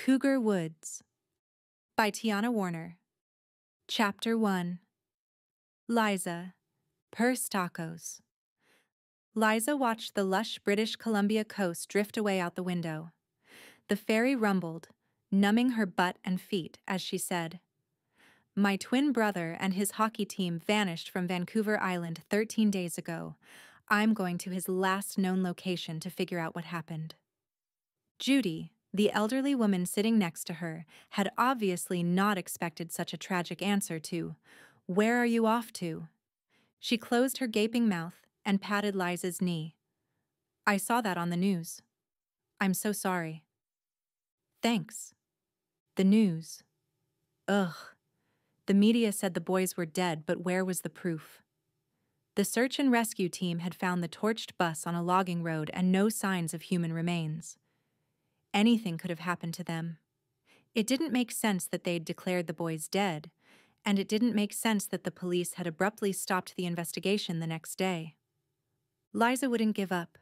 Cougar Woods by Tiana Warner. Chapter 1. Liza, Purse Tacos. Liza watched the lush British Columbia coast drift away out the window. The ferry rumbled, numbing her butt and feet as she said, "My twin brother and his hockey team vanished from Vancouver Island 13 days ago. I'm going to his last known location to figure out what happened." Judy, the elderly woman sitting next to her, had obviously not expected such a tragic answer to, "Where are you off to?" She closed her gaping mouth and patted Liza's knee. "I saw that on the news. I'm so sorry." "Thanks." The news. Ugh. The media said the boys were dead, but where was the proof? The search and rescue team had found the torched bus on a logging road and no signs of human remains. Anything could have happened to them. It didn't make sense that they'd declared the boys dead, and it didn't make sense that the police had abruptly stopped the investigation the next day. Liza wouldn't give up.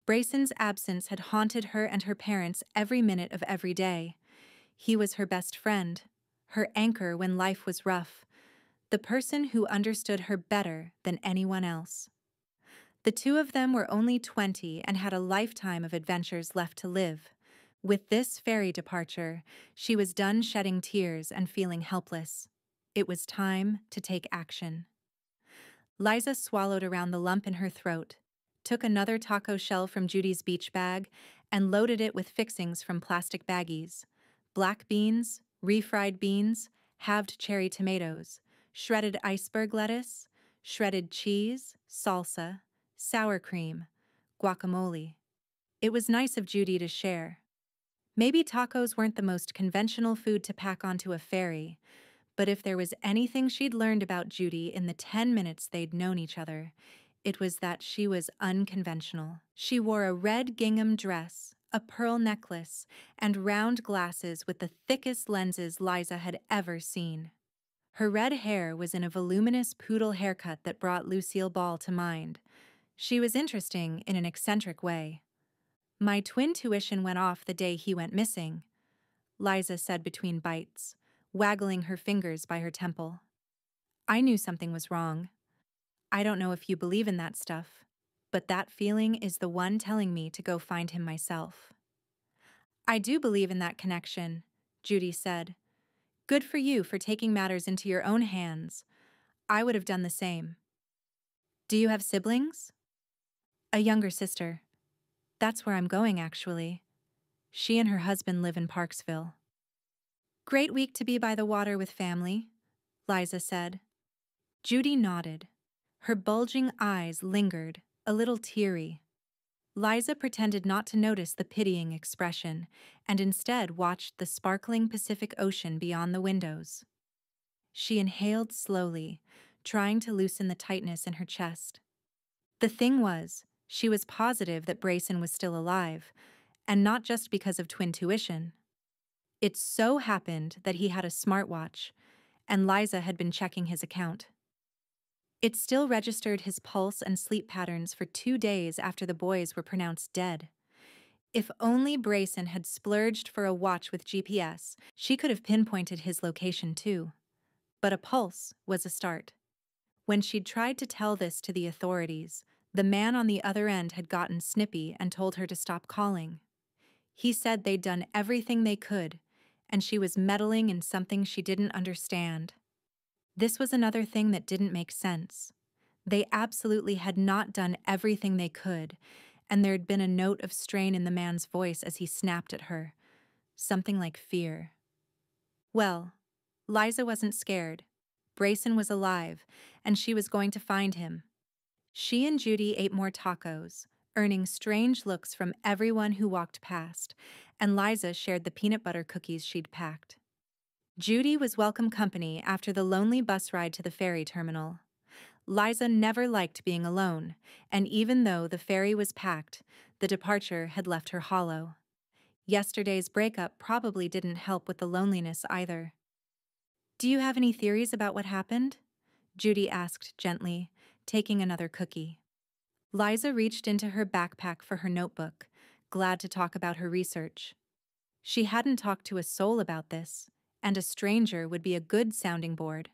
Brayson's absence had haunted her and her parents every minute of every day. He was her best friend, her anchor when life was rough, the person who understood her better than anyone else. The two of them were only 20 and had a lifetime of adventures left to live. With this ferry departure, she was done shedding tears and feeling helpless. It was time to take action. Liza swallowed around the lump in her throat, took another taco shell from Judy's beach bag, and loaded it with fixings from plastic baggies: black beans, refried beans, halved cherry tomatoes, shredded iceberg lettuce, shredded cheese, salsa, sour cream, guacamole. It was nice of Judy to share. Maybe tacos weren't the most conventional food to pack onto a ferry, but if there was anything she'd learned about Judy in the 10 minutes they'd known each other, it was that she was unconventional. She wore a red gingham dress, a pearl necklace, and round glasses with the thickest lenses Liza had ever seen. Her red hair was in a voluminous poodle haircut that brought Lucille Ball to mind. She was interesting in an eccentric way. "My twin tuition went off the day he went missing," Liza said between bites, waggling her fingers by her temple. "I knew something was wrong. I don't know if you believe in that stuff, but that feeling is the one telling me to go find him myself." "I do believe in that connection," Judy said. "Good for you for taking matters into your own hands. I would have done the same." "Do you have siblings?" "A younger sister. That's where I'm going, actually. She and her husband live in Parksville." "Great week to be by the water with family," Liza said. Judy nodded. Her bulging eyes lingered, a little teary. Liza pretended not to notice the pitying expression, and instead watched the sparkling Pacific Ocean beyond the windows. She inhaled slowly, trying to loosen the tightness in her chest. The thing was, she was positive that Brayson was still alive, and not just because of twin tuition. It so happened that he had a smartwatch, and Liza had been checking his account. It still registered his pulse and sleep patterns for 2 days after the boys were pronounced dead. If only Brayson had splurged for a watch with GPS, she could have pinpointed his location too. But a pulse was a start. When she'd tried to tell this to the authorities, the man on the other end had gotten snippy and told her to stop calling. He said they'd done everything they could, and she was meddling in something she didn't understand. This was another thing that didn't make sense. They absolutely had not done everything they could, and there'd been a note of strain in the man's voice as he snapped at her. Something like fear. Well, Liza wasn't scared. Brayson was alive, and she was going to find him. She and Judy ate more tacos, earning strange looks from everyone who walked past, and Liza shared the peanut butter cookies she'd packed. Judy was welcome company after the lonely bus ride to the ferry terminal. Liza never liked being alone, and even though the ferry was packed, the departure had left her hollow. Yesterday's breakup probably didn't help with the loneliness either. "Do you have any theories about what happened?" Judy asked gently, taking another cookie. Liza reached into her backpack for her notebook, glad to talk about her research. She hadn't talked to a soul about this, and a stranger would be a good sounding board.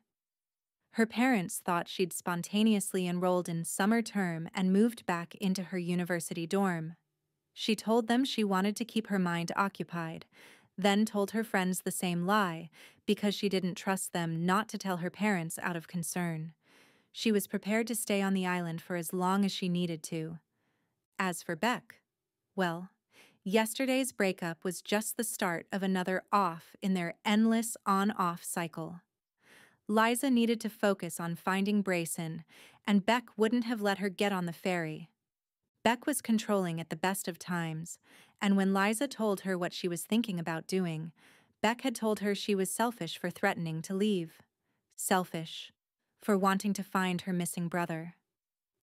Her parents thought she'd spontaneously enrolled in summer term and moved back into her university dorm. She told them she wanted to keep her mind occupied, then told her friends the same lie because she didn't trust them not to tell her parents out of concern. She was prepared to stay on the island for as long as she needed to. As for Beck, well, yesterday's breakup was just the start of another off in their endless on-off cycle. Liza needed to focus on finding Brayson, and Beck wouldn't have let her get on the ferry. Beck was controlling at the best of times, and when Liza told her what she was thinking about doing, Beck had told her she was selfish for threatening to leave. Selfish for wanting to find her missing brother.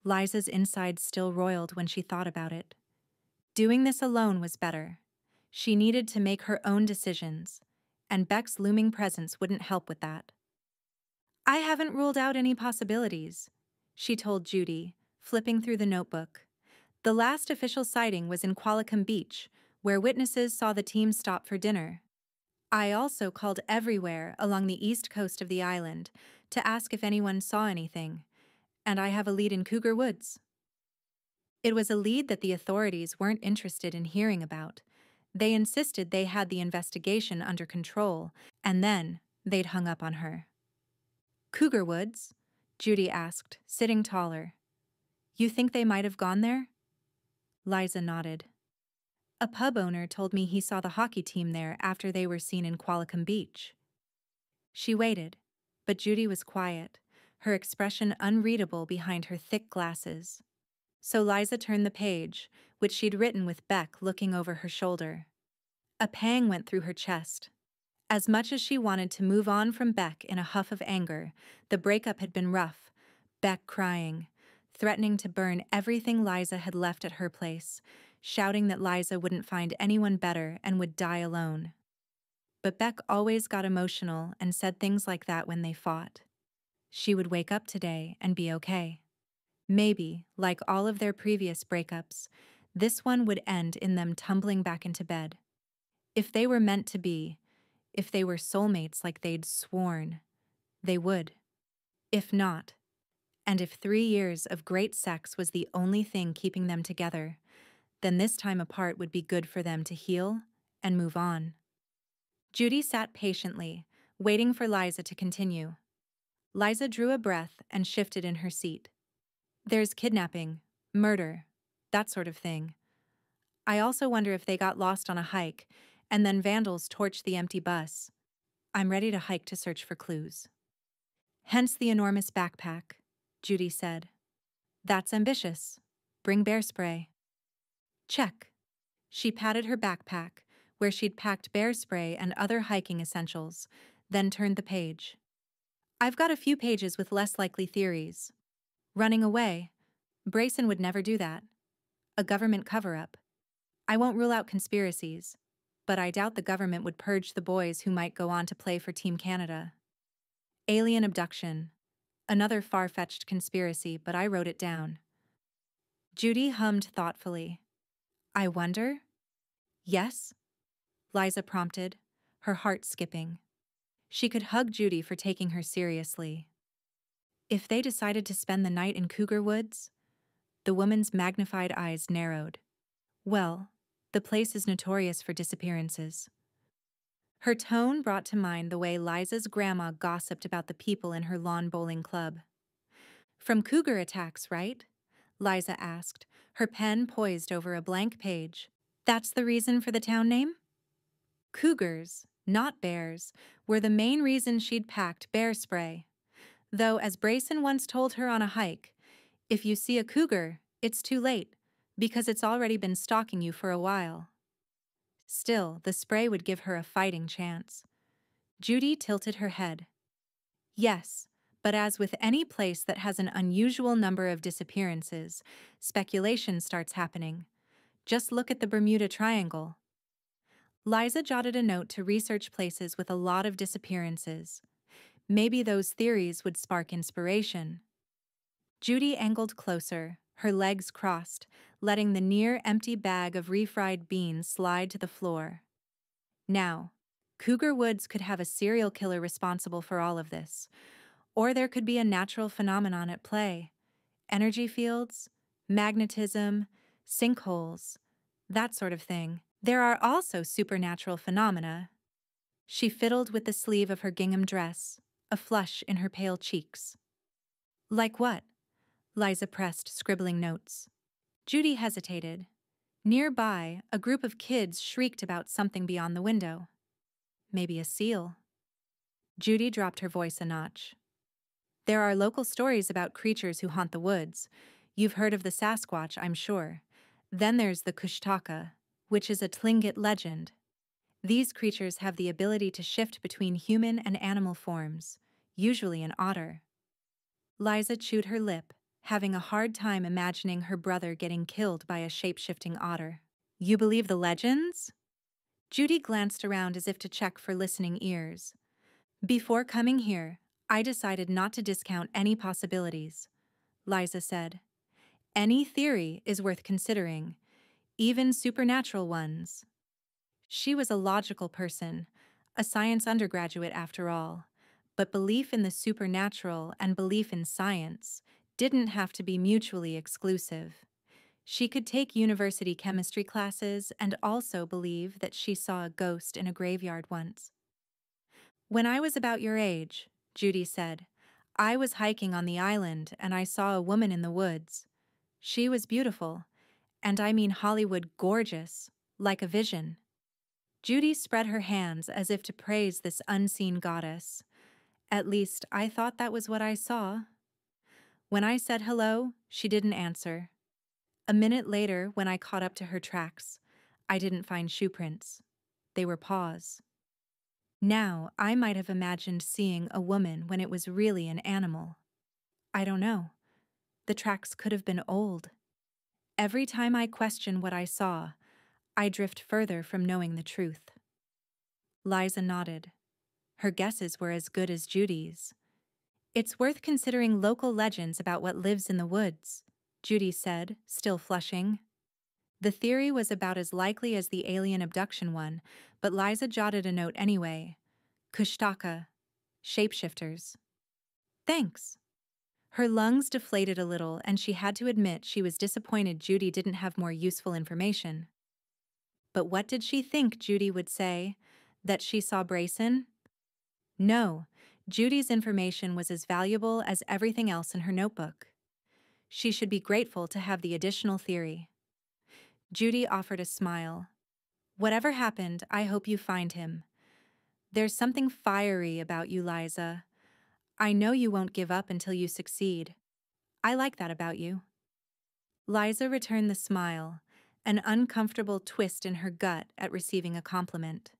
Liza's insides still roiled when she thought about it. Doing this alone was better. She needed to make her own decisions, and Beck's looming presence wouldn't help with that. "I haven't ruled out any possibilities," she told Judy, flipping through the notebook. The last official sighting was in Qualicum Beach, where witnesses saw the team stop for dinner. I also called everywhere along the east coast of the island to ask if anyone saw anything, and I have a lead in Cougar Woods. It was a lead that the authorities weren't interested in hearing about. They insisted they had the investigation under control, and then they'd hung up on her. "Cougar Woods?" Judy asked, sitting taller. "You think they might have gone there?" Liza nodded. "A pub owner told me he saw the hockey team there after they were seen in Qualicum Beach." She waited, but Judy was quiet, her expression unreadable behind her thick glasses. So Liza turned the page, which she'd written with Beck looking over her shoulder. A pang went through her chest. As much as she wanted to move on from Beck in a huff of anger, the breakup had been rough, Beck crying, threatening to burn everything Liza had left at her place, shouting that Liza wouldn't find anyone better and would die alone. But Beck always got emotional and said things like that when they fought. She would wake up today and be okay. Maybe, like all of their previous breakups, this one would end in them tumbling back into bed. If they were meant to be, if they were soulmates like they'd sworn, they would. If not, and if 3 years of great sex was the only thing keeping them together, then this time apart would be good for them to heal and move on. Judy sat patiently, waiting for Liza to continue. Liza drew a breath and shifted in her seat. "There's kidnapping, murder, that sort of thing. I also wonder if they got lost on a hike, and then vandals torched the empty bus. I'm ready to hike to search for clues." "Hence the enormous backpack," Judy said. "That's ambitious. Bring bear spray." "Check." She patted her backpack, where she'd packed bear spray and other hiking essentials, then turned the page. "I've got a few pages with less likely theories. Running away. Brayson would never do that. A government cover-up. I won't rule out conspiracies, but I doubt the government would purge the boys who might go on to play for Team Canada. Alien abduction. Another far-fetched conspiracy, but I wrote it down." Judy hummed thoughtfully. "I wonder?" "Yes?" Liza prompted, her heart skipping. She could hug Judy for taking her seriously. "If they decided to spend the night in Cougar Woods?" The woman's magnified eyes narrowed. "Well, the place is notorious for disappearances." Her tone brought to mind the way Liza's grandma gossiped about the people in her lawn bowling club. "From cougar attacks, right?" Liza asked, her pen poised over a blank page. "That's the reason for the town name?" Cougars, not bears, were the main reason she'd packed bear spray. Though, as Brayson once told her on a hike, if you see a cougar, it's too late, because it's already been stalking you for a while. Still, the spray would give her a fighting chance. Judy tilted her head. "Yes, but as with any place that has an unusual number of disappearances, speculation starts happening. Just look at the Bermuda Triangle." Liza jotted a note to research places with a lot of disappearances. Maybe those theories would spark inspiration. Judy angled closer, her legs crossed, letting the near-empty bag of refried beans slide to the floor. Now, Cougar Woods could have a serial killer responsible for all of this, or there could be a natural phenomenon at play. Energy fields, magnetism, sinkholes, that sort of thing. There are also supernatural phenomena. She fiddled with the sleeve of her gingham dress, a flush in her pale cheeks. Like what? Liza pressed, scribbling notes. Judy hesitated. Nearby, a group of kids shrieked about something beyond the window. Maybe a seal. Judy dropped her voice a notch. There are local stories about creatures who haunt the woods. You've heard of the Sasquatch, I'm sure. Then there's the Kushtaka, which is a Tlingit legend. These creatures have the ability to shift between human and animal forms, usually an otter. Liza chewed her lip, having a hard time imagining her brother getting killed by a shape-shifting otter. You believe the legends? Judy glanced around as if to check for listening ears. Before coming here, I decided not to discount any possibilities, Liza said. Any theory is worth considering, even supernatural ones. She was a logical person, a science undergraduate after all, but belief in the supernatural and belief in science didn't have to be mutually exclusive. She could take university chemistry classes and also believe that she saw a ghost in a graveyard once. When I was about your age, Judy said, I was hiking on the island and I saw a woman in the woods. She was beautiful, and I mean Hollywood gorgeous, like a vision. Judy spread her hands as if to praise this unseen goddess. At least, I thought that was what I saw. When I said hello, she didn't answer. A minute later, when I caught up to her tracks, I didn't find shoe prints. They were paws. Now, I might have imagined seeing a woman when it was really an animal. I don't know. The tracks could have been old. Every time I question what I saw, I drift further from knowing the truth. Liza nodded. Her guesses were as good as Judy's. It's worth considering local legends about what lives in the woods, Judy said, still flushing. The theory was about as likely as the alien abduction one, but Liza jotted a note anyway. Kushtaka. Shapeshifters. Thanks. Her lungs deflated a little, and she had to admit she was disappointed Judy didn't have more useful information. But what did she think Judy would say? That she saw Brayson? No, Judy's information was as valuable as everything else in her notebook. She should be grateful to have the additional theory. Judy offered a smile. Whatever happened, I hope you find him. There's something fiery about you, Liza. I know you won't give up until you succeed. I like that about you. Liza returned the smile, an uncomfortable twist in her gut at receiving a compliment.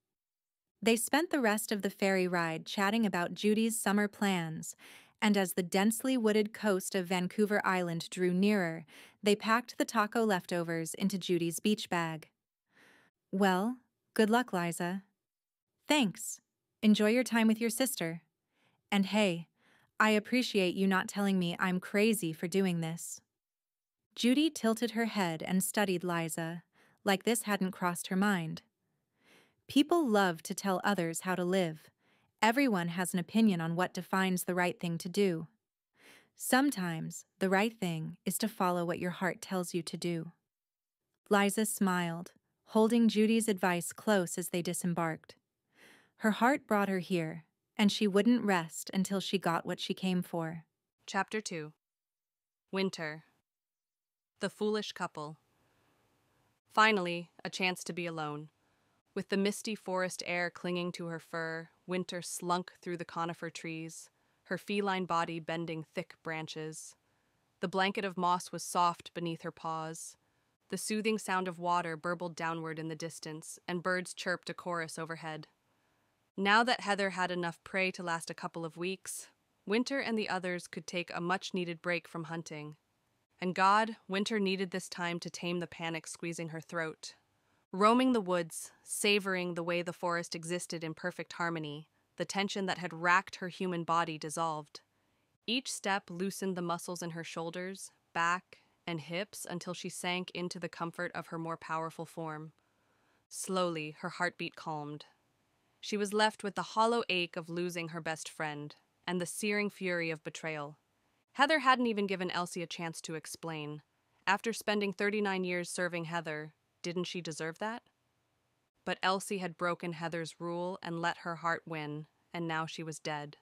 They spent the rest of the ferry ride chatting about Judy's summer plans, and as the densely wooded coast of Vancouver Island drew nearer, they packed the taco leftovers into Judy's beach bag. Well, good luck, Liza. Thanks. Enjoy your time with your sister. And hey, I appreciate you not telling me I'm crazy for doing this. Judy tilted her head and studied Liza, like this hadn't crossed her mind. People love to tell others how to live. Everyone has an opinion on what defines the right thing to do. Sometimes the right thing is to follow what your heart tells you to do. Liza smiled, holding Judy's advice close as they disembarked. Her heart brought her here, and she wouldn't rest until she got what she came for. Chapter 2. Winter. The foolish couple. Finally, a chance to be alone. With the misty forest air clinging to her fur, Winter slunk through the conifer trees, her feline body bending thick branches. The blanket of moss was soft beneath her paws. The soothing sound of water burbled downward in the distance, and birds chirped a chorus overhead. Now that Heather had enough prey to last a couple of weeks, Winter and the others could take a much-needed break from hunting. And God, Winter needed this time to tame the panic squeezing her throat. Roaming the woods, savoring the way the forest existed in perfect harmony, the tension that had racked her human body dissolved. Each step loosened the muscles in her shoulders, back, and hips until she sank into the comfort of her more powerful form. Slowly, her heartbeat calmed, She was left with the hollow ache of losing her best friend and the searing fury of betrayal. Heather hadn't even given Elsie a chance to explain. After spending 39 years serving Heather, didn't she deserve that? But Elsie had broken Heather's rule and let her heart win, and now she was dead.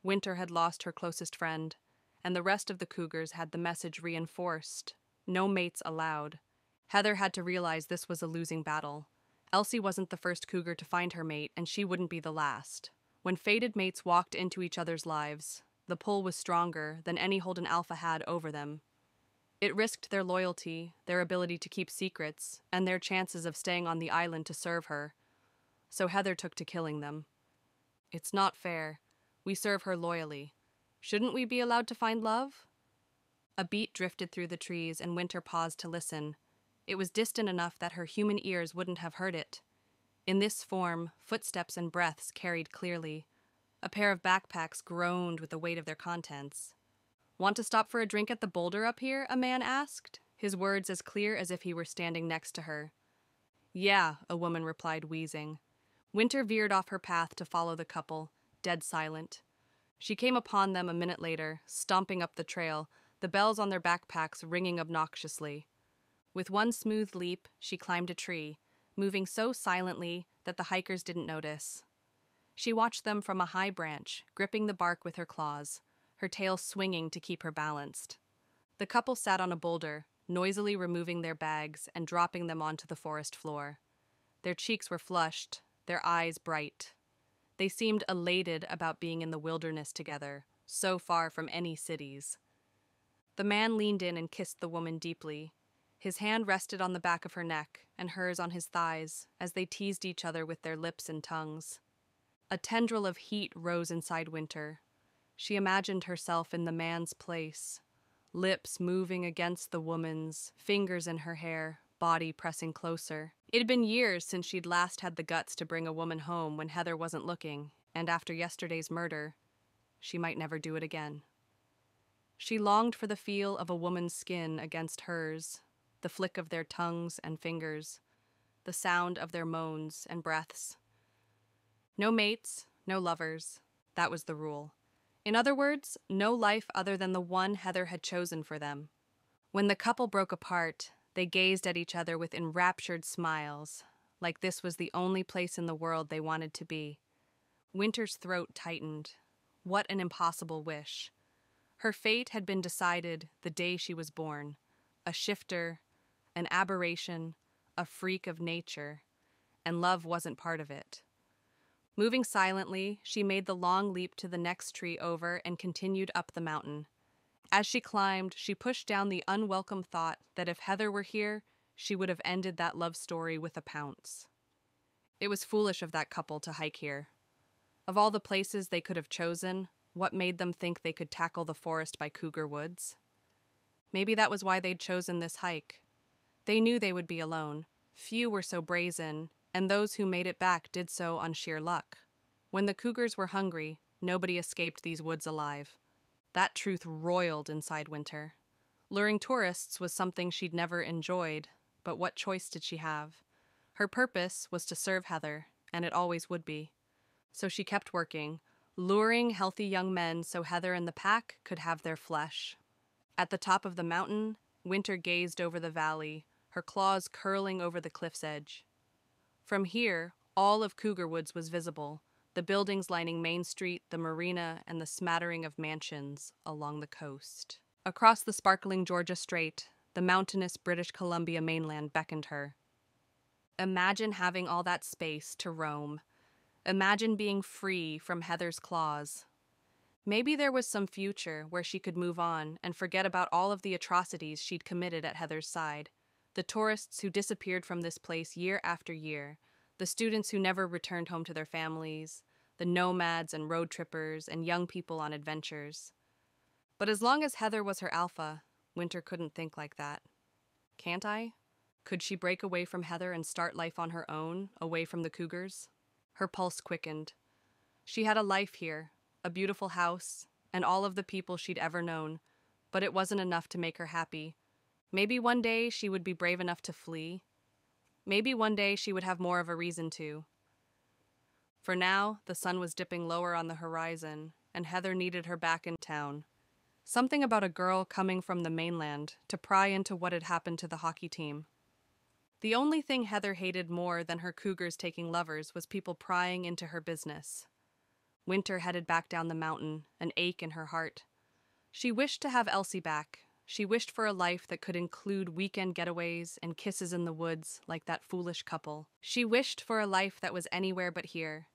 Winter had lost her closest friend, and the rest of the Cougars had the message reinforced. No mates allowed. Heather had to realize this was a losing battle. Elsie wasn't the first Cougar to find her mate, and she wouldn't be the last. When fated mates walked into each other's lives, the pull was stronger than any Holden Alpha had over them. It risked their loyalty, their ability to keep secrets, and their chances of staying on the island to serve her. So Heather took to killing them. It's not fair. We serve her loyally. Shouldn't we be allowed to find love? A beat drifted through the trees, and Winter paused to listen. It was distant enough that her human ears wouldn't have heard it. In this form, footsteps and breaths carried clearly. A pair of backpacks groaned with the weight of their contents. "Want to stop for a drink at the boulder up here?" a man asked, his words as clear as if he were standing next to her. "Yeah," a woman replied, wheezing. Winter veered off her path to follow the couple, dead silent. She came upon them a minute later, stomping up the trail, the bells on their backpacks ringing obnoxiously. With one smooth leap, she climbed a tree, moving so silently that the hikers didn't notice. She watched them from a high branch, gripping the bark with her claws, her tail swinging to keep her balanced. The couple sat on a boulder, noisily removing their bags and dropping them onto the forest floor. Their cheeks were flushed, their eyes bright. They seemed elated about being in the wilderness together, so far from any cities. The man leaned in and kissed the woman deeply. His hand rested on the back of her neck and hers on his thighs as they teased each other with their lips and tongues. A tendril of heat rose inside Winter. She imagined herself in the man's place, lips moving against the woman's, fingers in her hair, body pressing closer. It had been years since she'd last had the guts to bring a woman home when Heather wasn't looking, and after yesterday's murder, she might never do it again. She longed for the feel of a woman's skin against hers, the flick of their tongues and fingers, the sound of their moans and breaths. No mates, no lovers. That was the rule. In other words, no life other than the one Heather had chosen for them. When the couple broke apart, they gazed at each other with enraptured smiles, like this was the only place in the world they wanted to be. Winter's throat tightened. What an impossible wish. Her fate had been decided the day she was born. A shifter, an aberration, a freak of nature, and love wasn't part of it. Moving silently, she made the long leap to the next tree over and continued up the mountain. As she climbed, she pushed down the unwelcome thought that if Heather were here, she would have ended that love story with a pounce. It was foolish of that couple to hike here. Of all the places they could have chosen, what made them think they could tackle the forest by Cougar Woods? Maybe that was why they'd chosen this hike. They knew they would be alone. Few were so brazen, and those who made it back did so on sheer luck. When the Cougars were hungry, nobody escaped these woods alive. That truth roiled inside Winter. Luring tourists was something she'd never enjoyed, but what choice did she have? Her purpose was to serve Heather, and it always would be. So she kept working, luring healthy young men so Heather and the pack could have their flesh. At the top of the mountain, Winter gazed over the valley, her claws curling over the cliff's edge. From here, all of Cougar Woods was visible, the buildings lining Main Street, the marina, and the smattering of mansions along the coast. Across the sparkling Georgia Strait, the mountainous British Columbia mainland beckoned her. Imagine having all that space to roam. Imagine being free from Heather's claws. Maybe there was some future where she could move on and forget about all of the atrocities she'd committed at Heather's side. The tourists who disappeared from this place year after year, the students who never returned home to their families, the nomads and road trippers and young people on adventures. But as long as Heather was her alpha, Winter couldn't think like that. Can't I? Could she break away from Heather and start life on her own, away from the Cougars? Her pulse quickened. She had a life here, a beautiful house, and all of the people she'd ever known, but it wasn't enough to make her happy. Maybe one day she would be brave enough to flee. Maybe one day she would have more of a reason to. For now, the sun was dipping lower on the horizon, and Heather needed her back in town. Something about a girl coming from the mainland to pry into what had happened to the hockey team. The only thing Heather hated more than her cougars taking lovers was people prying into her business. Winter headed back down the mountain, an ache in her heart. She wished to have Elsie back. She wished for a life that could include weekend getaways and kisses in the woods like that foolish couple. She wished for a life that was anywhere but here,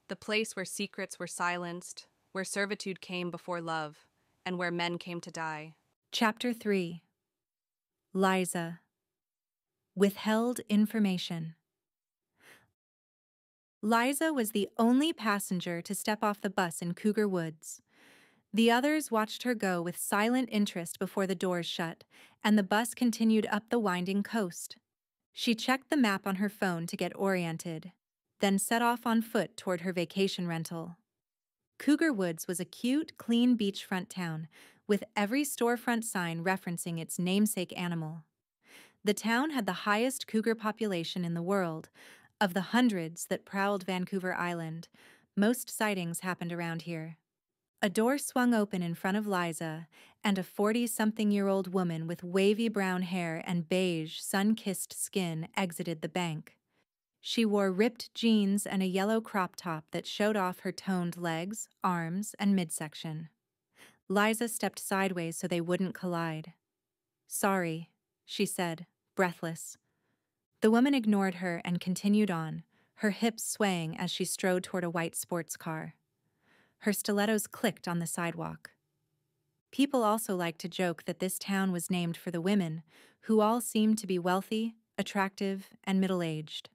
the place where secrets were silenced, where servitude came before love, and where men came to die. Chapter 3. Liza. Withheld information. Liza was the only passenger to step off the bus in Cougar Woods. The others watched her go with silent interest before the doors shut, and the bus continued up the winding coast. She checked the map on her phone to get oriented, then set off on foot toward her vacation rental. Cougar Woods was a cute, clean beachfront town, with every storefront sign referencing its namesake animal. The town had the highest cougar population in the world. Of the hundreds that prowled Vancouver Island, most sightings happened around here. A door swung open in front of Liza, and a 40-something-year-old woman with wavy brown hair and beige, sun-kissed skin exited the bank. She wore ripped jeans and a yellow crop top that showed off her toned legs, arms, and midsection. Liza stepped sideways so they wouldn't collide. "Sorry," she said, breathless. The woman ignored her and continued on, her hips swaying as she strode toward a white sports car. Her stilettos clicked on the sidewalk. People also liked to joke that this town was named for the women, who all seemed to be wealthy, attractive, and middle-aged.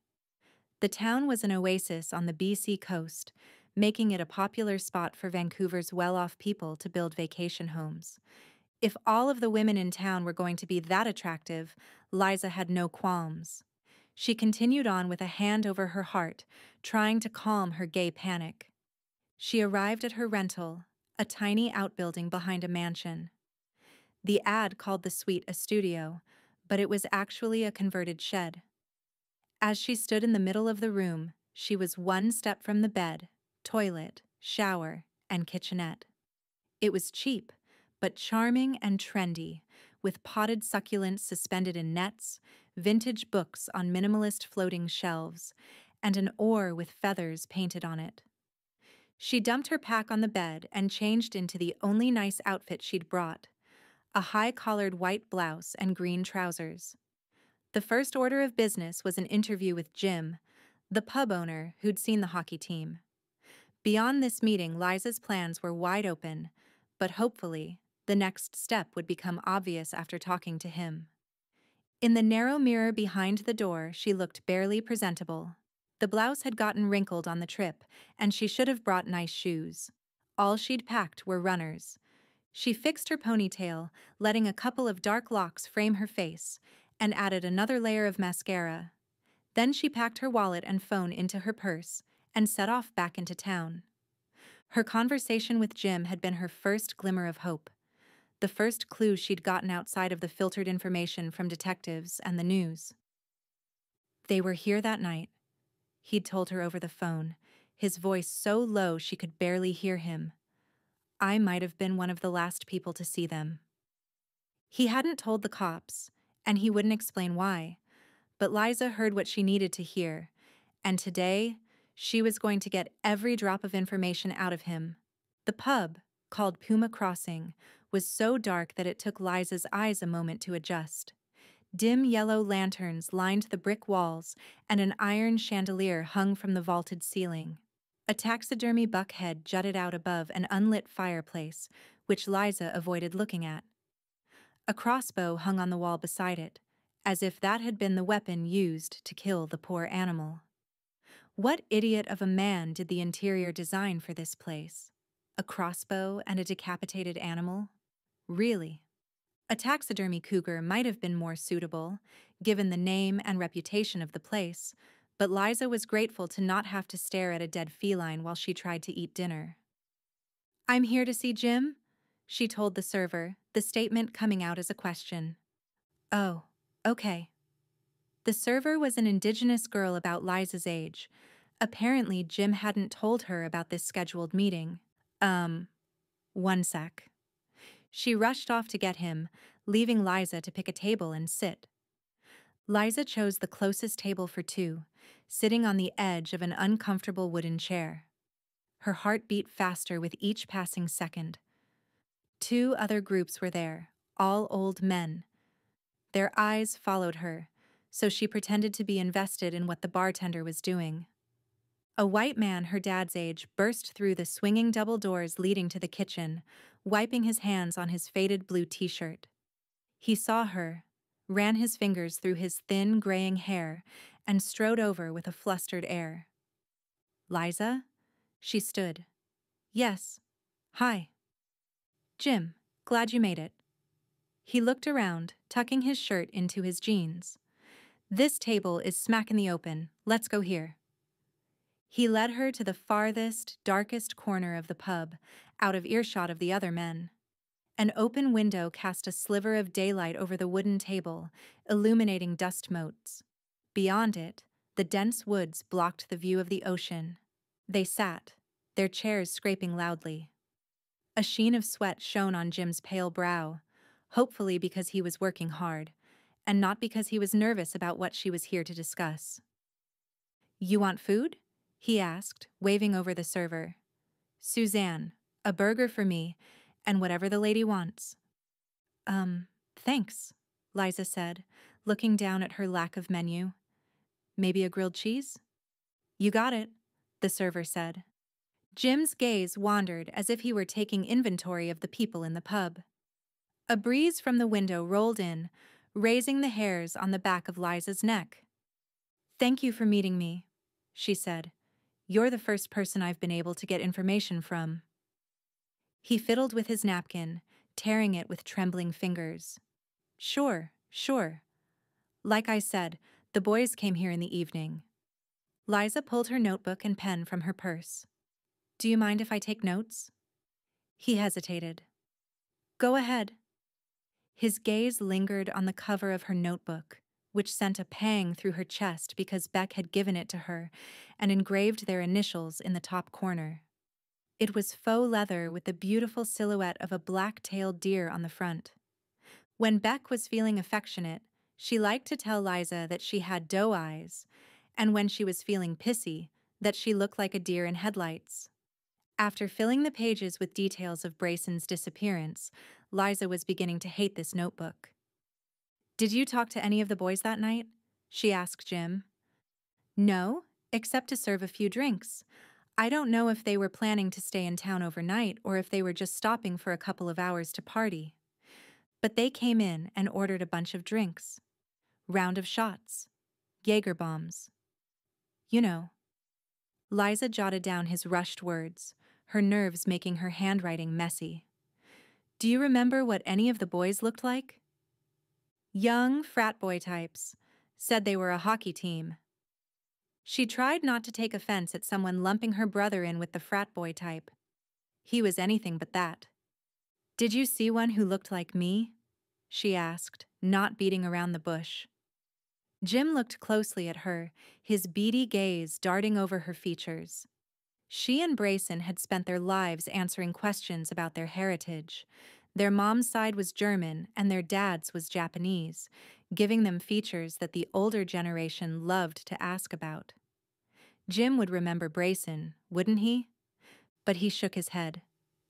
The town was an oasis on the BC coast, making it a popular spot for Vancouver's well-off people to build vacation homes. If all of the women in town were going to be that attractive, Liza had no qualms. She continued on with a hand over her heart, trying to calm her gay panic. She arrived at her rental, a tiny outbuilding behind a mansion. The ad called the suite a studio, but it was actually a converted shed. As she stood in the middle of the room, she was one step from the bed, toilet, shower, and kitchenette. It was cheap, but charming and trendy, with potted succulents suspended in nets, vintage books on minimalist floating shelves, and an oar with feathers painted on it. She dumped her pack on the bed and changed into the only nice outfit she'd brought, a high-collared white blouse and green trousers. The first order of business was an interview with Jim, the pub owner who'd seen the hockey team. Beyond this meeting, Liza's plans were wide open, but hopefully, the next step would become obvious after talking to him. In the narrow mirror behind the door, she looked barely presentable. The blouse had gotten wrinkled on the trip, and she should have brought nice shoes. All she'd packed were runners. She fixed her ponytail, letting a couple of dark locks frame her face, and added another layer of mascara. Then she packed her wallet and phone into her purse and set off back into town. Her conversation with Jim had been her first glimmer of hope, the first clue she'd gotten outside of the filtered information from detectives and the news. They were here that night, he'd told her over the phone, his voice so low she could barely hear him. I might have been one of the last people to see them. He hadn't told the cops, and he wouldn't explain why, but Liza heard what she needed to hear, and today, she was going to get every drop of information out of him. The pub, called Puma Crossing, was so dark that it took Liza's eyes a moment to adjust. Dim yellow lanterns lined the brick walls, and an iron chandelier hung from the vaulted ceiling. A taxidermy buck head jutted out above an unlit fireplace, which Liza avoided looking at. A crossbow hung on the wall beside it, as if that had been the weapon used to kill the poor animal. What idiot of a man did the interior design for this place? A crossbow and a decapitated animal? Really? A taxidermy cougar might have been more suitable, given the name and reputation of the place, but Liza was grateful to not have to stare at a dead feline while she tried to eat dinner. "I'm here to see Jim," she told the server, the statement coming out as a question. "Oh, okay." The server was an indigenous girl about Liza's age, Apparently, Jim hadn't told her about this scheduled meeting. One sec. She rushed off to get him, leaving Liza to pick a table and sit. Liza chose the closest table for two, sitting on the edge of an uncomfortable wooden chair. Her heart beat faster with each passing second. Two other groups were there, all old men. Their eyes followed her, so she pretended to be invested in what the bartender was doing. A white man her dad's age burst through the swinging double doors leading to the kitchen, wiping his hands on his faded blue t-shirt. He saw her, ran his fingers through his thin, graying hair, and strode over with a flustered air. "Liza?" She stood. "Yes. Hi." "Jim, glad you made it." He looked around, tucking his shirt into his jeans. "This table is smack in the open. Let's go here." He led her to the farthest, darkest corner of the pub, out of earshot of the other men. An open window cast a sliver of daylight over the wooden table, illuminating dust motes. Beyond it, the dense woods blocked the view of the ocean. They sat, their chairs scraping loudly. A sheen of sweat shone on Jim's pale brow, hopefully because he was working hard, and not because he was nervous about what she was here to discuss. "You want food?" he asked, waving over the server. "Suzanne, a burger for me, and whatever the lady wants." Thanks," Liza said, looking down at her lack of menu. "Maybe a grilled cheese?" "You got it," the server said. Jim's gaze wandered as if he were taking inventory of the people in the pub. A breeze from the window rolled in, raising the hairs on the back of Liza's neck. "Thank you for meeting me," she said. "You're the first person I've been able to get information from." He fiddled with his napkin, tearing it with trembling fingers. Sure. Like I said, the boys came here in the evening." Liza pulled her notebook and pen from her purse. "Do you mind if I take notes?" He hesitated. "Go ahead." His gaze lingered on the cover of her notebook, which sent a pang through her chest because Beck had given it to her and engraved their initials in the top corner. It was faux leather with the beautiful silhouette of a black-tailed deer on the front. When Beck was feeling affectionate, she liked to tell Liza that she had doe eyes, and when she was feeling pissy, that she looked like a deer in headlights. After filling the pages with details of Brayson's disappearance, Liza was beginning to hate this notebook. "Did you talk to any of the boys that night?" she asked Jim. "No, except to serve a few drinks. I don't know if they were planning to stay in town overnight or if they were just stopping for a couple of hours to party. But they came in and ordered a bunch of drinks. Round of shots. Jaeger bombs. You know." Liza jotted down his rushed words, her nerves making her handwriting messy. "Do you remember what any of the boys looked like?" "Young frat boy types. Said they were a hockey team." She tried not to take offense at someone lumping her brother in with the frat boy type. He was anything but that. "Did you see one who looked like me?" she asked, not beating around the bush. Jim looked closely at her, his beady gaze darting over her features. She and Brayson had spent their lives answering questions about their heritage. Their mom's side was German and their dad's was Japanese, giving them features that the older generation loved to ask about. Jim would remember Brayson, wouldn't he? But he shook his head,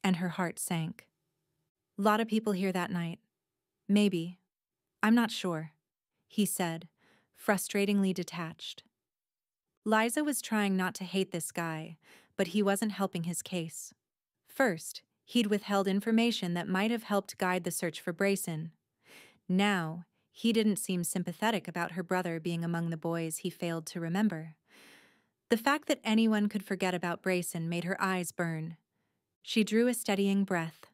and her heart sank. "Lot of people here that night. Maybe. I'm not sure," he said, frustratingly detached. Liza was trying not to hate this guy, but he wasn't helping his case. First, he'd withheld information that might have helped guide the search for Brayson. Now, he didn't seem sympathetic about her brother being among the boys he failed to remember. The fact that anyone could forget about Brayson made her eyes burn. She drew a steadying breath.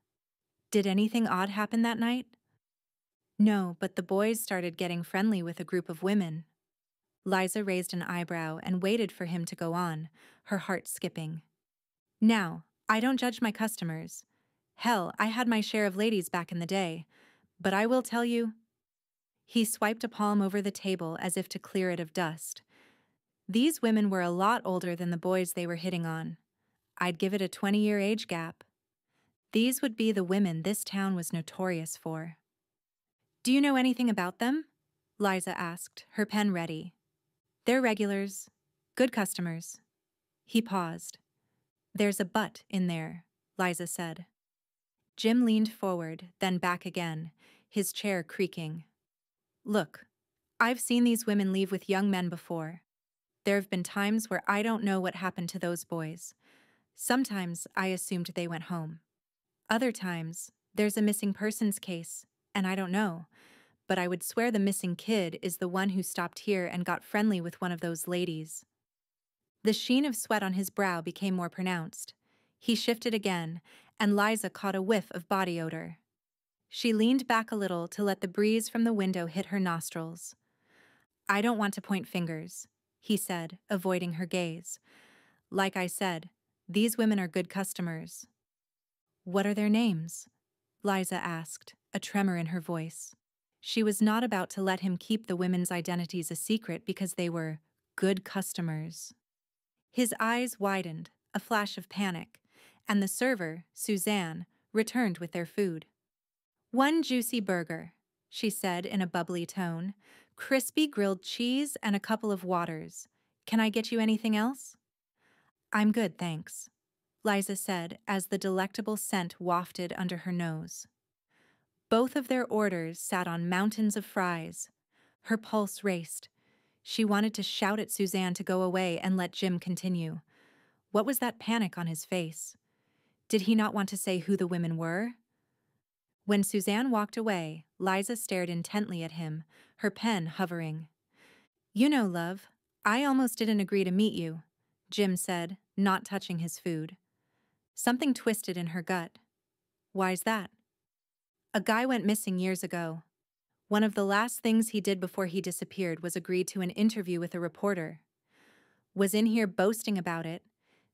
"Did anything odd happen that night?" "No, but the boys started getting friendly with a group of women." Liza raised an eyebrow and waited for him to go on, her heart skipping. "Now, I don't judge my customers. Hell, I had my share of ladies back in the day. But I will tell you..." He swiped a palm over the table as if to clear it of dust. These women were a lot older than the boys they were hitting on. I'd give it a 20-year age gap. These would be the women this town was notorious for. Do you know anything about them? Liza asked, her pen ready. They're regulars. Good customers. He paused. There's a but in there, Liza said. Jim leaned forward, then back again, his chair creaking. Look, I've seen these women leave with young men before. There have been times where I don't know what happened to those boys. Sometimes I assumed they went home. Other times, there's a missing persons case, and I don't know, but I would swear the missing kid is the one who stopped here and got friendly with one of those ladies. The sheen of sweat on his brow became more pronounced. He shifted again, and Liza caught a whiff of body odor. She leaned back a little to let the breeze from the window hit her nostrils. I don't want to point fingers, he said, avoiding her gaze. Like I said, these women are good customers. What are their names? Liza asked, a tremor in her voice. She was not about to let him keep the women's identities a secret because they were good customers. His eyes widened, a flash of panic, and the server, Suzanne, returned with their food. One juicy burger, she said in a bubbly tone, crispy grilled cheese and a couple of waters. Can I get you anything else? I'm good, thanks, Liza said as the delectable scent wafted under her nose. Both of their orders sat on mountains of fries. Her pulse raced. She wanted to shout at Suzanne to go away and let Jim continue. What was that panic on his face? Did he not want to say who the women were? When Suzanne walked away, Liza stared intently at him, her pen hovering. You know, love, I almost didn't agree to meet you, Jim said, not touching his food. Something twisted in her gut. Why's that? A guy went missing years ago. One of the last things he did before he disappeared was agree to an interview with a reporter. Was in here boasting about it,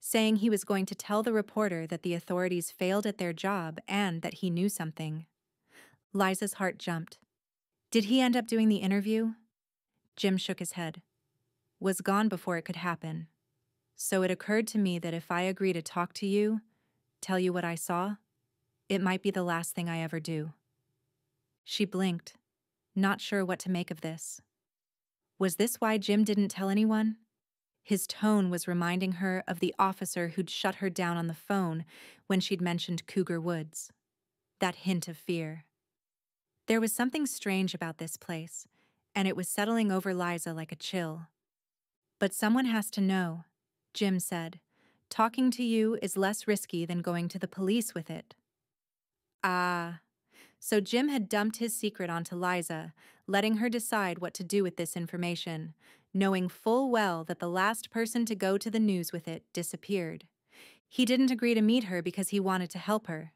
saying he was going to tell the reporter that the authorities failed at their job and that he knew something. Liza's heart jumped. Did he end up doing the interview? Jim shook his head. Was gone before it could happen. So it occurred to me that if I agree to talk to you, tell you what I saw, it might be the last thing I ever do. She blinked, not sure what to make of this. Was this why Jim didn't tell anyone? His tone was reminding her of the officer who'd shut her down on the phone when she'd mentioned Cougar Woods. That hint of fear. There was something strange about this place, and it was settling over Liza like a chill. But someone has to know, Jim said. Talking to you is less risky than going to the police with it. Ah, so Jim had dumped his secret onto Liza, letting her decide what to do with this information, knowing full well that the last person to go to the news with it disappeared. He didn't agree to meet her because he wanted to help her.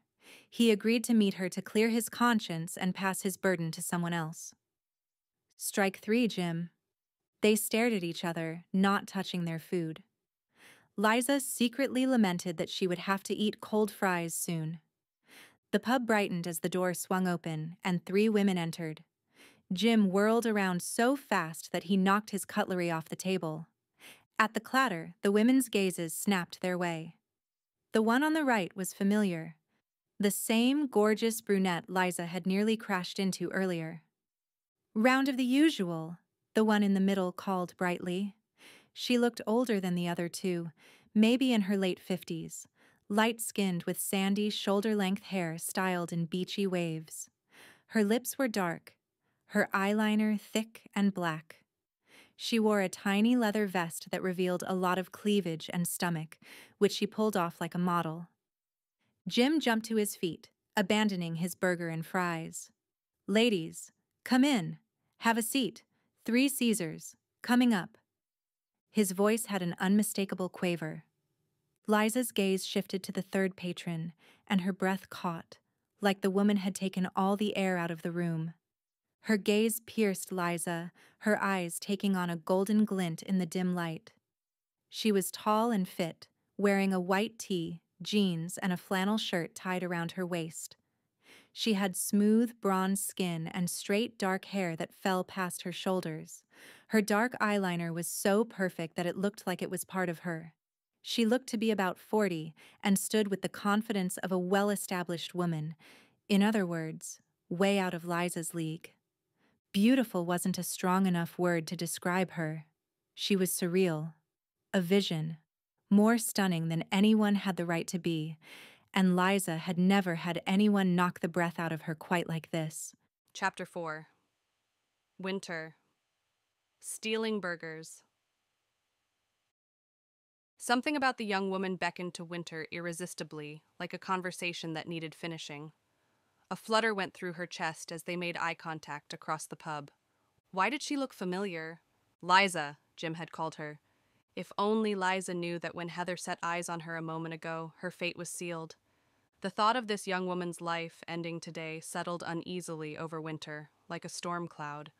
He agreed to meet her to clear his conscience and pass his burden to someone else. Strike three, Jim. They stared at each other, not touching their food. Liza secretly lamented that she would have to eat cold fries soon. The pub brightened as the door swung open, and 3 women entered. Jim whirled around so fast that he knocked his cutlery off the table. At the clatter, the women's gazes snapped their way. The one on the right was familiar. The same gorgeous brunette Liza had nearly crashed into earlier. Round of the usual, the one in the middle called brightly. She looked older than the other 2, maybe in her late 50s, light-skinned with sandy, shoulder-length hair styled in beachy waves. Her lips were dark, her eyeliner thick and black. She wore a tiny leather vest that revealed a lot of cleavage and stomach, which she pulled off like a model. Jim jumped to his feet, abandoning his burger and fries. Ladies, come in. Have a seat. 3 Caesars. Coming up. His voice had an unmistakable quaver. Liza's gaze shifted to the 3rd patron, and her breath caught, like the woman had taken all the air out of the room. Her gaze pierced Liza, her eyes taking on a golden glint in the dim light. She was tall and fit, wearing a white tee, jeans, and a flannel shirt tied around her waist. She had smooth, bronze skin and straight, dark hair that fell past her shoulders. Her dark eyeliner was so perfect that it looked like it was part of her. She looked to be about 40 and stood with the confidence of a well-established woman. In other words, way out of Liza's league. Beautiful wasn't a strong enough word to describe her. She was surreal, a vision, more stunning than anyone had the right to be, and Liza had never had anyone knock the breath out of her quite like this. Chapter 4. Winter. Stealing burgers. Something about the young woman beckoned to Winter irresistibly, like a conversation that needed finishing. A flutter went through her chest as they made eye contact across the pub. Why did she look familiar? Liza, Jim had called her. If only Liza knew that when Heather set eyes on her a moment ago, her fate was sealed. The thought of this young woman's life ending today settled uneasily over Winter, like a storm cloud.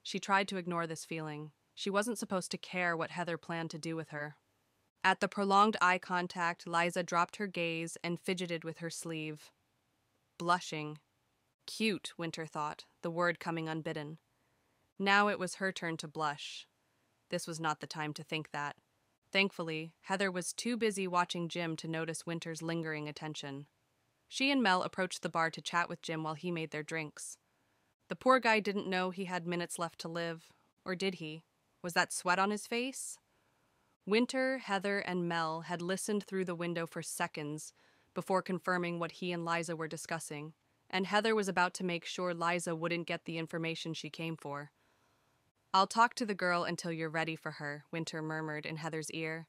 She tried to ignore this feeling. She wasn't supposed to care what Heather planned to do with her. At the prolonged eye contact, Liza dropped her gaze and fidgeted with her sleeve. Blushing. Cute, Winter thought, the word coming unbidden. Now it was her turn to blush. This was not the time to think that. Thankfully, Heather was too busy watching Jim to notice Winter's lingering attention. She and Mel approached the bar to chat with Jim while he made their drinks. The poor guy didn't know he had minutes left to live. Or did he? Was that sweat on his face? Winter, Heather, and Mel had listened through the window for seconds before confirming what he and Liza were discussing, and Heather was about to make sure Liza wouldn't get the information she came for. "I'll talk to the girl until you're ready for her," Winter murmured in Heather's ear,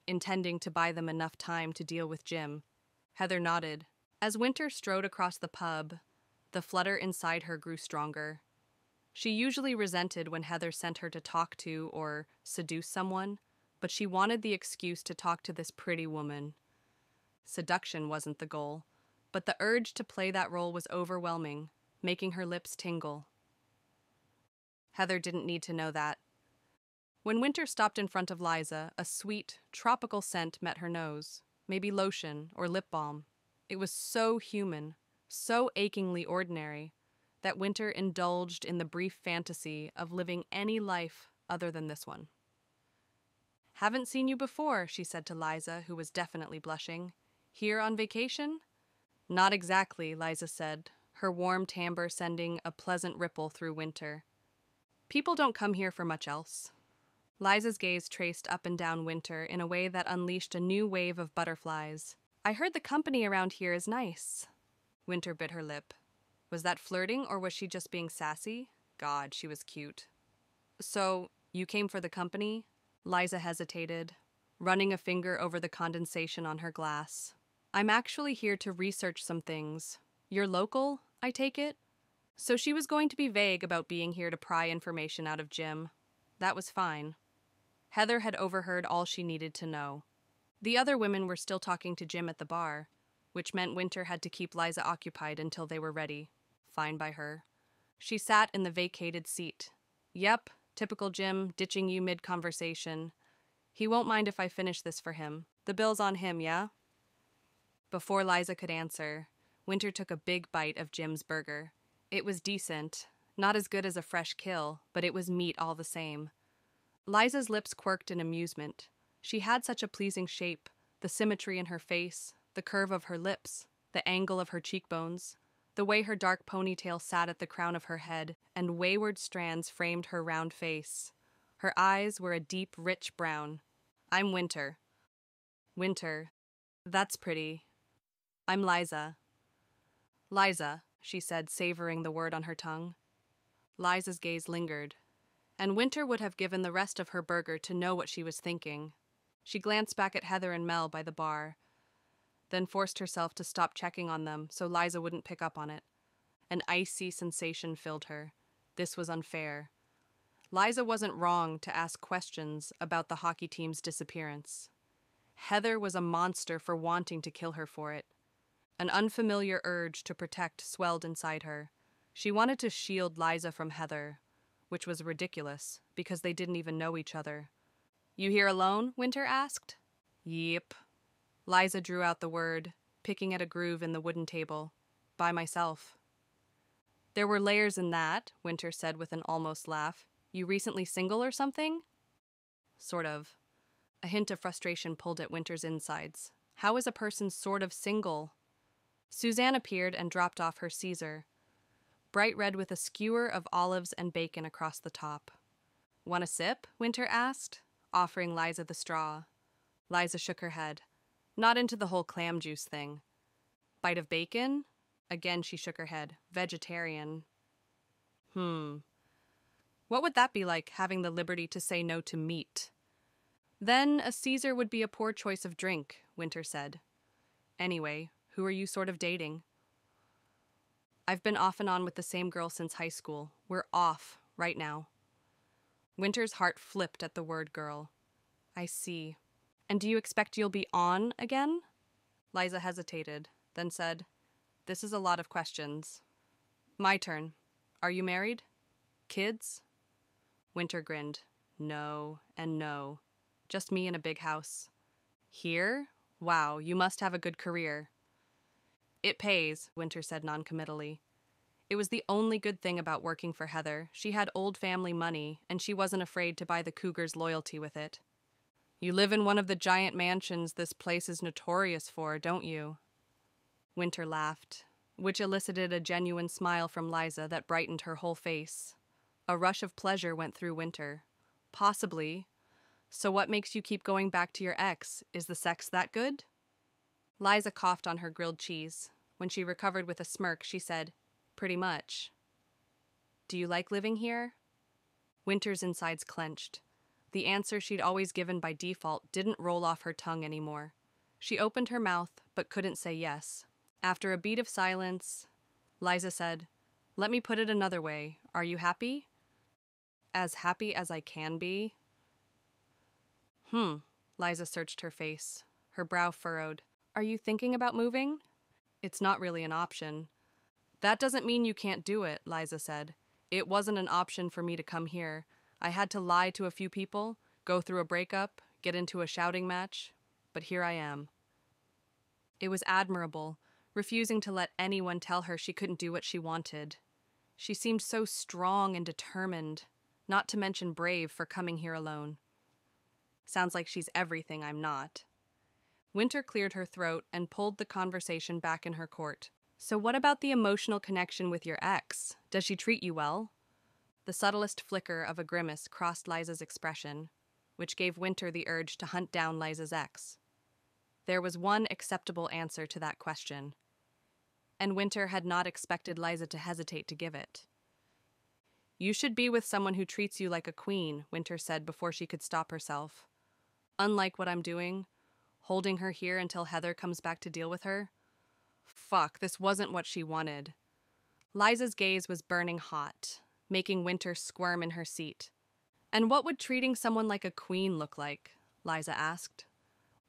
intending to buy them enough time to deal with Jim. Heather nodded. As Winter strode across the pub, the flutter inside her grew stronger. She usually resented when Heather sent her to talk to or seduce someone, but she wanted the excuse to talk to this pretty woman. Seduction wasn't the goal, but the urge to play that role was overwhelming, making her lips tingle. Heather didn't need to know that. When Winter stopped in front of Liza, a sweet, tropical scent met her nose, maybe lotion or lip balm. It was so human, so achingly ordinary, that Winter indulged in the brief fantasy of living any life other than this one. "Haven't seen you before," she said to Liza, who was definitely blushing. "Here on vacation?" "Not exactly," Liza said, her warm timbre sending a pleasant ripple through Winter. "People don't come here for much else." Liza's gaze traced up and down Winter in a way that unleashed a new wave of butterflies. "I heard the company around here is nice." Winter bit her lip. Was that flirting, or was she just being sassy? God, she was cute. "So, you came for the company?" Liza hesitated, running a finger over the condensation on her glass. "I'm actually here to research some things. You're local, I take it?" So she was going to be vague about being here to pry information out of Jim. That was fine. Heather had overheard all she needed to know. The other women were still talking to Jim at the bar, which meant Winter had to keep Liza occupied until they were ready. Fine by her. She sat in the vacated seat. "Yep, typical Jim, ditching you mid-conversation. He won't mind if I finish this for him. The bill's on him, yeah?" Before Liza could answer, Winter took a big bite of Jim's burger. It was decent. Not as good as a fresh kill, but it was meat all the same. Liza's lips quirked in amusement. She had such a pleasing shape, the symmetry in her face, the curve of her lips, the angle of her cheekbones, the way her dark ponytail sat at the crown of her head, and wayward strands framed her round face. Her eyes were a deep, rich brown. "I'm Winter." "Winter. That's pretty. I'm Liza." "Liza," she said, savoring the word on her tongue. Liza's gaze lingered, and Winter would have given the rest of her burger to know what she was thinking. She glanced back at Heather and Mel by the bar, then forced herself to stop checking on them so Liza wouldn't pick up on it. An icy sensation filled her. This was unfair. Liza wasn't wrong to ask questions about the hockey team's disappearance. Heather was a monster for wanting to kill her for it. An unfamiliar urge to protect swelled inside her. She wanted to shield Liza from Heather, which was ridiculous because they didn't even know each other. "You here alone?" Winter asked. "Yep." Liza drew out the word, picking at a groove in the wooden table. "By myself." "There were layers in that," Winter said with an almost laugh. You recently single or something? Sort of. A hint of frustration pulled at Winter's insides. How is a person sort of single? Suzanne appeared and dropped off her Caesar, bright red with a skewer of olives and bacon across the top. Want a sip? Winter asked, offering Liza the straw. Liza shook her head. Not into the whole clam juice thing. Bite of bacon? Again she shook her head. Vegetarian. What would that be like, having the liberty to say no to meat? Then a Caesar would be a poor choice of drink, Winter said. Anyway, who are you sort of dating? I've been off and on with the same girl since high school. We're off, right now. Winter's heart flipped at the word girl. I see. And do you expect you'll be on again? Liza hesitated, then said, This is a lot of questions. My turn. Are you married? Kids? Winter grinned. No and no. Just me in a big house. Here? Wow, you must have a good career. It pays, Winter said noncommittally. It was the only good thing about working for Heather. She had old family money, and she wasn't afraid to buy the Cougar's loyalty with it. You live in one of the giant mansions this place is notorious for, don't you? Winter laughed, which elicited a genuine smile from Liza that brightened her whole face. A rush of pleasure went through Winter. Possibly. So what makes you keep going back to your ex? Is the sex that good? Liza coughed on her grilled cheese. When she recovered with a smirk, she said, Pretty much. Do you like living here? Winter's insides clenched. The answer she'd always given by default didn't roll off her tongue anymore. She opened her mouth, but couldn't say yes. After a beat of silence, Liza said, Let me put it another way. Are you happy? As happy as I can be. Liza searched her face. Her brow furrowed. Are you thinking about moving? It's not really an option. That doesn't mean you can't do it, Liza said. It wasn't an option for me to come here. I had to lie to a few people, go through a breakup, get into a shouting match, but here I am. It was admirable, refusing to let anyone tell her she couldn't do what she wanted. She seemed so strong and determined, not to mention brave for coming here alone. Sounds like she's everything I'm not. Winter cleared her throat and pulled the conversation back in her court. So what about the emotional connection with your ex? Does she treat you well? The subtlest flicker of a grimace crossed Liza's expression, which gave Winter the urge to hunt down Liza's ex. There was one acceptable answer to that question, and Winter had not expected Liza to hesitate to give it. You should be with someone who treats you like a queen, Winter said before she could stop herself. Unlike what I'm doing, holding her here until Heather comes back to deal with her. Fuck, this wasn't what she wanted. Liza's gaze was burning hot, making Winter squirm in her seat. And what would treating someone like a queen look like? Liza asked.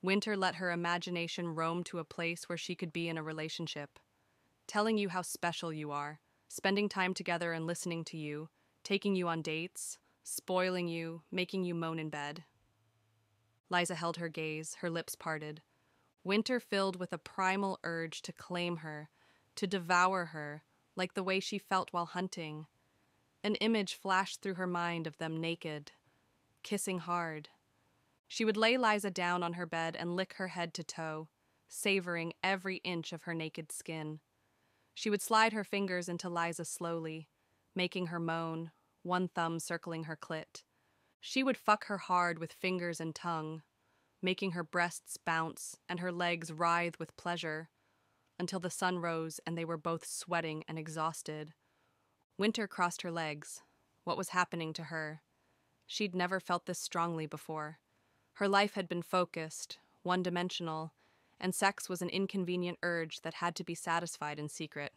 Winter let her imagination roam to a place where she could be in a relationship, telling you how special you are, spending time together and listening to you, taking you on dates, spoiling you, making you moan in bed. Liza held her gaze, her lips parted. Winter filled with a primal urge to claim her, to devour her, like the way she felt while hunting. An image flashed through her mind of them naked, kissing hard. She would lay Liza down on her bed and lick her head to toe, savoring every inch of her naked skin. She would slide her fingers into Liza slowly, making her moan, one thumb circling her clit. She would fuck her hard with fingers and tongue, making her breasts bounce and her legs writhe with pleasure, until the sun rose and they were both sweating and exhausted. Winter crossed her legs. What was happening to her? She'd never felt this strongly before. Her life had been focused, one-dimensional, and sex was an inconvenient urge that had to be satisfied in secret.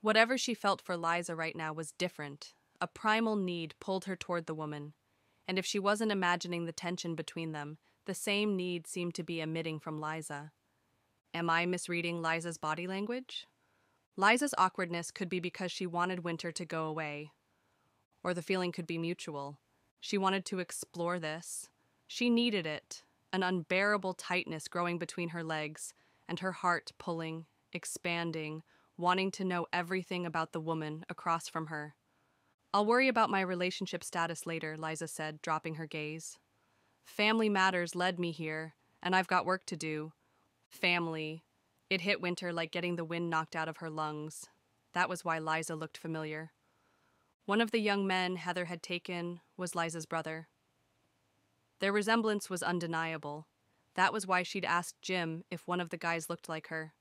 Whatever she felt for Liza right now was different. A primal need pulled her toward the woman, and if she wasn't imagining the tension between them, the same need seemed to be emitting from Liza. Am I misreading Liza's body language? Liza's awkwardness could be because she wanted Winter to go away, or the feeling could be mutual. She wanted to explore this. She needed it, an unbearable tightness growing between her legs, and her heart pulling, expanding, wanting to know everything about the woman across from her. I'll worry about my relationship status later, Liza said, dropping her gaze. Family matters led me here, and I've got work to do. Family. It hit Winter like getting the wind knocked out of her lungs. That was why Liza looked familiar. One of the young men Heather had taken was Liza's brother. Their resemblance was undeniable. That was why she'd asked Jim if one of the guys looked like her.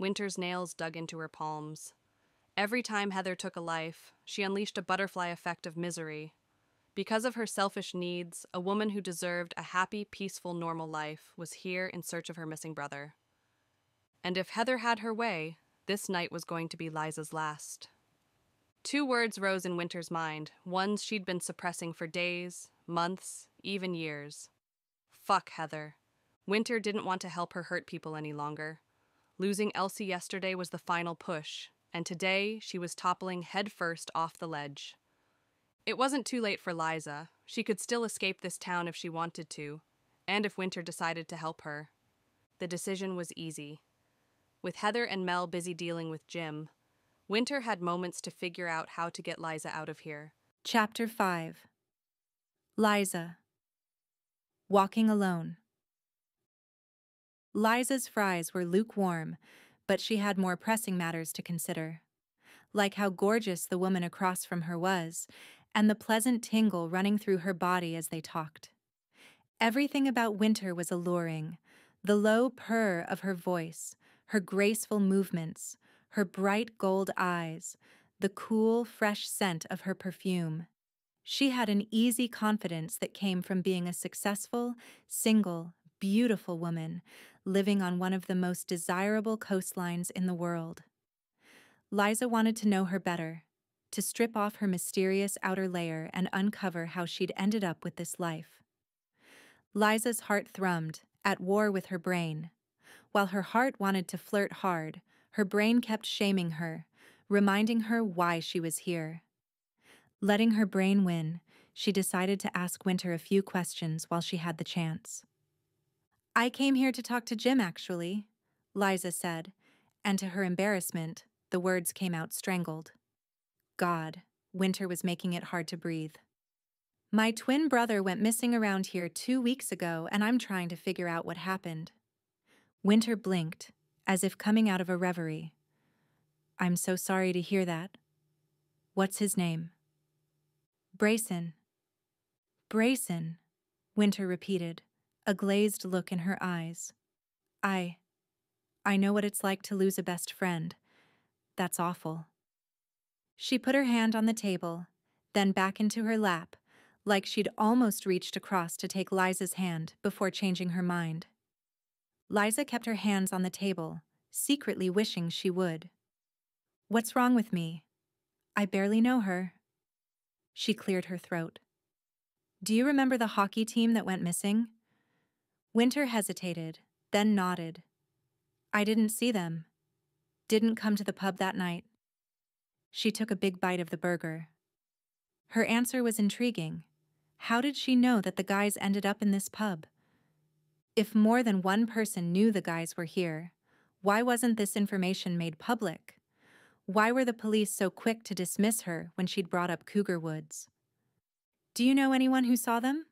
Winter's nails dug into her palms. Every time Heather took a life, she unleashed a butterfly effect of misery. Because of her selfish needs, a woman who deserved a happy, peaceful, normal life was here in search of her missing brother. And if Heather had her way, this night was going to be Liza's last. Two words rose in Winter's mind, ones she'd been suppressing for days, months, even years. Fuck Heather. Winter didn't want to help her hurt people any longer. Losing Elsie yesterday was the final push, and today she was toppling headfirst off the ledge. It wasn't too late for Liza. She could still escape this town if she wanted to, and if Winter decided to help her. The decision was easy. With Heather and Mel busy dealing with Jim, Winter had moments to figure out how to get Liza out of here. Chapter 5. Liza. Walking alone. Liza's fries were lukewarm, but she had more pressing matters to consider, like how gorgeous the woman across from her was, and the pleasant tingle running through her body as they talked. Everything about Winter was alluring. The low purr of her voice, her graceful movements, her bright gold eyes, the cool, fresh scent of her perfume. She had an easy confidence that came from being a successful, single, beautiful woman living on one of the most desirable coastlines in the world. Liza wanted to know her better, to strip off her mysterious outer layer and uncover how she'd ended up with this life. Liza's heart thrummed, at war with her brain. While her heart wanted to flirt hard, her brain kept shaming her, reminding her why she was here. Letting her brain win, she decided to ask Winter a few questions while she had the chance. "I came here to talk to Jim, actually," Liza said, and to her embarrassment, the words came out strangled. God, Winter was making it hard to breathe. "My twin brother went missing around here 2 weeks ago, and I'm trying to figure out what happened." Winter blinked, as if coming out of a reverie. "I'm so sorry to hear that. What's his name?" "Brayson." "Brayson," Winter repeated, a glazed look in her eyes. I know what it's like to lose a best friend. That's awful." She put her hand on the table, then back into her lap, like she'd almost reached across to take Liza's hand before changing her mind. Liza kept her hands on the table, secretly wishing she would. "What's wrong with me? I barely know her." She cleared her throat. "Do you remember the hockey team that went missing?" Winter hesitated, then nodded. "I didn't see them. Didn't come to the pub that night." She took a big bite of the burger. Her answer was intriguing. How did she know that the guys ended up in this pub? If more than one person knew the guys were here, why wasn't this information made public? Why were the police so quick to dismiss her when she'd brought up Cougar Woods? "Do you know anyone who saw them?"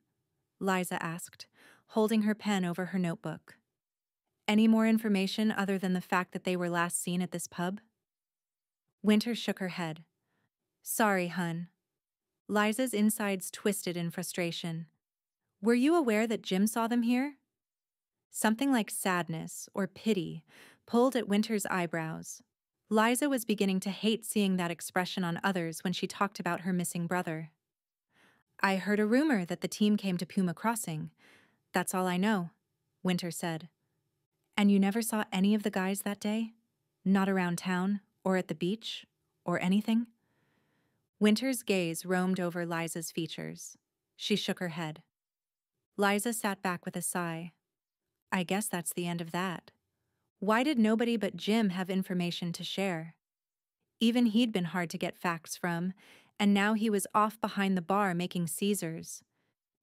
Liza asked, holding her pen over her notebook. "Any more information other than the fact that they were last seen at this pub?" Winter shook her head. "Sorry, hun." Liza's insides twisted in frustration. "Were you aware that Jim saw them here?" Something like sadness or pity pulled at Winter's eyebrows. Liza was beginning to hate seeing that expression on others when she talked about her missing brother. "I heard a rumor that the team came to Puma Crossing. That's all I know," Winter said. "And you never saw any of the guys that day? Not around town, or at the beach, or anything?" Winter's gaze roamed over Liza's features. She shook her head. Liza sat back with a sigh. "I guess that's the end of that. Why did nobody but Jim have information to share? Even he'd been hard to get facts from, and now he was off behind the bar making Caesars."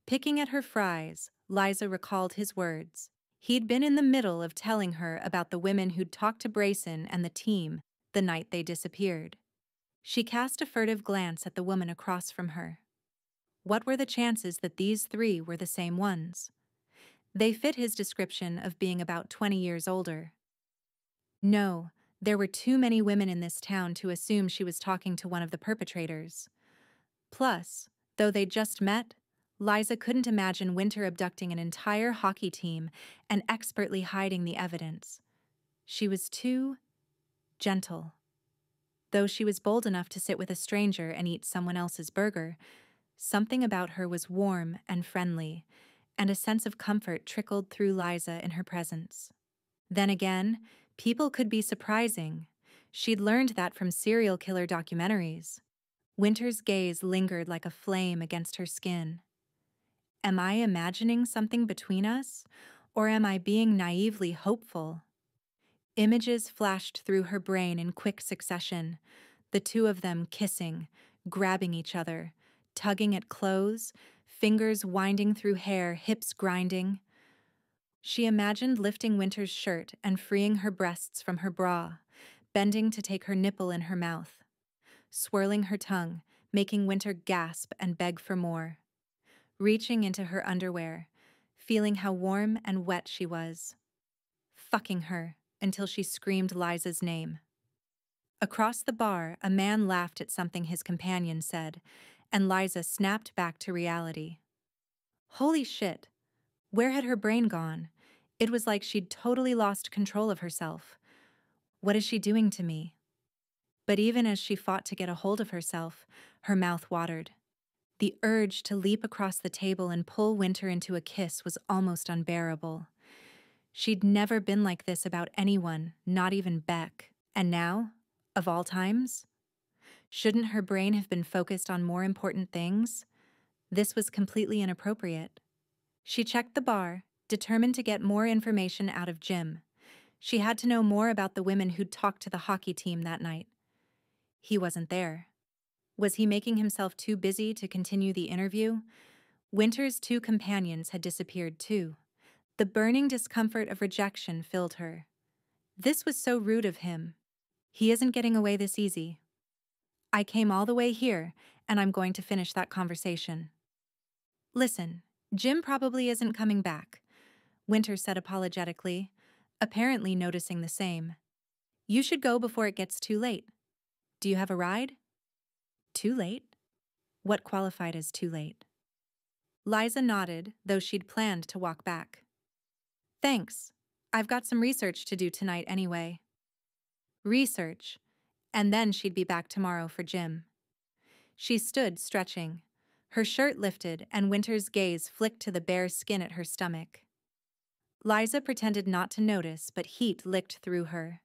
Picking at her fries, Liza recalled his words. He'd been in the middle of telling her about the women who'd talked to Brayson and the team the night they disappeared. She cast a furtive glance at the woman across from her. What were the chances that these three were the same ones? They fit his description of being about 20 years older. No, there were too many women in this town to assume she was talking to one of the perpetrators. Plus, though they'd just met, Liza couldn't imagine Winter abducting an entire hockey team and expertly hiding the evidence. She was too gentle. Though she was bold enough to sit with a stranger and eat someone else's burger, something about her was warm and friendly, and a sense of comfort trickled through Liza in her presence. Then again, people could be surprising. She'd learned that from serial killer documentaries. Winter's gaze lingered like a flame against her skin. Am I imagining something between us, or am I being naively hopeful? Images flashed through her brain in quick succession, the two of them kissing, grabbing each other, tugging at clothes, fingers winding through hair, hips grinding. She imagined lifting Winter's shirt and freeing her breasts from her bra, bending to take her nipple in her mouth, swirling her tongue, making Winter gasp and beg for more, reaching into her underwear, feeling how warm and wet she was, fucking her until she screamed Liza's name. Across the bar, a man laughed at something his companion said, and Liza snapped back to reality. Holy shit! Where had her brain gone? It was like she'd totally lost control of herself. What is she doing to me? But even as she fought to get a hold of herself, her mouth watered. The urge to leap across the table and pull Winter into a kiss was almost unbearable. She'd never been like this about anyone, not even Beck. And now, of all times? Shouldn't her brain have been focused on more important things? This was completely inappropriate. She checked the bar, determined to get more information out of Jim. She had to know more about the women who'd talked to the hockey team that night. He wasn't there. Was he making himself too busy to continue the interview? Winter's two companions had disappeared too. The burning discomfort of rejection filled her. This was so rude of him. He isn't getting away this easy. I came all the way here, and I'm going to finish that conversation. Listen, Jim probably isn't coming back, Winter said apologetically, apparently noticing the same. You should go before it gets too late. Do you have a ride? Too late? What qualified as too late? Liza nodded, though she'd planned to walk back. Thanks. I've got some research to do tonight anyway. Research. And then she'd be back tomorrow for Jim. She stood, stretching. Her shirt lifted, and Winter's gaze flicked to the bare skin at her stomach. Liza pretended not to notice, but heat licked through her.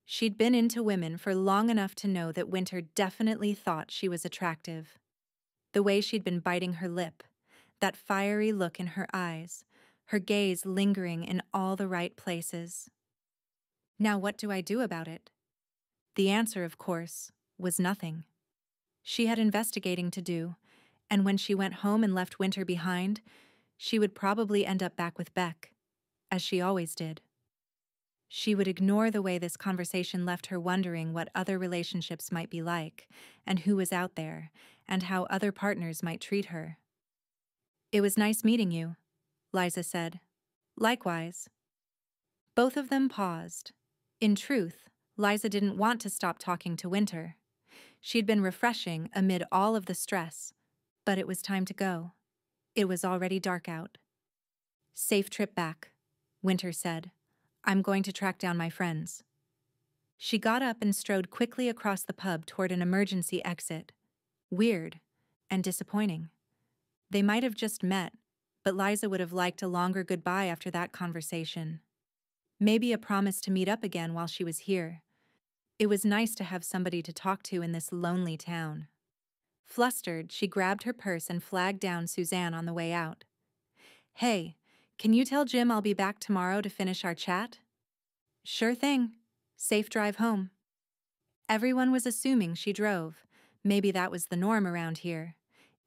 She'd been into women for long enough to know that Winter definitely thought she was attractive. The way she'd been biting her lip, that fiery look in her eyes, her gaze lingering in all the right places. Now what do I do about it? The answer, of course, was nothing. She had investigating to do, and when she went home and left Winter behind, she would probably end up back with Beck, as she always did. She would ignore the way this conversation left her wondering what other relationships might be like, and who was out there, and how other partners might treat her. It was nice meeting you, Liza said. Likewise. Both of them paused. In truth, Liza didn't want to stop talking to Winter. She'd been refreshing amid all of the stress, but it was time to go. It was already dark out. Safe trip back, Winter said. I'm going to track down my friends. She got up and strode quickly across the pub toward an emergency exit. Weird and disappointing. They might have just met, but Liza would have liked a longer goodbye after that conversation. Maybe a promise to meet up again while she was here. It was nice to have somebody to talk to in this lonely town. Flustered, she grabbed her purse and flagged down Suzanne on the way out. Hey, can you tell Jim I'll be back tomorrow to finish our chat? Sure thing. Safe drive home. Everyone was assuming she drove. Maybe that was the norm around here.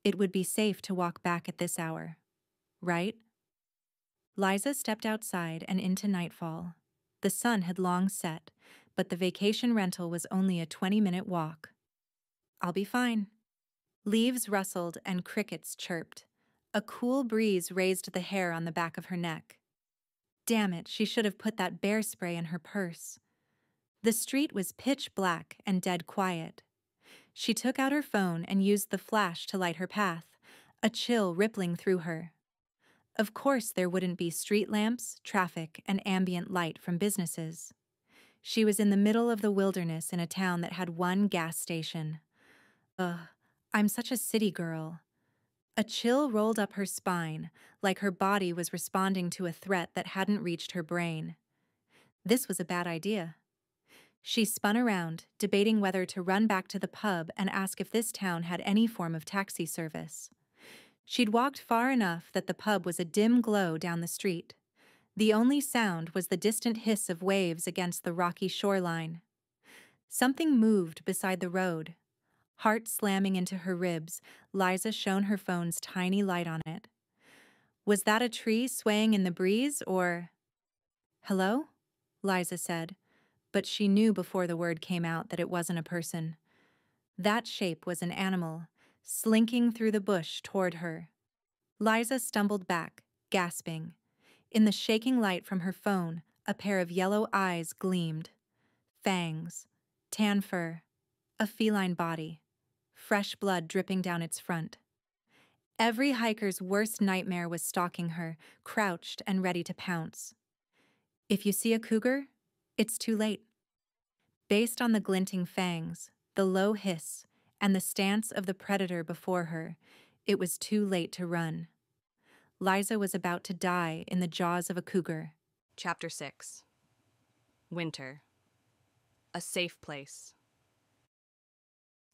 It would be safe to walk back at this hour. Right? Liza stepped outside and into nightfall. The sun had long set, but the vacation rental was only a 20-minute walk. I'll be fine. Leaves rustled and crickets chirped. A cool breeze raised the hair on the back of her neck. Damn it, she should have put that bear spray in her purse. The street was pitch black and dead quiet. She took out her phone and used the flash to light her path, a chill rippling through her. Of course there wouldn't be street lamps, traffic, and ambient light from businesses. She was in the middle of the wilderness in a town that had one gas station. Ugh, I'm such a city girl. A chill rolled up her spine, like her body was responding to a threat that hadn't reached her brain. This was a bad idea. She spun around, debating whether to run back to the pub and ask if this town had any form of taxi service. She'd walked far enough that the pub was a dim glow down the street. The only sound was the distant hiss of waves against the rocky shoreline. Something moved beside the road. Heart slamming into her ribs, Liza shone her phone's tiny light on it. Was that a tree swaying in the breeze, or— "Hello?" Liza said, but she knew before the word came out that it wasn't a person. That shape was an animal, slinking through the bush toward her. Liza stumbled back, gasping. In the shaking light from her phone, a pair of yellow eyes gleamed. Fangs, tan fur, a feline body, fresh blood dripping down its front. Every hiker's worst nightmare was stalking her, crouched and ready to pounce. If you see a cougar, it's too late. Based on the glinting fangs, the low hiss, and the stance of the predator before her, it was too late to run. Liza was about to die in the jaws of a cougar. Chapter 6. Winter. A safe place.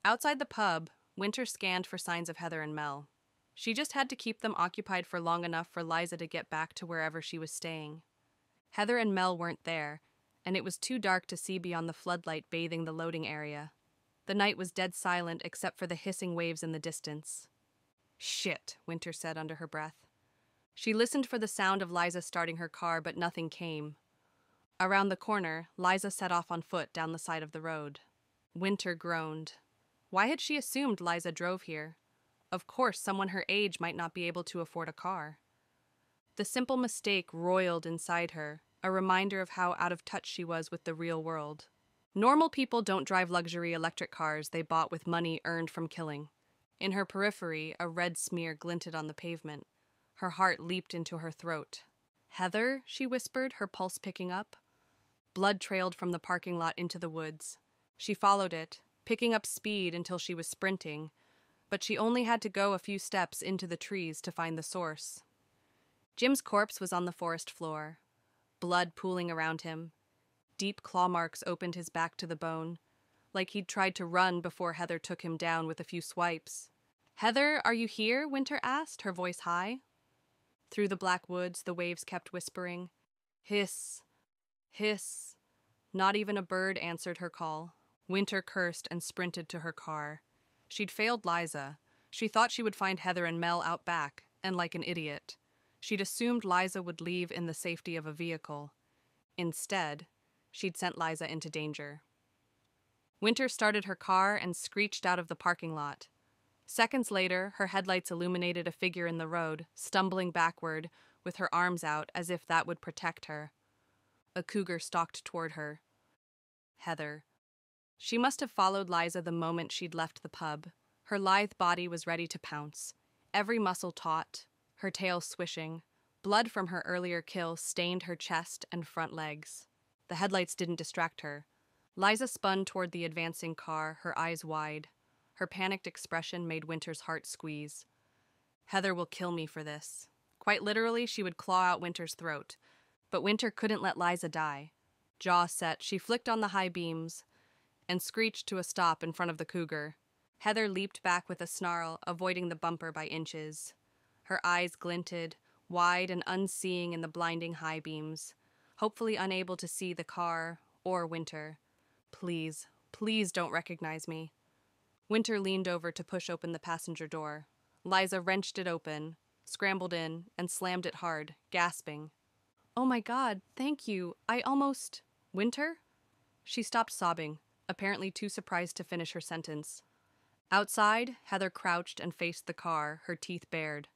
Outside the pub, Winter scanned for signs of Heather and Mel. She just had to keep them occupied for long enough for Liza to get back to wherever she was staying. Heather and Mel weren't there, and it was too dark to see beyond the floodlight bathing the loading area. The night was dead silent except for the hissing waves in the distance. "Shit," Winter said under her breath. She listened for the sound of Liza starting her car, but nothing came. Around the corner, Liza set off on foot down the side of the road. Winter groaned. Why had she assumed Liza drove here? Of course, someone her age might not be able to afford a car. The simple mistake roiled inside her, a reminder of how out of touch she was with the real world. Normal people don't drive luxury electric cars they bought with money earned from killing. In her periphery, a red smear glinted on the pavement. Her heart leaped into her throat. "Heather," she whispered, her pulse picking up. Blood trailed from the parking lot into the woods. She followed it, picking up speed until she was sprinting, but she only had to go a few steps into the trees to find the source. Jim's corpse was on the forest floor, blood pooling around him. Deep claw marks opened his back to the bone, like he'd tried to run before Heather took him down with a few swipes. "Heather, are you here?" Winter asked, her voice high. Through the black woods, the waves kept whispering. Hiss, hiss. Not even a bird answered her call. Winter cursed and sprinted to her car. She'd failed Liza. She thought she would find Heather and Mel out back, and like an idiot. She'd assumed Liza would leave in the safety of a vehicle. Instead, she'd sent Liza into danger. Winter started her car and screeched out of the parking lot. Seconds later, her headlights illuminated a figure in the road, stumbling backward, with her arms out as if that would protect her. A cougar stalked toward her. Heather. She must have followed Liza the moment she'd left the pub. Her lithe body was ready to pounce, every muscle taut, her tail swishing. Blood from her earlier kill stained her chest and front legs. The headlights didn't distract her. Liza spun toward the advancing car, her eyes wide. Her panicked expression made Winter's heart squeeze. Heather will kill me for this. Quite literally, she would claw out Winter's throat. But Winter couldn't let Liza die. Jaw set, she flicked on the high beams and screeched to a stop in front of the cougar. Heather leaped back with a snarl, avoiding the bumper by inches. Her eyes glinted, wide and unseeing in the blinding high beams, hopefully unable to see the car or Winter. Please, please don't recognize me. Winter leaned over to push open the passenger door. Liza wrenched it open, scrambled in, and slammed it hard, gasping. "Oh my God, thank you. I almost—" "Winter?" She stopped sobbing, apparently too surprised to finish her sentence. Outside, Heather crouched and faced the car, her teeth bared.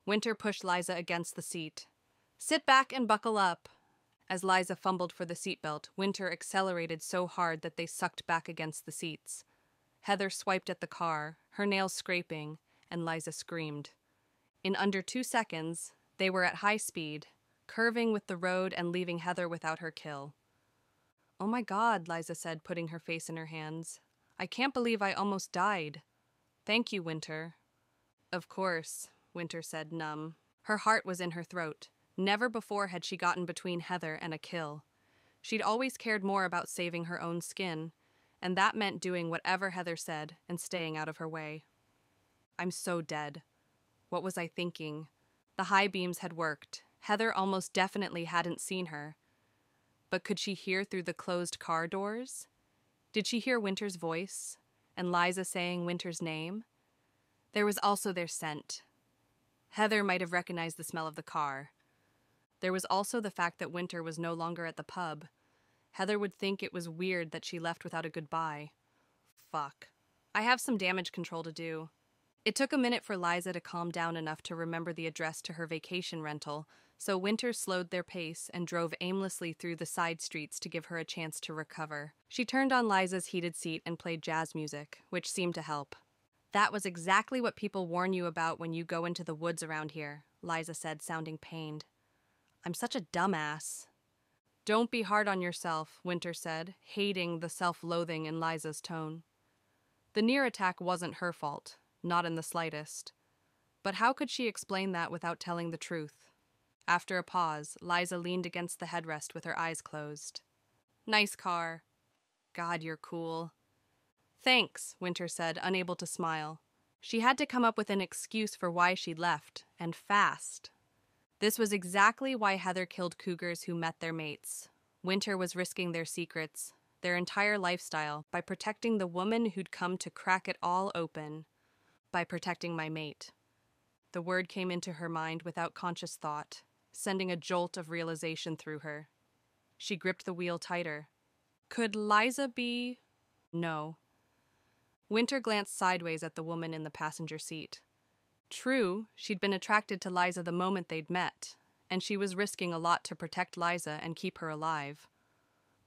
Winter pushed Liza against the seat. "Sit back and buckle up." As Liza fumbled for the seatbelt, Winter accelerated so hard that they sucked back against the seats. Heather swiped at the car, her nails scraping, and Liza screamed. In under 2 seconds, they were at high speed, curving with the road and leaving Heather without her kill. "Oh my God," Liza said, putting her face in her hands. "I can't believe I almost died." "Thank you, Winter." "Of course," Winter said, numb. Her heart was in her throat. Never before had she gotten between Heather and a kill. She'd always cared more about saving her own skin, and that meant doing whatever Heather said and staying out of her way. "I'm so dead. What was I thinking?" The high beams had worked. Heather almost definitely hadn't seen her. But could she hear through the closed car doors? Did she hear Winter's voice, and Liza saying Winter's name? There was also their scent. Heather might have recognized the smell of the car. There was also the fact that Winter was no longer at the pub. Heather would think it was weird that she left without a goodbye. Fuck. I have some damage control to do. It took a minute for Liza to calm down enough to remember the address to her vacation rental, so Winter slowed their pace and drove aimlessly through the side streets to give her a chance to recover. She turned on Liza's heated seat and played jazz music, which seemed to help. "That was exactly what people warn you about when you go into the woods around here," Liza said, sounding pained. "I'm such a dumbass." "Don't be hard on yourself," Winter said, hating the self-loathing in Liza's tone. The near attack wasn't her fault, not in the slightest. But how could she explain that without telling the truth? After a pause, Liza leaned against the headrest with her eyes closed. "Nice car." "God, you're cool." "Thanks," Winter said, unable to smile. She had to come up with an excuse for why she'd left, and fast. This was exactly why Heather killed cougars who met their mates. Winter was risking their secrets, their entire lifestyle, by protecting the woman who'd come to crack it all open. By protecting my mate. The word came into her mind without conscious thought, sending a jolt of realization through her. She gripped the wheel tighter. Could Liza be? No. Winter glanced sideways at the woman in the passenger seat. True, she'd been attracted to Liza the moment they'd met, and she was risking a lot to protect Liza and keep her alive.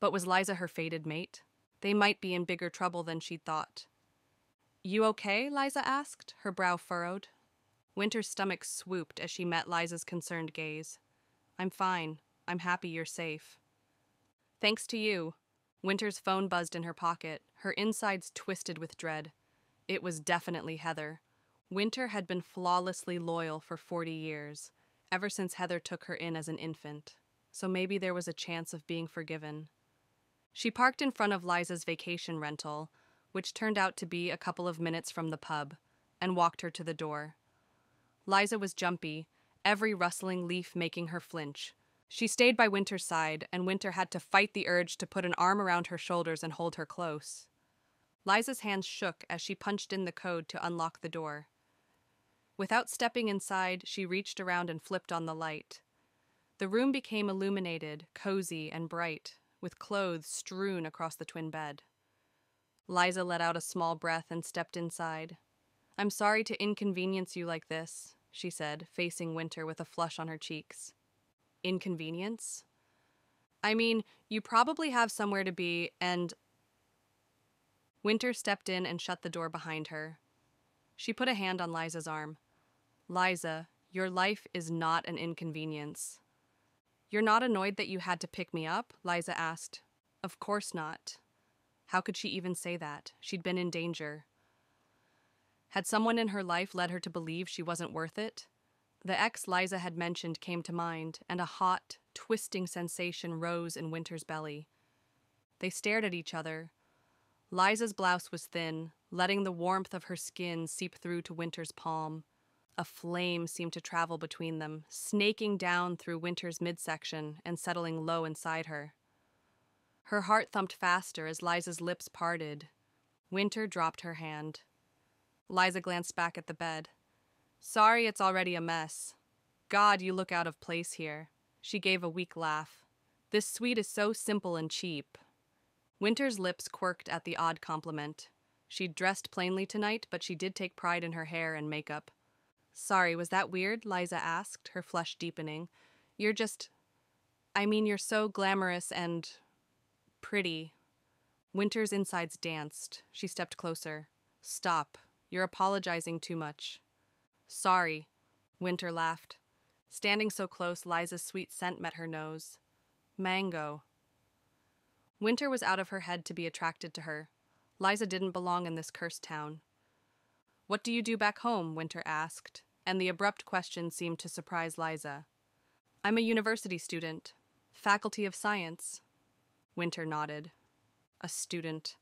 But was Liza her fated mate? They might be in bigger trouble than she'd thought. "You okay?" Liza asked, her brow furrowed. Winter's stomach swooped as she met Liza's concerned gaze. "I'm fine. I'm happy you're safe." "Thanks to you." Winter's phone buzzed in her pocket, her insides twisted with dread. It was definitely Heather. Winter had been flawlessly loyal for 40 years, ever since Heather took her in as an infant, so maybe there was a chance of being forgiven. She parked in front of Liza's vacation rental, which turned out to be a couple of minutes from the pub, and walked her to the door. Liza was jumpy, every rustling leaf making her flinch. She stayed by Winter's side, and Winter had to fight the urge to put an arm around her shoulders and hold her close. Liza's hands shook as she punched in the code to unlock the door. Without stepping inside, she reached around and flipped on the light. The room became illuminated, cozy, and bright, with clothes strewn across the twin bed. Liza let out a small breath and stepped inside. "I'm sorry to inconvenience you like this," she said, facing Winter with a flush on her cheeks. "Inconvenience? I mean, you probably have somewhere to be, and—" Winter stepped in and shut the door behind her. She put a hand on Liza's arm. "Liza, your life is not an inconvenience." "You're not annoyed that you had to pick me up?" Liza asked. "Of course not." How could she even say that? She'd been in danger. Had someone in her life led her to believe she wasn't worth it? The ex Liza had mentioned came to mind, and a hot, twisting sensation rose in Winter's belly. They stared at each other. Liza's blouse was thin, letting the warmth of her skin seep through to Winter's palm. A flame seemed to travel between them, snaking down through Winter's midsection and settling low inside her. Her heart thumped faster as Liza's lips parted. Winter dropped her hand. Liza glanced back at the bed. "Sorry it's already a mess. God, you look out of place here." She gave a weak laugh. "This suite is so simple and cheap." Winter's lips quirked at the odd compliment. She'd dressed plainly tonight, but she did take pride in her hair and makeup. "Sorry, was that weird?" Liza asked, her flush deepening. "You're just... you're so glamorous and... pretty." Winter's insides danced. She stepped closer. "Stop. You're apologizing too much." "Sorry." Winter laughed. Standing so close, Liza's sweet scent met her nose. Mango. Winter was out of her head to be attracted to her. Liza didn't belong in this cursed town. "What do you do back home?" Winter asked, and the abrupt question seemed to surprise Liza. "I'm a university student. Faculty of Science." Winter nodded. A student.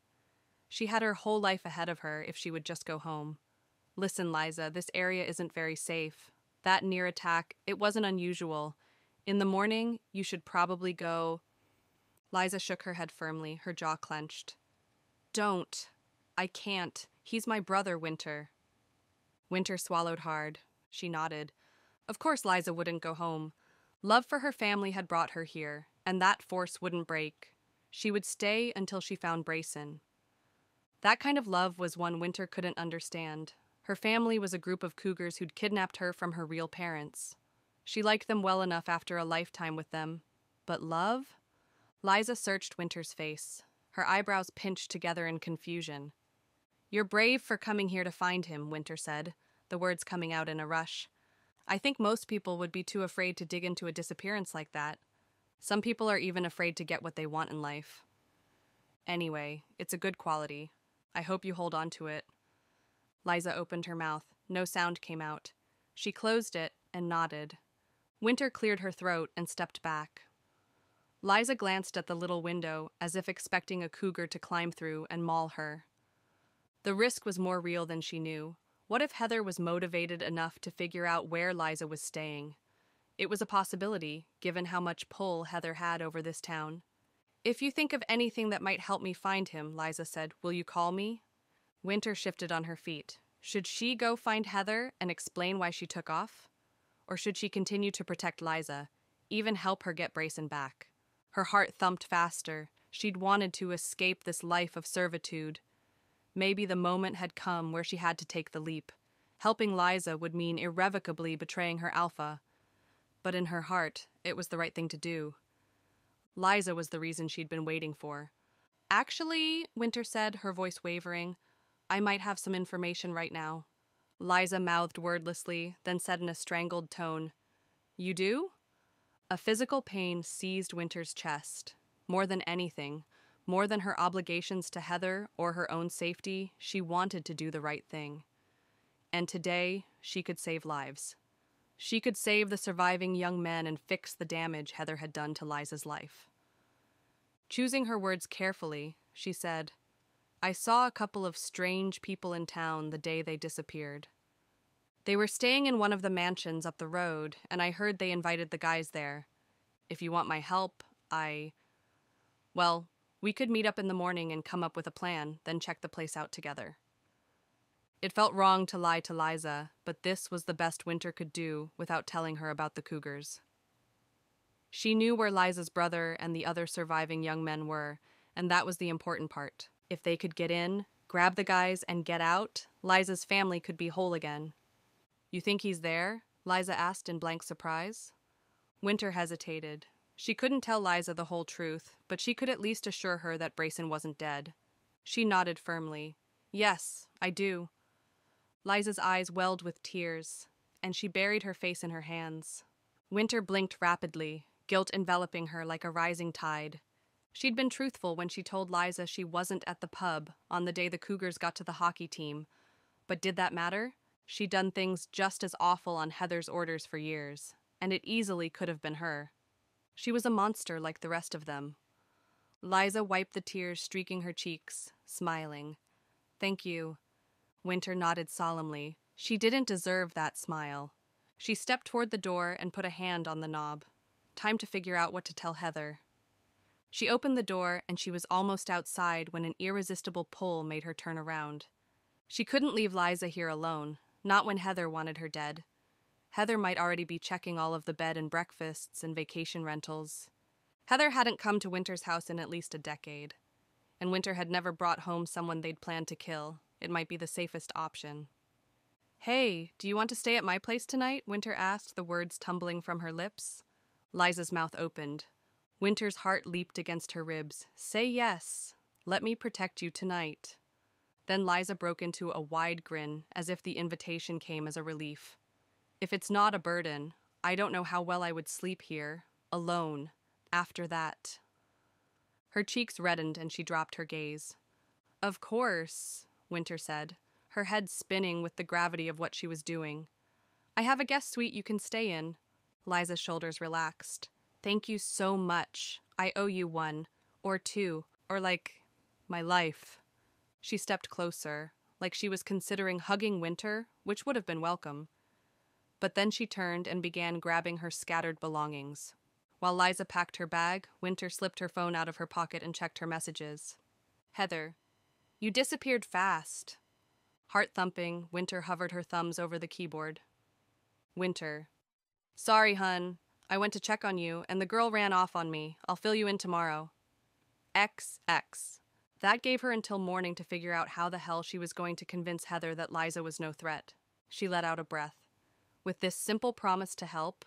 She had her whole life ahead of her if she would just go home. "Listen, Liza, this area isn't very safe. That near attack, it wasn't unusual. In the morning, you should probably go..." Liza shook her head firmly, her jaw clenched. "Don't. I can't. He's my brother, Winter." Winter swallowed hard. She nodded. Of course Liza wouldn't go home. Love for her family had brought her here, and that force wouldn't break. She would stay until she found Brayson. That kind of love was one Winter couldn't understand. Her family was a group of cougars who'd kidnapped her from her real parents. She liked them well enough after a lifetime with them. But love? Liza searched Winter's face. Her eyebrows pinched together in confusion. "You're brave for coming here to find him," Winter said, the words coming out in a rush. "I think most people would be too afraid to dig into a disappearance like that. Some people are even afraid to get what they want in life. Anyway, it's a good quality. I hope you hold on to it." Liza opened her mouth. No sound came out. She closed it and nodded. Winter cleared her throat and stepped back. Liza glanced at the little window as if expecting a cougar to climb through and maul her. The risk was more real than she knew. What if Heather was motivated enough to figure out where Liza was staying? It was a possibility, given how much pull Heather had over this town. "If you think of anything that might help me find him," Liza said, "will you call me?" Winter shifted on her feet. Should she go find Heather and explain why she took off? Or should she continue to protect Liza, even help her get Brayson back? Her heart thumped faster. She'd wanted to escape this life of servitude. Maybe the moment had come where she had to take the leap. Helping Liza would mean irrevocably betraying her alpha. But in her heart, it was the right thing to do. Liza was the reason she'd been waiting for. "Actually," Winter said, her voice wavering, "I might have some information right now." Liza mouthed wordlessly, then said in a strangled tone, "You do?" A physical pain seized Winter's chest. More than anything, more than her obligations to Heather or her own safety, she wanted to do the right thing. And today, she could save lives. She could save the surviving young men and fix the damage Heather had done to Liza's life. Choosing her words carefully, she said, "I saw a couple of strange people in town the day they disappeared. They were staying in one of the mansions up the road, and I heard they invited the guys there. If you want my help, well, we could meet up in the morning and come up with a plan, then check the place out together." It felt wrong to lie to Liza, but this was the best Winter could do without telling her about the cougars. She knew where Liza's brother and the other surviving young men were, and that was the important part. If they could get in, grab the guys, and get out, Liza's family could be whole again. "You think he's there?" Liza asked in blank surprise. Winter hesitated. She couldn't tell Liza the whole truth, but she could at least assure her that Brayson wasn't dead. She nodded firmly. "Yes, I do." Liza's eyes welled with tears, and she buried her face in her hands. Winter blinked rapidly, guilt enveloping her like a rising tide. She'd been truthful when she told Liza she wasn't at the pub on the day the Cougars got to the hockey team. But did that matter? She'd done things just as awful on Heather's orders for years, and it easily could have been her. She was a monster like the rest of them. Liza wiped the tears streaking her cheeks, smiling. "Thank you." Winter nodded solemnly. She didn't deserve that smile. She stepped toward the door and put a hand on the knob. Time to figure out what to tell Heather. She opened the door and she was almost outside when an irresistible pull made her turn around. She couldn't leave Liza here alone, not when Heather wanted her dead. Heather might already be checking all of the bed and breakfasts and vacation rentals. Heather hadn't come to Winter's house in at least a decade, and Winter had never brought home someone they'd planned to kill. it might be the safest option. "Hey, do you want to stay at my place tonight?" Winter asked, the words tumbling from her lips. Liza's mouth opened. Winter's heart leaped against her ribs. "Say yes. Let me protect you tonight." Then Liza broke into a wide grin, as if the invitation came as a relief. "If it's not a burden, I don't know how well I would sleep here, alone, after that." Her cheeks reddened and she dropped her gaze. "Of course," Winter said, her head spinning with the gravity of what she was doing. "I have a guest suite you can stay in." Liza's shoulders relaxed. "Thank you so much. I owe you one, or two, or my life." She stepped closer, like she was considering hugging Winter, which would have been welcome. But then she turned and began grabbing her scattered belongings. While Liza packed her bag, Winter slipped her phone out of her pocket and checked her messages. "Heather, you disappeared fast." Heart thumping, Winter hovered her thumbs over the keyboard. Winter. "Sorry, hun. I went to check on you, and the girl ran off on me. I'll fill you in tomorrow." XX. That gave her until morning to figure out how the hell she was going to convince Heather that Liza was no threat. She let out a breath. With this simple promise to help,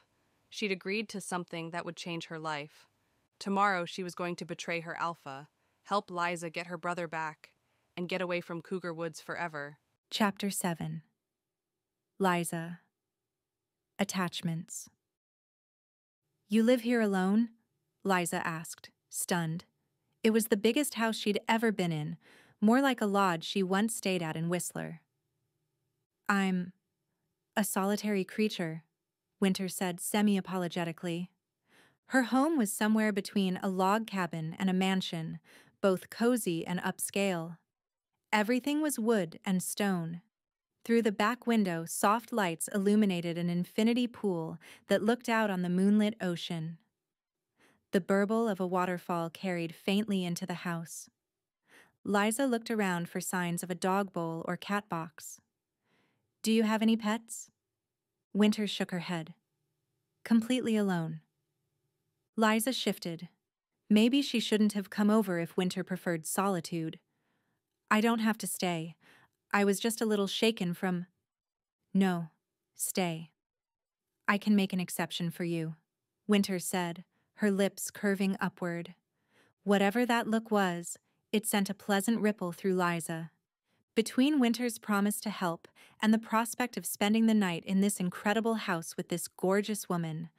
she'd agreed to something that would change her life. Tomorrow she was going to betray her alpha, help Liza get her brother back, and get away from Cougar Woods forever. Chapter 7. Liza. Attachments. "You live here alone?" Liza asked, stunned. It was the biggest house she'd ever been in, more like a lodge she once stayed at in Whistler. "I'm a solitary creature," Winter said semi-apologetically. Her home was somewhere between a log cabin and a mansion, both cozy and upscale. Everything was wood and stone. Through the back window, soft lights illuminated an infinity pool that looked out on the moonlit ocean. The burble of a waterfall carried faintly into the house. Liza looked around for signs of a dog bowl or cat box. "Do you have any pets?" Winter shook her head. "Completely alone." Liza shifted. Maybe she shouldn't have come over if Winter preferred solitude. "I don't have to stay. I was just a little shaken from—" "No, stay. I can make an exception for you," Winter said, her lips curving upward. Whatever that look was, it sent a pleasant ripple through Liza. Between Winter's promise to help and the prospect of spending the night in this incredible house with this gorgeous woman,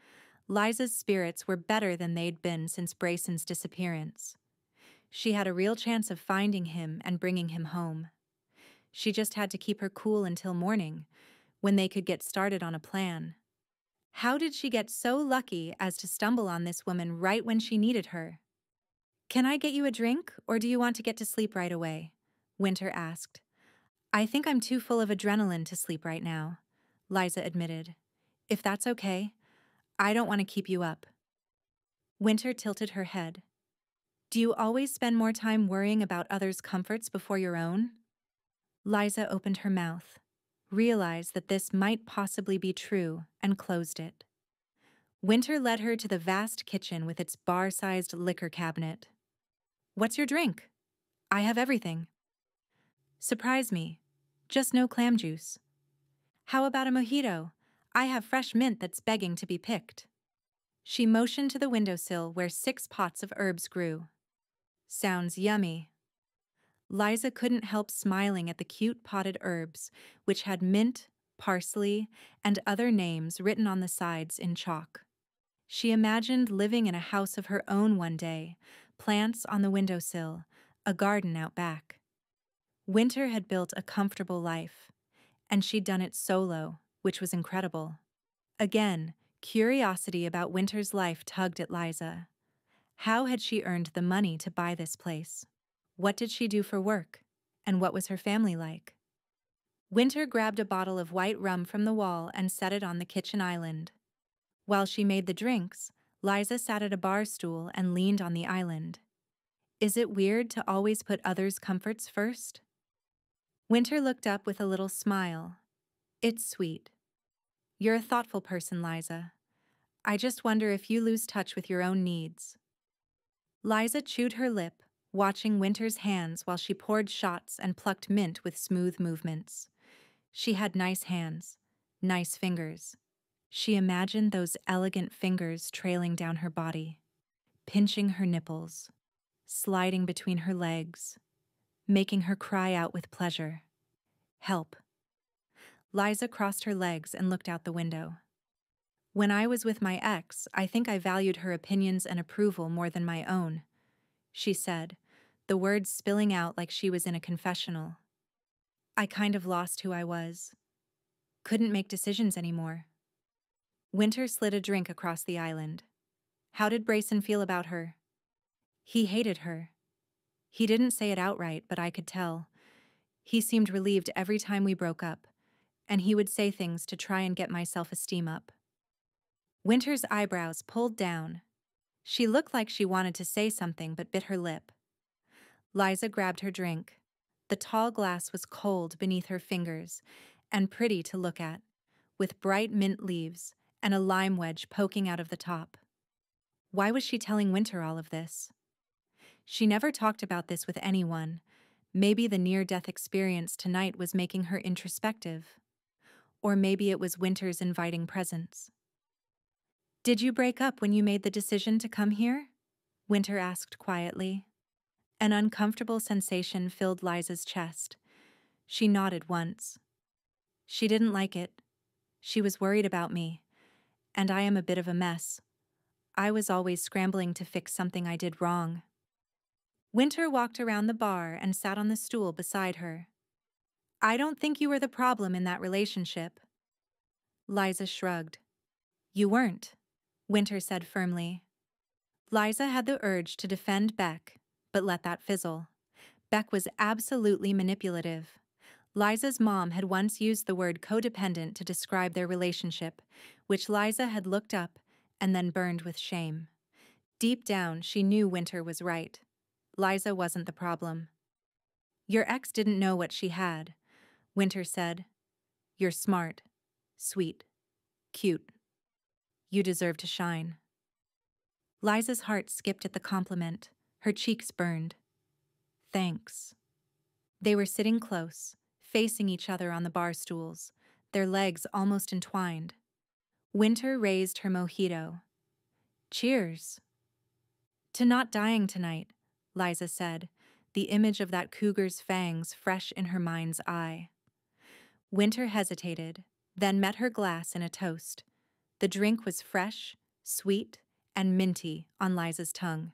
Liza's spirits were better than they'd been since Brayson's disappearance. She had a real chance of finding him and bringing him home. She just had to keep her cool until morning, when they could get started on a plan. How did she get so lucky as to stumble on this woman right when she needed her? "Can I get you a drink, or do you want to get to sleep right away?" Winter asked. "I think I'm too full of adrenaline to sleep right now," Liza admitted. "If that's okay, I don't want to keep you up." Winter tilted her head. "Do you always spend more time worrying about others' comforts before your own?" Liza opened her mouth, realized that this might possibly be true, and closed it. Winter led her to the vast kitchen with its bar-sized liquor cabinet. "What's your drink?" "I have everything." "Surprise me. Just no clam juice." "How about a mojito? I have fresh mint that's begging to be picked." She motioned to the windowsill where 6 pots of herbs grew. "Sounds yummy." Liza couldn't help smiling at the cute potted herbs, which had mint, parsley, and other names written on the sides in chalk. She imagined living in a house of her own one day, plants on the windowsill, a garden out back. Winter had built a comfortable life, and she'd done it solo, which was incredible. Again, curiosity about Winter's life tugged at Liza. How had she earned the money to buy this place? What did she do for work? And what was her family like? Winter grabbed a bottle of white rum from the wall and set it on the kitchen island. While she made the drinks, Liza sat at a bar stool and leaned on the island. Is it weird to always put others' comforts first? Winter looked up with a little smile. "It's sweet. You're a thoughtful person, Liza. I just wonder if you lose touch with your own needs." Liza chewed her lip, watching Winter's hands while she poured shots and plucked mint with smooth movements. She had nice hands, nice fingers. She imagined those elegant fingers trailing down her body, pinching her nipples, sliding between her legs, making her cry out with pleasure. Help. Liza crossed her legs and looked out the window. When I was with my ex, I think I valued her opinions and approval more than my own, she said, the words spilling out like she was in a confessional. I kind of lost who I was. Couldn't make decisions anymore. Winter slid a drink across the island. How did Brayson feel about her? He hated her. He didn't say it outright, but I could tell. He seemed relieved every time we broke up, and he would say things to try and get my self-esteem up. Winter's eyebrows pulled down. She looked like she wanted to say something but bit her lip. Liza grabbed her drink. The tall glass was cold beneath her fingers and pretty to look at, with bright mint leaves and a lime wedge poking out of the top. Why was she telling Winter all of this? She never talked about this with anyone. Maybe the near-death experience tonight was making her introspective. Or maybe it was Winter's inviting presence. Did you break up when you made the decision to come here? Winter asked quietly. An uncomfortable sensation filled Liza's chest. She nodded once. She didn't like it. She was worried about me. And I am a bit of a mess. I was always scrambling to fix something I did wrong. Winter walked around the bar and sat on the stool beside her. I don't think you were the problem in that relationship. Liza shrugged. You weren't, Winter said firmly. Liza had the urge to defend Beck, but let that fizzle. Beck was absolutely manipulative. Liza's mom had once used the word codependent to describe their relationship, which Liza had looked up and then burned with shame. Deep down, she knew Winter was right. Liza wasn't the problem. Your ex didn't know what she had, Winter said. You're smart, sweet, cute. You deserve to shine. Liza's heart skipped at the compliment. Her cheeks burned. Thanks. They were sitting close, facing each other on the bar stools, their legs almost entwined. Winter raised her mojito. Cheers. To not dying tonight, Liza said, the image of that cougar's fangs fresh in her mind's eye. Winter hesitated, then met her glass in a toast. The drink was fresh, sweet, and minty on Liza's tongue.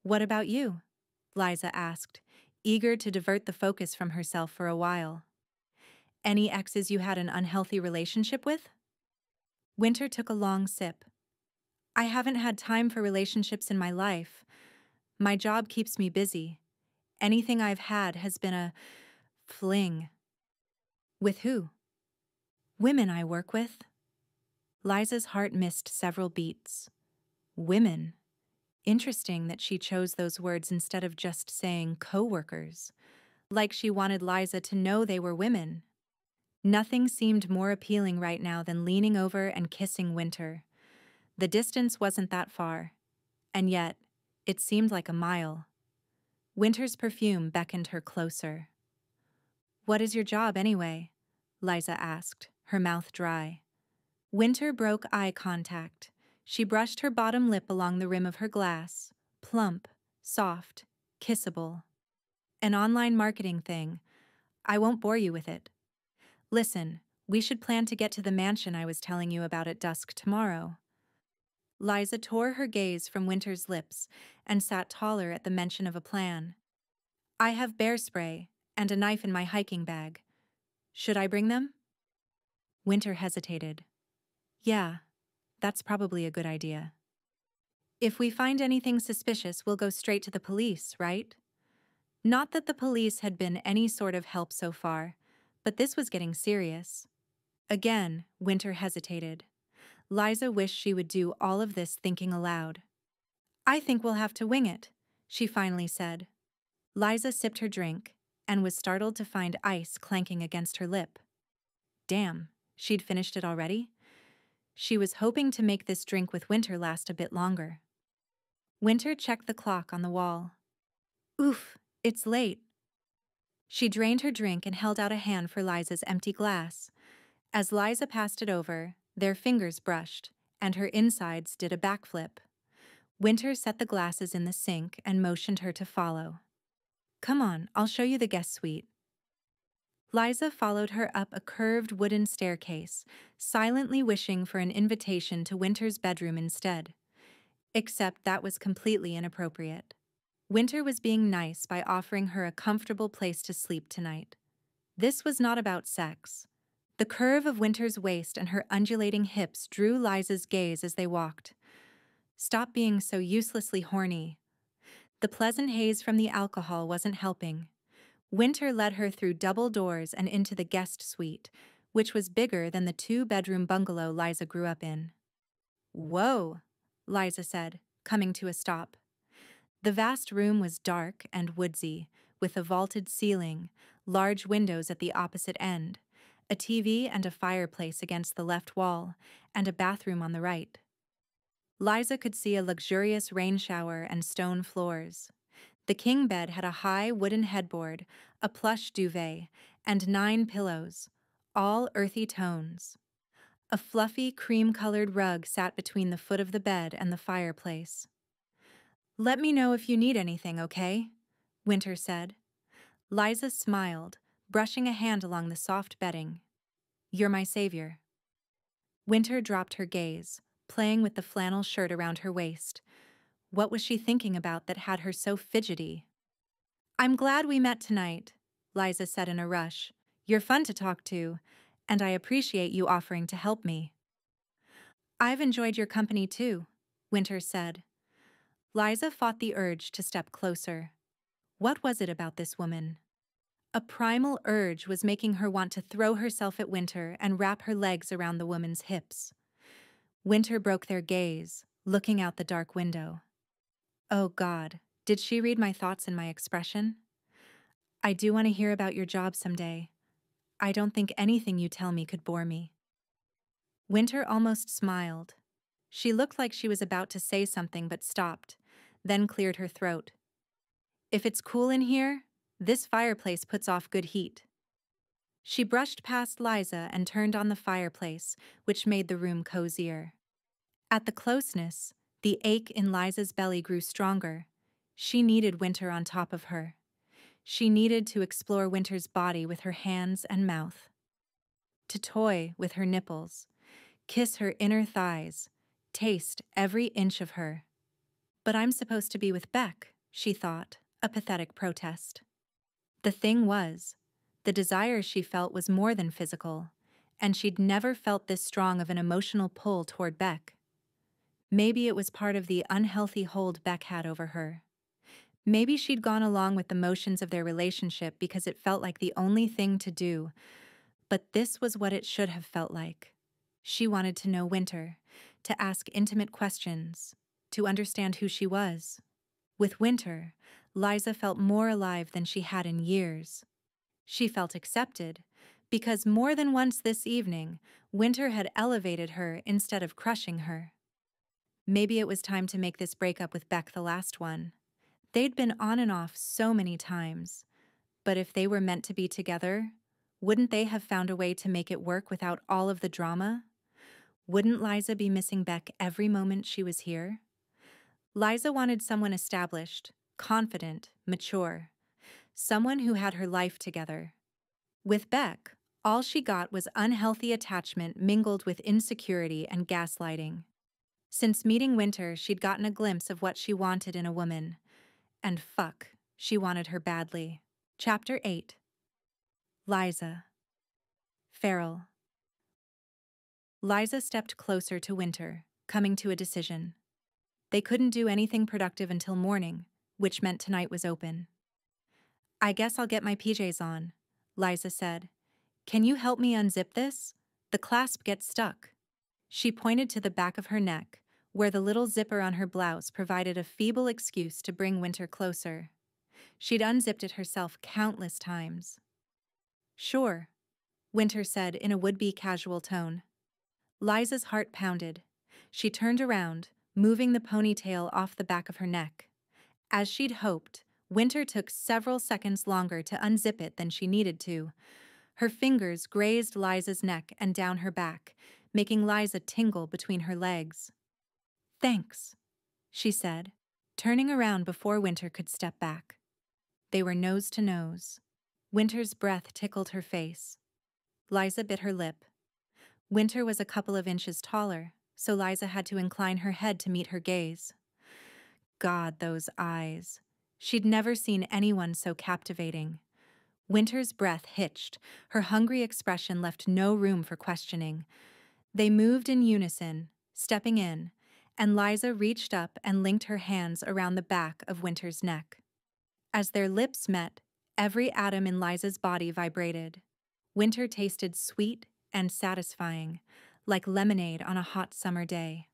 What about you? Liza asked, eager to divert the focus from herself for a while. Any exes you had an unhealthy relationship with? Winter took a long sip. I haven't had time for relationships in my life. My job keeps me busy. Anything I've had has been a fling. With who? Women I work with. Liza's heart missed several beats. Women. Interesting that she chose those words instead of just saying co-workers. Like she wanted Liza to know they were women. Nothing seemed more appealing right now than leaning over and kissing Winter. The distance wasn't that far, and yet it seemed like a mile. Winter's perfume beckoned her closer. What is your job anyway? Liza asked, her mouth dry. Winter broke eye contact. She brushed her bottom lip along the rim of her glass. Plump, soft, kissable. An online marketing thing. I won't bore you with it. Listen, we should plan to get to the mansion I was telling you about at dusk tomorrow. Liza tore her gaze from Winter's lips and sat taller at the mention of a plan. I have bear spray and a knife in my hiking bag. Should I bring them? Winter hesitated. Yeah, that's probably a good idea. If we find anything suspicious, we'll go straight to the police, right? Not that the police had been any sort of help so far, but this was getting serious. Again, Winter hesitated. Liza wished she would do all of this thinking aloud. I think we'll have to wing it, she finally said. Liza sipped her drink and was startled to find ice clanking against her lip. Damn, she'd finished it already? She was hoping to make this drink with Winter last a bit longer. Winter checked the clock on the wall. Oof, it's late. She drained her drink and held out a hand for Liza's empty glass. As Liza passed it over, their fingers brushed, and her insides did a backflip. Winter set the glasses in the sink and motioned her to follow. Come on, I'll show you the guest suite. Liza followed her up a curved wooden staircase, silently wishing for an invitation to Winter's bedroom instead. Except that was completely inappropriate. Winter was being nice by offering her a comfortable place to sleep tonight. This was not about sex. The curve of Winter's waist and her undulating hips drew Liza's gaze as they walked. Stop being so uselessly horny. The pleasant haze from the alcohol wasn't helping. Winter led her through double doors and into the guest suite, which was bigger than the two-bedroom bungalow Liza grew up in. Whoa, Liza said, coming to a stop. The vast room was dark and woodsy, with a vaulted ceiling, large windows at the opposite end, a TV and a fireplace against the left wall, and a bathroom on the right. Liza could see a luxurious rain shower and stone floors. The king bed had a high wooden headboard, a plush duvet, and 9 pillows, all earthy tones. A fluffy, cream-colored rug sat between the foot of the bed and the fireplace. Let me know if you need anything, okay? Winter said. Liza smiled, brushing a hand along the soft bedding. You're my savior. Winter dropped her gaze, playing with the flannel shirt around her waist. What was she thinking about that had her so fidgety? I'm glad we met tonight, Liza said in a rush. You're fun to talk to, and I appreciate you offering to help me. I've enjoyed your company too, Winter said. Liza fought the urge to step closer. What was it about this woman? A primal urge was making her want to throw herself at Winter and wrap her legs around the woman's hips. Winter broke their gaze, looking out the dark window. Oh God, did she read my thoughts in my expression? I do want to hear about your job someday. I don't think anything you tell me could bore me. Winter almost smiled. She looked like she was about to say something but stopped, then cleared her throat. If it's cool in here, this fireplace puts off good heat. She brushed past Liza and turned on the fireplace, which made the room cozier. At the closeness, the ache in Liza's belly grew stronger. She needed Winter on top of her. She needed to explore Winter's body with her hands and mouth. To toy with her nipples, kiss her inner thighs, taste every inch of her. But I'm supposed to be with Beck, she thought, a pathetic protest. The thing was, the desire she felt was more than physical, and she'd never felt this strong of an emotional pull toward Beck. Maybe it was part of the unhealthy hold Beck had over her. Maybe she'd gone along with the motions of their relationship because it felt like the only thing to do, but this was what it should have felt like. She wanted to know Winter, to ask intimate questions, to understand who she was. With Winter, Liza felt more alive than she had in years. She felt accepted, because more than once this evening, Winter had elevated her instead of crushing her. Maybe it was time to make this breakup with Beck the last one. They'd been on and off so many times, but if they were meant to be together, wouldn't they have found a way to make it work without all of the drama? Wouldn't Liza be missing Beck every moment she was here? Liza wanted someone established, confident, mature. Someone who had her life together. With Beck, all she got was unhealthy attachment mingled with insecurity and gaslighting. Since meeting Winter, she'd gotten a glimpse of what she wanted in a woman. And fuck, she wanted her badly. Chapter 8. Liza. Feral. Liza stepped closer to Winter, coming to a decision. They couldn't do anything productive until morning, which meant tonight was open. I guess I'll get my PJs on, Liza said. Can you help me unzip this? The clasp gets stuck. She pointed to the back of her neck, where the little zipper on her blouse provided a feeble excuse to bring Winter closer. She'd unzipped it herself countless times. Sure, Winter said in a would-be casual tone. Liza's heart pounded. She turned around, moving the ponytail off the back of her neck. As she'd hoped, Winter took several seconds longer to unzip it than she needed to. Her fingers grazed Liza's neck and down her back, making Liza tingle between her legs. "Thanks," she said, turning around before Winter could step back. They were nose to nose. Winter's breath tickled her face. Liza bit her lip. Winter was a couple of inches taller, so Liza had to incline her head to meet her gaze. God, those eyes. She'd never seen anyone so captivating. Winter's breath hitched. Her hungry expression left no room for questioning. They moved in unison, stepping in, and Liza reached up and linked her hands around the back of Winter's neck. As their lips met, every atom in Liza's body vibrated. Winter tasted sweet and satisfying, like lemonade on a hot summer day.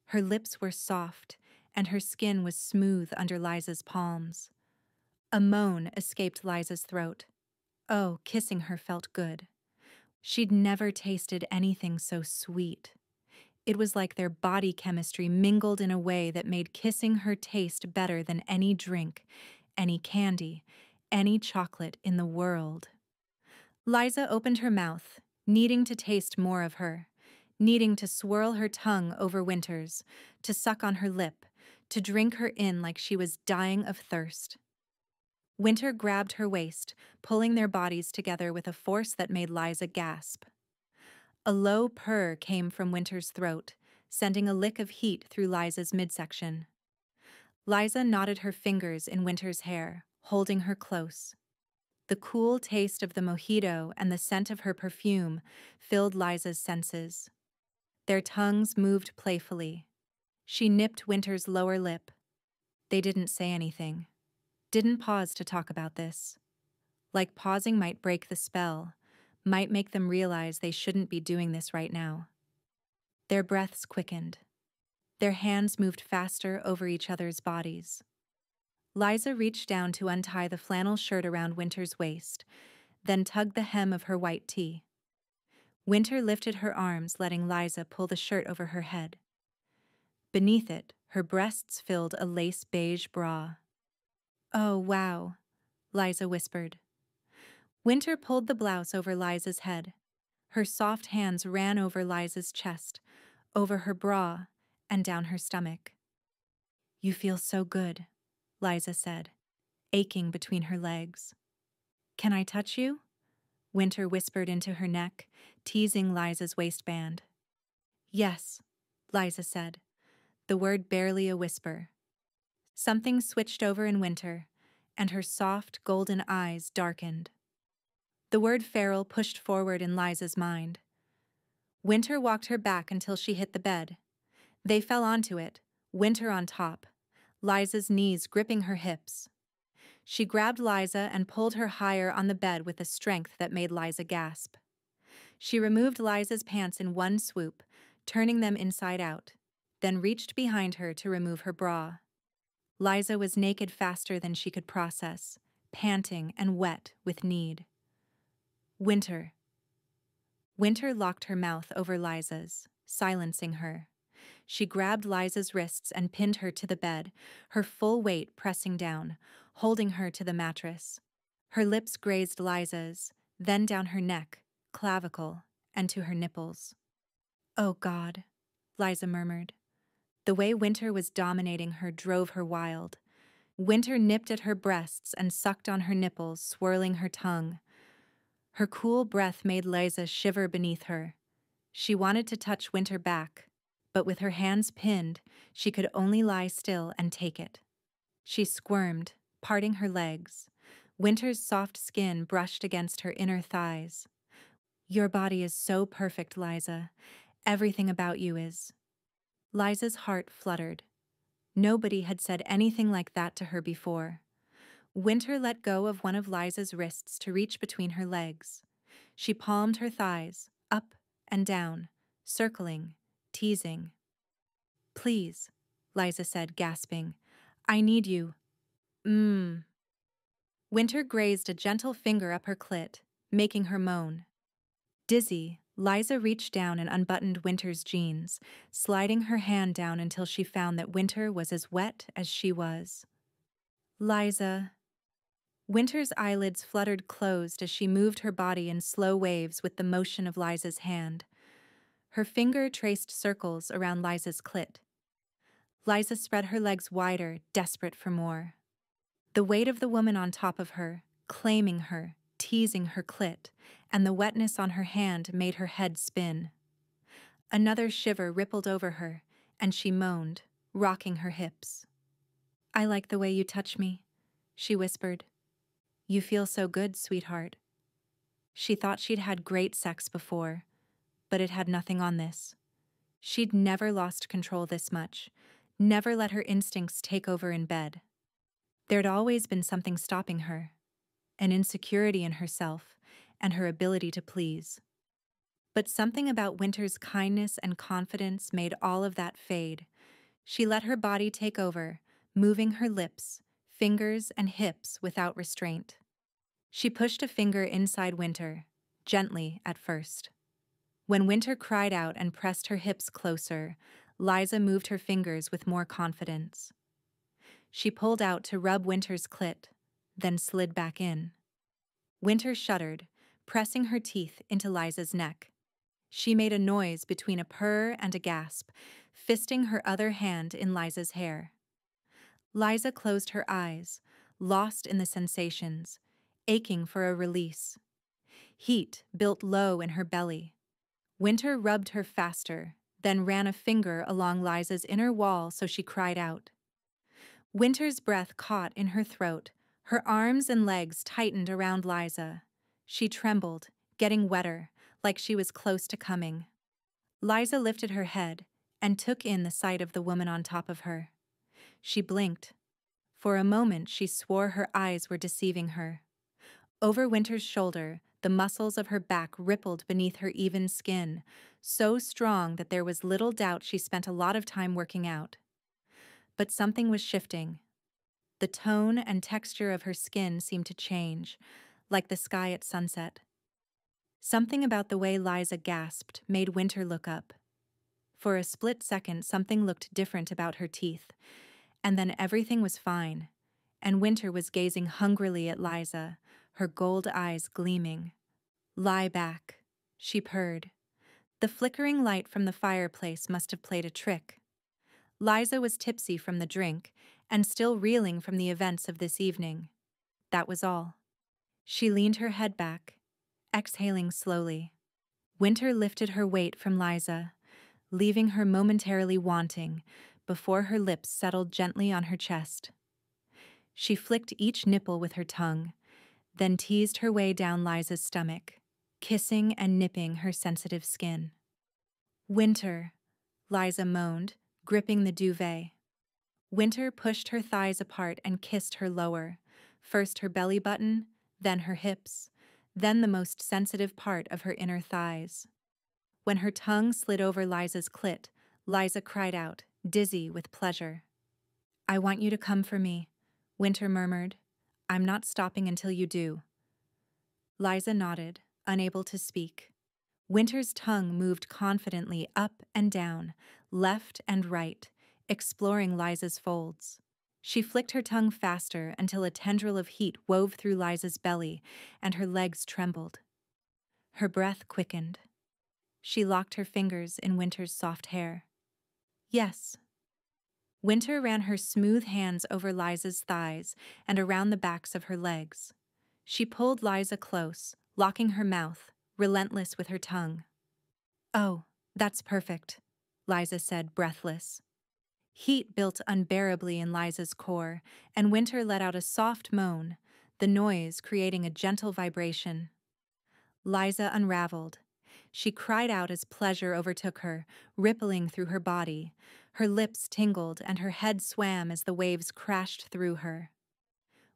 Her lips were soft, and her skin was smooth under Liza's palms. A moan escaped Liza's throat. Oh, kissing her felt good. She'd never tasted anything so sweet. It was like their body chemistry mingled in a way that made kissing her taste better than any drink, any candy, any chocolate in the world. Liza opened her mouth, needing to taste more of her, needing to swirl her tongue over Winter's, to suck on her lip, to drink her in like she was dying of thirst. Winter grabbed her waist, pulling their bodies together with a force that made Liza gasp. A low purr came from Winter's throat, sending a lick of heat through Liza's midsection. Liza knotted her fingers in Winter's hair, holding her close. The cool taste of the mojito and the scent of her perfume filled Liza's senses. Their tongues moved playfully. She nipped Winter's lower lip. They didn't say anything. Didn't pause to talk about this. Like pausing might break the spell, might make them realize they shouldn't be doing this right now. Their breaths quickened. Their hands moved faster over each other's bodies. Liza reached down to untie the flannel shirt around Winter's waist, then tugged the hem of her white tee. Winter lifted her arms, letting Liza pull the shirt over her head. Beneath it, her breasts filled a lace beige bra. "Oh, wow," Liza whispered. Winter pulled the blouse over Liza's head. Her soft hands ran over Liza's chest, over her bra, and down her stomach. "You feel so good," Liza said, aching between her legs. "Can I touch you?" Winter whispered into her neck, teasing Liza's waistband. "Yes," Liza said, the word barely a whisper. Something switched over in Winter, and her soft, golden eyes darkened. The word feral pushed forward in Liza's mind. Winter walked her back until she hit the bed. They fell onto it, Winter on top, Liza's knees gripping her hips. She grabbed Liza and pulled her higher on the bed with a strength that made Liza gasp. She removed Liza's pants in one swoop, turning them inside out, then reached behind her to remove her bra. Liza was naked faster than she could process, panting and wet with need. "Winter." Winter locked her mouth over Liza's, silencing her. She grabbed Liza's wrists and pinned her to the bed, her full weight pressing down, holding her to the mattress. Her lips grazed Liza's, then down her neck, clavicle, and to her nipples. "Oh God," Liza murmured. The way Winter was dominating her drove her wild. Winter nipped at her breasts and sucked on her nipples, swirling her tongue. Her cool breath made Liza shiver beneath her. She wanted to touch Winter back, but with her hands pinned, she could only lie still and take it. She squirmed, parting her legs. Winter's soft skin brushed against her inner thighs. "Your body is so perfect, Liza. Everything about you is." Liza's heart fluttered. Nobody had said anything like that to her before. Winter let go of one of Liza's wrists to reach between her legs. She palmed her thighs, up and down, circling, teasing. "Please," Liza said, gasping. "I need you." Winter grazed a gentle finger up her clit, making her moan. Dizzy, Liza reached down and unbuttoned Winter's jeans, sliding her hand down until she found that Winter was as wet as she was. Liza. Winter's eyelids fluttered closed as she moved her body in slow waves with the motion of Liza's hand. Her finger traced circles around Liza's clit. Liza spread her legs wider, desperate for more. The weight of the woman on top of her, claiming her, teasing her clit, and the wetness on her hand made her head spin. Another shiver rippled over her, and she moaned, rocking her hips. "I like the way you touch me," she whispered. "You feel so good, sweetheart." She thought she'd had great sex before, but it had nothing on this. She'd never lost control this much, never let her instincts take over in bed. There'd always been something stopping her, an insecurity in herself and her ability to please. But something about Winter's kindness and confidence made all of that fade. She let her body take over, moving her lips, fingers, and hips without restraint. She pushed a finger inside Winter, gently at first. When Winter cried out and pressed her hips closer, Liza moved her fingers with more confidence. She pulled out to rub Winter's clit, then slid back in. Winter shuddered, pressing her teeth into Liza's neck. She made a noise between a purr and a gasp, fisting her other hand in Liza's hair. Liza closed her eyes, lost in the sensations, aching for a release. Heat built low in her belly. Winter rubbed her faster, then ran a finger along Liza's inner wall so she cried out. Winter's breath caught in her throat. Her arms and legs tightened around Liza. She trembled, getting wetter, like she was close to coming. Liza lifted her head and took in the sight of the woman on top of her. She blinked. For a moment, she swore her eyes were deceiving her. Over Winter's shoulder, the muscles of her back rippled beneath her even skin, so strong that there was little doubt she spent a lot of time working out. But something was shifting. The tone and texture of her skin seemed to change, like the sky at sunset. Something about the way Liza gasped made Winter look up. For a split second, something looked different about her teeth, and then everything was fine, and Winter was gazing hungrily at Liza, her gold eyes gleaming. "Lie back," she purred. The flickering light from the fireplace must have played a trick. Liza was tipsy from the drink and still reeling from the events of this evening. That was all. She leaned her head back, exhaling slowly. Winter lifted her weight from Liza, leaving her momentarily wanting before her lips settled gently on her chest. She flicked each nipple with her tongue, then teased her way down Liza's stomach, kissing and nipping her sensitive skin. "Winter," Liza moaned, gripping the duvet. Winter pushed her thighs apart and kissed her lower, first her belly button, then her hips, then the most sensitive part of her inner thighs. When her tongue slid over Liza's clit, Liza cried out, dizzy with pleasure. "I want you to come for me," Winter murmured. "I'm not stopping until you do." Liza nodded, unable to speak. Winter's tongue moved confidently up and down, left and right, exploring Liza's folds. She flicked her tongue faster until a tendril of heat wove through Liza's belly and her legs trembled. Her breath quickened. She locked her fingers in Winter's soft hair. "Yes." Winter ran her smooth hands over Liza's thighs and around the backs of her legs. She pulled Liza close, locking her mouth, relentless with her tongue. "Oh, that's perfect," Liza said, breathless. Heat built unbearably in Liza's core, and Winter let out a soft moan, the noise creating a gentle vibration. Liza unraveled. She cried out as pleasure overtook her, rippling through her body. Her lips tingled and her head swam as the waves crashed through her.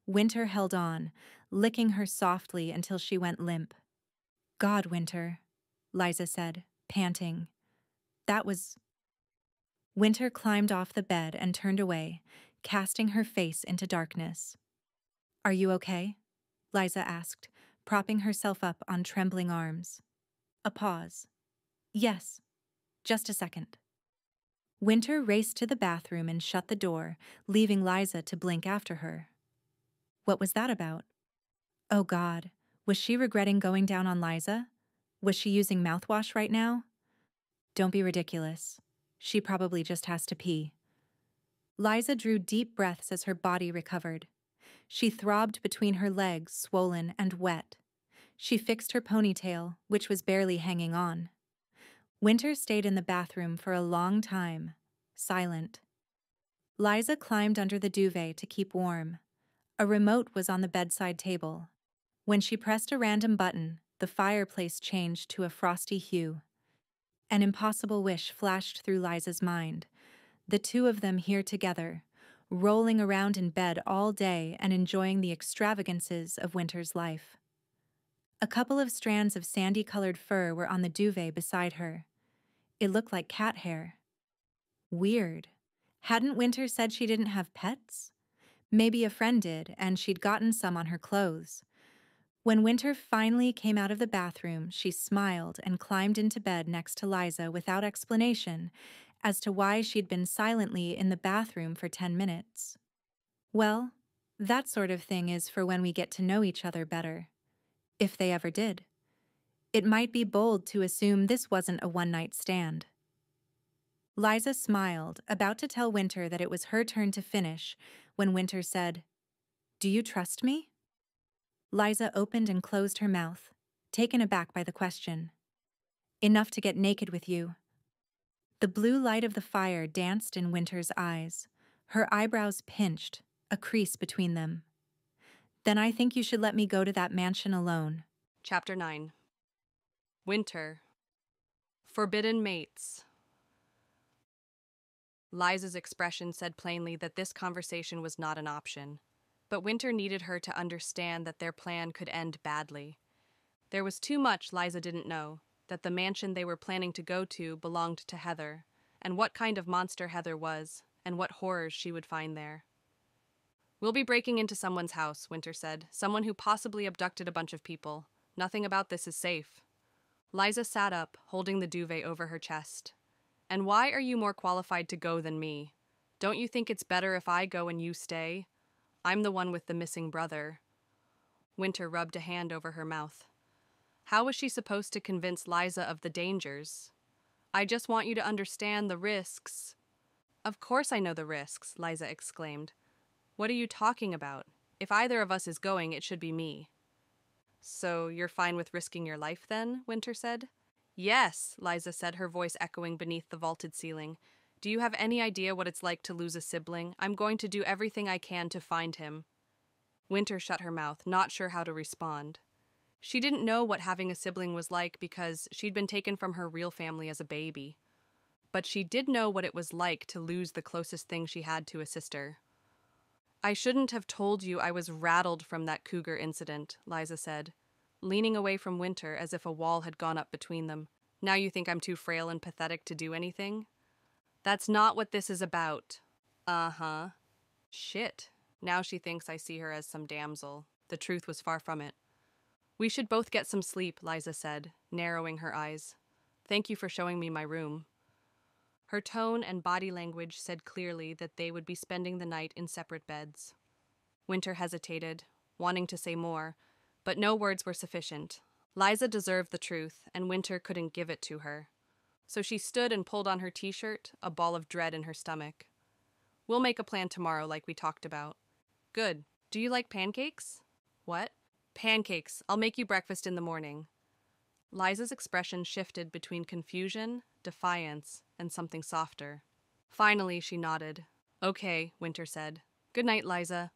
Winter held on, licking her softly until she went limp. "God, Winter," Liza said, panting. "That was—" Winter climbed off the bed and turned away, casting her face into darkness. "Are you okay?" Liza asked, propping herself up on trembling arms. A pause. "Yes. Just a second." Winter raced to the bathroom and shut the door, leaving Liza to blink after her. What was that about? Oh God, was she regretting going down on Liza? Was she using mouthwash right now? Don't be ridiculous. She probably just has to pee. Liza drew deep breaths as her body recovered. She throbbed between her legs, swollen and wet. She fixed her ponytail, which was barely hanging on. Winter stayed in the bathroom for a long time, silent. Liza climbed under the duvet to keep warm. A remote was on the bedside table. When she pressed a random button, the fireplace changed to a frosty hue. An impossible wish flashed through Liza's mind. The two of them here together, rolling around in bed all day and enjoying the extravagances of winter's life. A couple of strands of sandy-colored fur were on the duvet beside her. It looked like cat hair. Weird. Hadn't Winter said she didn't have pets? Maybe a friend did, and she'd gotten some on her clothes. When Winter finally came out of the bathroom, she smiled and climbed into bed next to Liza without explanation as to why she'd been silently in the bathroom for 10 minutes. Well, that sort of thing is for when we get to know each other better. If they ever did. It might be bold to assume this wasn't a one-night stand. Liza smiled, about to tell Winter that it was her turn to finish, when Winter said, "Do you trust me?" Liza opened and closed her mouth, taken aback by the question. "Enough to get naked with you." The blue light of the fire danced in Winter's eyes. Her eyebrows pinched, a crease between them. "Then I think you should let me go to that mansion alone." Chapter 9. Winter. Forbidden mates. Liza's expression said plainly that this conversation was not an option, but Winter needed her to understand that their plan could end badly. There was too much Liza didn't know, that the mansion they were planning to go to belonged to Heather, and what kind of monster Heather was, and what horrors she would find there. "We'll be breaking into someone's house," Winter said. "Someone who possibly abducted a bunch of people. Nothing about this is safe." Liza sat up, holding the duvet over her chest. "And why are you more qualified to go than me? Don't you think it's better if I go and you stay? I'm the one with the missing brother." Winter rubbed a hand over her mouth. How was she supposed to convince Liza of the dangers? "I just want you to understand the risks." "Of course I know the risks," Liza exclaimed. "What are you talking about? If either of us is going, it should be me." "So you're fine with risking your life then?" Winter said. "Yes," Liza said, her voice echoing beneath the vaulted ceiling. "Do you have any idea what it's like to lose a sibling? I'm going to do everything I can to find him." Winter shut her mouth, not sure how to respond. She didn't know what having a sibling was like because she'd been taken from her real family as a baby. But she did know what it was like to lose the closest thing she had to a sister. "I shouldn't have told you I was rattled from that cougar incident," Liza said, leaning away from Winter as if a wall had gone up between them. "Now you think I'm too frail and pathetic to do anything?" "That's not what this is about." "Uh-huh." Shit. Now she thinks I see her as some damsel. The truth was far from it. "We should both get some sleep," Liza said, narrowing her eyes. "Thank you for showing me my room." Her tone and body language said clearly that they would be spending the night in separate beds. Winter hesitated, wanting to say more, but no words were sufficient. Liza deserved the truth, and Winter couldn't give it to her. So she stood and pulled on her t-shirt, a ball of dread in her stomach. "We'll make a plan tomorrow like we talked about." "Good. Do you like pancakes?" "What?" "Pancakes. I'll make you breakfast in the morning." Liza's expression shifted between confusion, defiance, and something softer. Finally, she nodded. "Okay," Winter said. "Good night, Liza."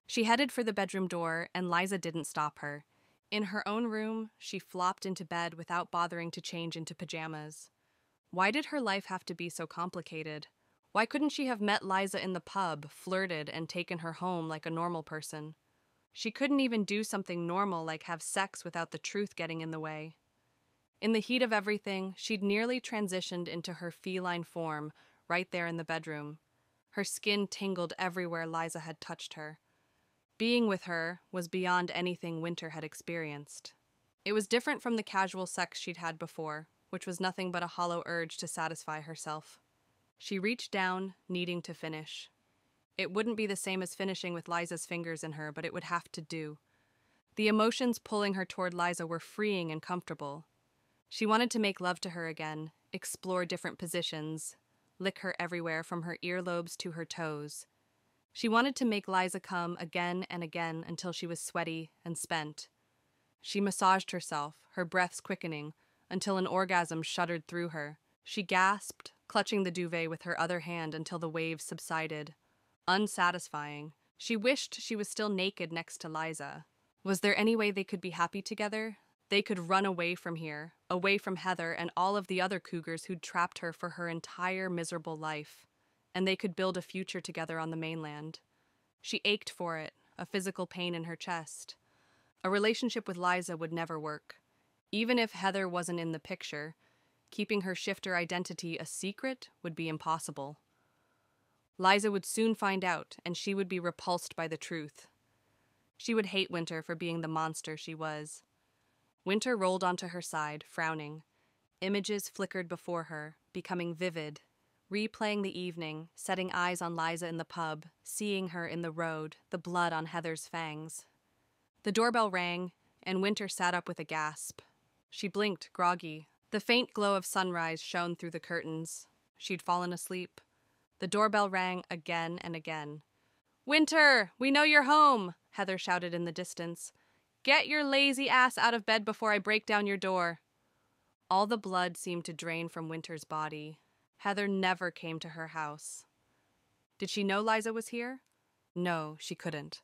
She headed for the bedroom door, and Liza didn't stop her. In her own room, she flopped into bed without bothering to change into pajamas. Why did her life have to be so complicated? Why couldn't she have met Liza in the pub, flirted, and taken her home like a normal person? She couldn't even do something normal like have sex without the truth getting in the way. In the heat of everything, she'd nearly transitioned into her feline form right there in the bedroom. Her skin tingled everywhere Liza had touched her. Being with her was beyond anything Winter had experienced. It was different from the casual sex she'd had before, which was nothing but a hollow urge to satisfy herself. She reached down, needing to finish. It wouldn't be the same as finishing with Liza's fingers in her, but it would have to do. The emotions pulling her toward Liza were freeing and comfortable. She wanted to make love to her again, explore different positions, lick her everywhere from her earlobes to her toes. She wanted to make Liza come again and again until she was sweaty and spent. She massaged herself, her breaths quickening, until an orgasm shuddered through her. She gasped, clutching the duvet with her other hand until the waves subsided. Unsatisfying. She wished she was still naked next to Liza. Was there any way they could be happy together? They could run away from here, away from Heather and all of the other cougars who'd trapped her for her entire miserable life. And they could build a future together on the mainland. She ached for it, a physical pain in her chest. A relationship with Liza would never work. Even if Heather wasn't in the picture, keeping her shifter identity a secret would be impossible. Liza would soon find out, and she would be repulsed by the truth. She would hate Winter for being the monster she was. Winter rolled onto her side, frowning. Images flickered before her, becoming vivid, replaying the evening, setting eyes on Liza in the pub, seeing her in the road, the blood on Heather's fangs. The doorbell rang, and Winter sat up with a gasp. She blinked, groggy. The faint glow of sunrise shone through the curtains. She'd fallen asleep. The doorbell rang again and again. "Winter, we know you're home," Heather shouted in the distance. "Get your lazy ass out of bed before I break down your door." All the blood seemed to drain from Winter's body. Heather never came to her house. Did she know Liza was here? No, she couldn't.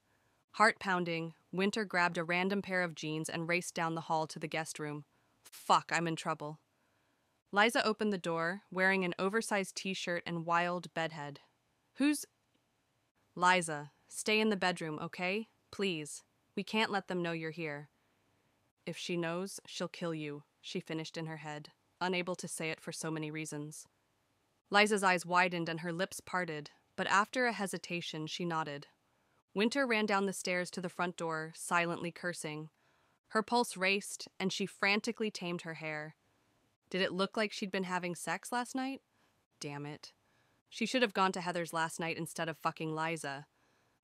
Heart pounding, Winter grabbed a random pair of jeans and raced down the hall to the guest room. Fuck, I'm in trouble. Liza opened the door, wearing an oversized t-shirt and wild bedhead. "Who's—" "Liza, stay in the bedroom, okay? Please. We can't let them know you're here." "If she knows, she'll kill you," she finished in her head, unable to say it for so many reasons. Liza's eyes widened and her lips parted, but after a hesitation, she nodded. Winter ran down the stairs to the front door, silently cursing. Her pulse raced, and she frantically tamed her hair. Did it look like she'd been having sex last night? Damn it. She should have gone to Heather's last night instead of fucking Liza.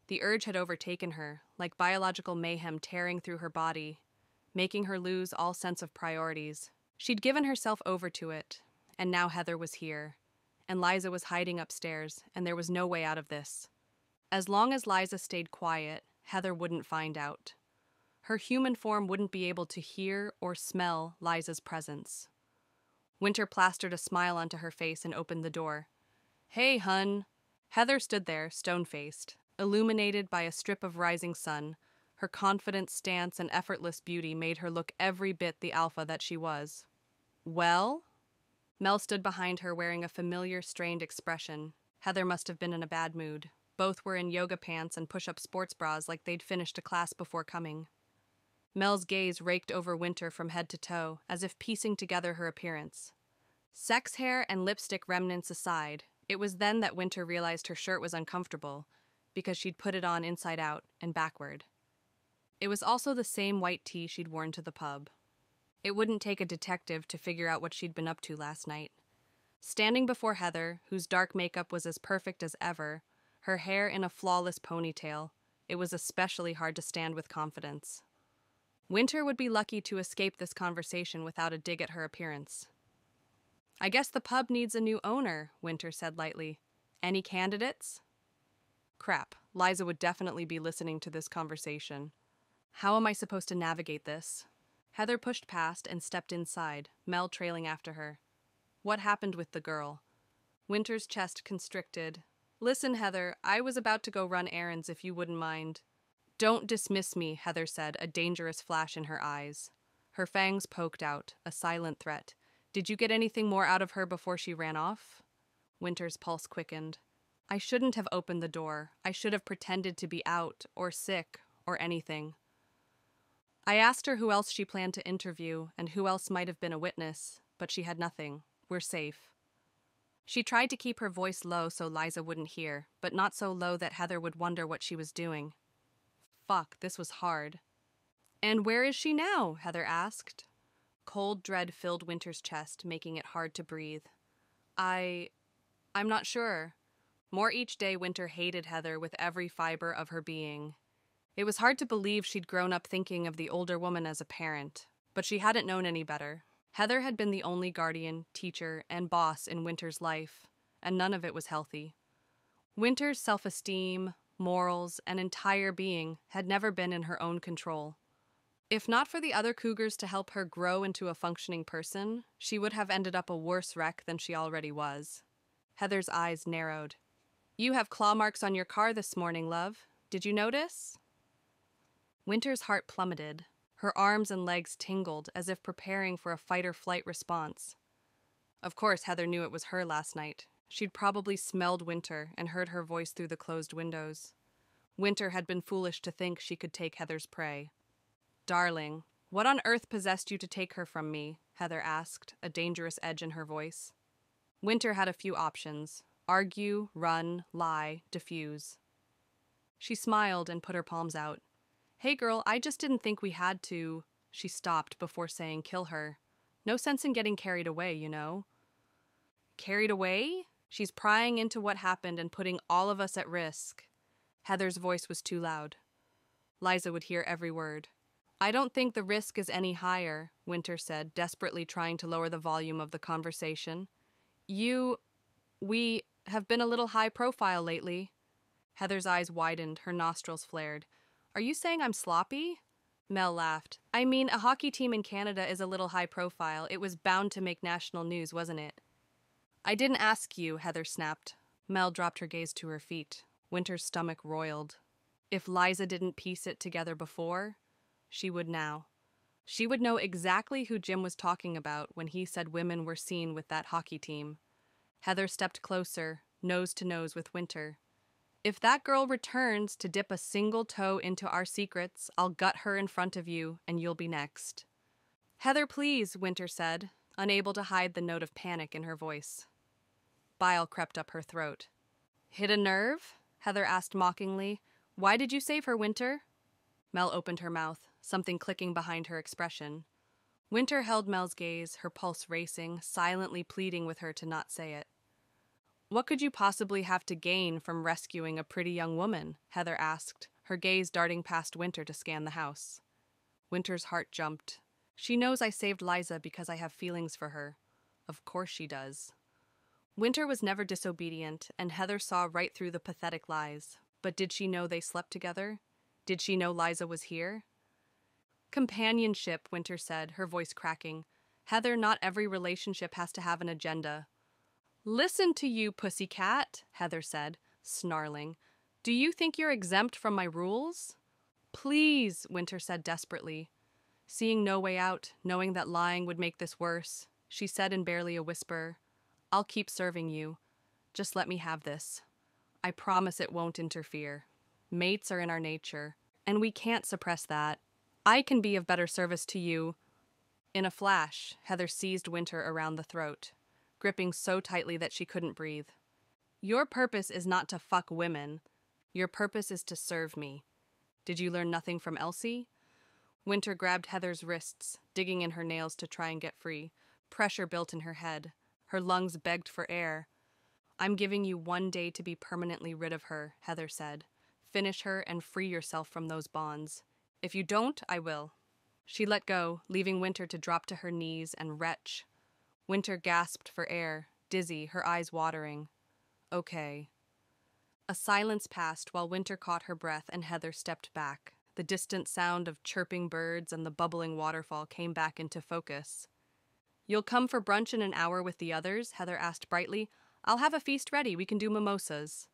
The urge had overtaken her, like biological mayhem tearing through her body, making her lose all sense of priorities. She'd given herself over to it, and now Heather was here. And Liza was hiding upstairs, and there was no way out of this. As long as Liza stayed quiet, Heather wouldn't find out. Her human form wouldn't be able to hear or smell Liza's presence. Winter plastered a smile onto her face and opened the door. "Hey, hun." Heather stood there, stone-faced, illuminated by a strip of rising sun. Her confident stance and effortless beauty made her look every bit the alpha that she was. "Well?" Mel stood behind her wearing a familiar, strained expression. Heather must have been in a bad mood. Both were in yoga pants and push-up sports bras like they'd finished a class before coming. Mel's gaze raked over Winter from head to toe, as if piecing together her appearance. Sex hair and lipstick remnants aside, it was then that Winter realized her shirt was uncomfortable, because she'd put it on inside out and backward. It was also the same white tee she'd worn to the pub. It wouldn't take a detective to figure out what she'd been up to last night. Standing before Heather, whose dark makeup was as perfect as ever, her hair in a flawless ponytail, it was especially hard to stand with confidence. Winter would be lucky to escape this conversation without a dig at her appearance. "I guess the pub needs a new owner," Winter said lightly. "Any candidates?" Crap, Liza would definitely be listening to this conversation. How am I supposed to navigate this? Heather pushed past and stepped inside, Mel trailing after her. What happened with the girl? Winter's chest constricted. "Listen, Heather, I was about to go run errands if you wouldn't mind." "Don't dismiss me," Heather said, a dangerous flash in her eyes. Her fangs poked out, a silent threat. "Did you get anything more out of her before she ran off?" Winter's pulse quickened. "I shouldn't have opened the door. I should have pretended to be out, or sick, or anything." I asked her who else she planned to interview and who else might have been a witness, but she had nothing. We're safe. She tried to keep her voice low so Liza wouldn't hear, but not so low that Heather would wonder what she was doing. Fuck, this was hard. "And where is she now?" Heather asked. Cold dread filled Winter's chest, making it hard to breathe. I'm not sure. More each day, Winter hated Heather with every fiber of her being. It was hard to believe she'd grown up thinking of the older woman as a parent, but she hadn't known any better. Heather had been the only guardian, teacher, and boss in Winter's life, and none of it was healthy. Winter's self-esteem, morals, and entire being had never been in her own control. If not for the other cougars to help her grow into a functioning person, she would have ended up a worse wreck than she already was. Heather's eyes narrowed. "You have claw marks on your car this morning, love. Did you notice?" Winter's heart plummeted. Her arms and legs tingled as if preparing for a fight-or-flight response. Of course, Heather knew it was her last night. She'd probably smelled Winter and heard her voice through the closed windows. Winter had been foolish to think she could take Heather's prey. "Darling, what on earth possessed you to take her from me?" Heather asked, a dangerous edge in her voice. Winter had a few options: argue, run, lie, diffuse. She smiled and put her palms out. "Hey girl, I just didn't think we had to." She stopped before saying kill her. "No sense in getting carried away, you know." "Carried away?" She's prying into what happened and putting all of us at risk. Heather's voice was too loud. Liza would hear every word. "I don't think the risk is any higher," Winter said, desperately trying to lower the volume of the conversation. We have been a little high profile lately." Heather's eyes widened, her nostrils flared. "Are you saying I'm sloppy?" Mel laughed. "I mean, a hockey team in Canada is a little high profile. It was bound to make national news, wasn't it?" "I didn't ask you," Heather snapped. Mel dropped her gaze to her feet. Winter's stomach roiled. If Liza didn't piece it together before, she would now. She would know exactly who Jim was talking about when he said women were seen with that hockey team. Heather stepped closer, nose to nose with Winter. "If that girl returns to dip a single toe into our secrets, I'll gut her in front of you, and you'll be next." "Heather, please," Winter said, unable to hide the note of panic in her voice. Bile crept up her throat. "Hit a nerve?" Heather asked mockingly. "Why did you save her, Winter?" Mel opened her mouth, something clicking behind her expression. Winter held Mel's gaze, her pulse racing, silently pleading with her to not say it. "What could you possibly have to gain from rescuing a pretty young woman?" Heather asked, her gaze darting past Winter to scan the house. Winter's heart jumped. "She knows I saved Liza because I have feelings for her. Of course she does." Winter was never disobedient, and Heather saw right through the pathetic lies. But did she know they slept together? Did she know Liza was here? "Companionship," Winter said, her voice cracking. "Heather, not every relationship has to have an agenda." "Listen to you, pussycat," Heather said, snarling. "Do you think you're exempt from my rules?" "Please," Winter said desperately. Seeing no way out, knowing that lying would make this worse, she said in barely a whisper, "I'll keep serving you. Just let me have this. I promise it won't interfere. Mates are in our nature, and we can't suppress that. I can be of better service to you." In a flash, Heather seized Winter around the throat, gripping so tightly that she couldn't breathe. "Your purpose is not to fuck women. Your purpose is to serve me. Did you learn nothing from Elsie?" Winter grabbed Heather's wrists, digging in her nails to try and get free. Pressure built in her head. Her lungs begged for air. "I'm giving you 1 day to be permanently rid of her," Heather said. "Finish her and free yourself from those bonds. If you don't, I will." She let go, leaving Winter to drop to her knees and retch. Winter gasped for air, dizzy, her eyes watering. "Okay." A silence passed while Winter caught her breath and Heather stepped back. The distant sound of chirping birds and the bubbling waterfall came back into focus. "You'll come for brunch in an hour with the others?" Heather asked brightly. "I'll have a feast ready. We can do mimosas."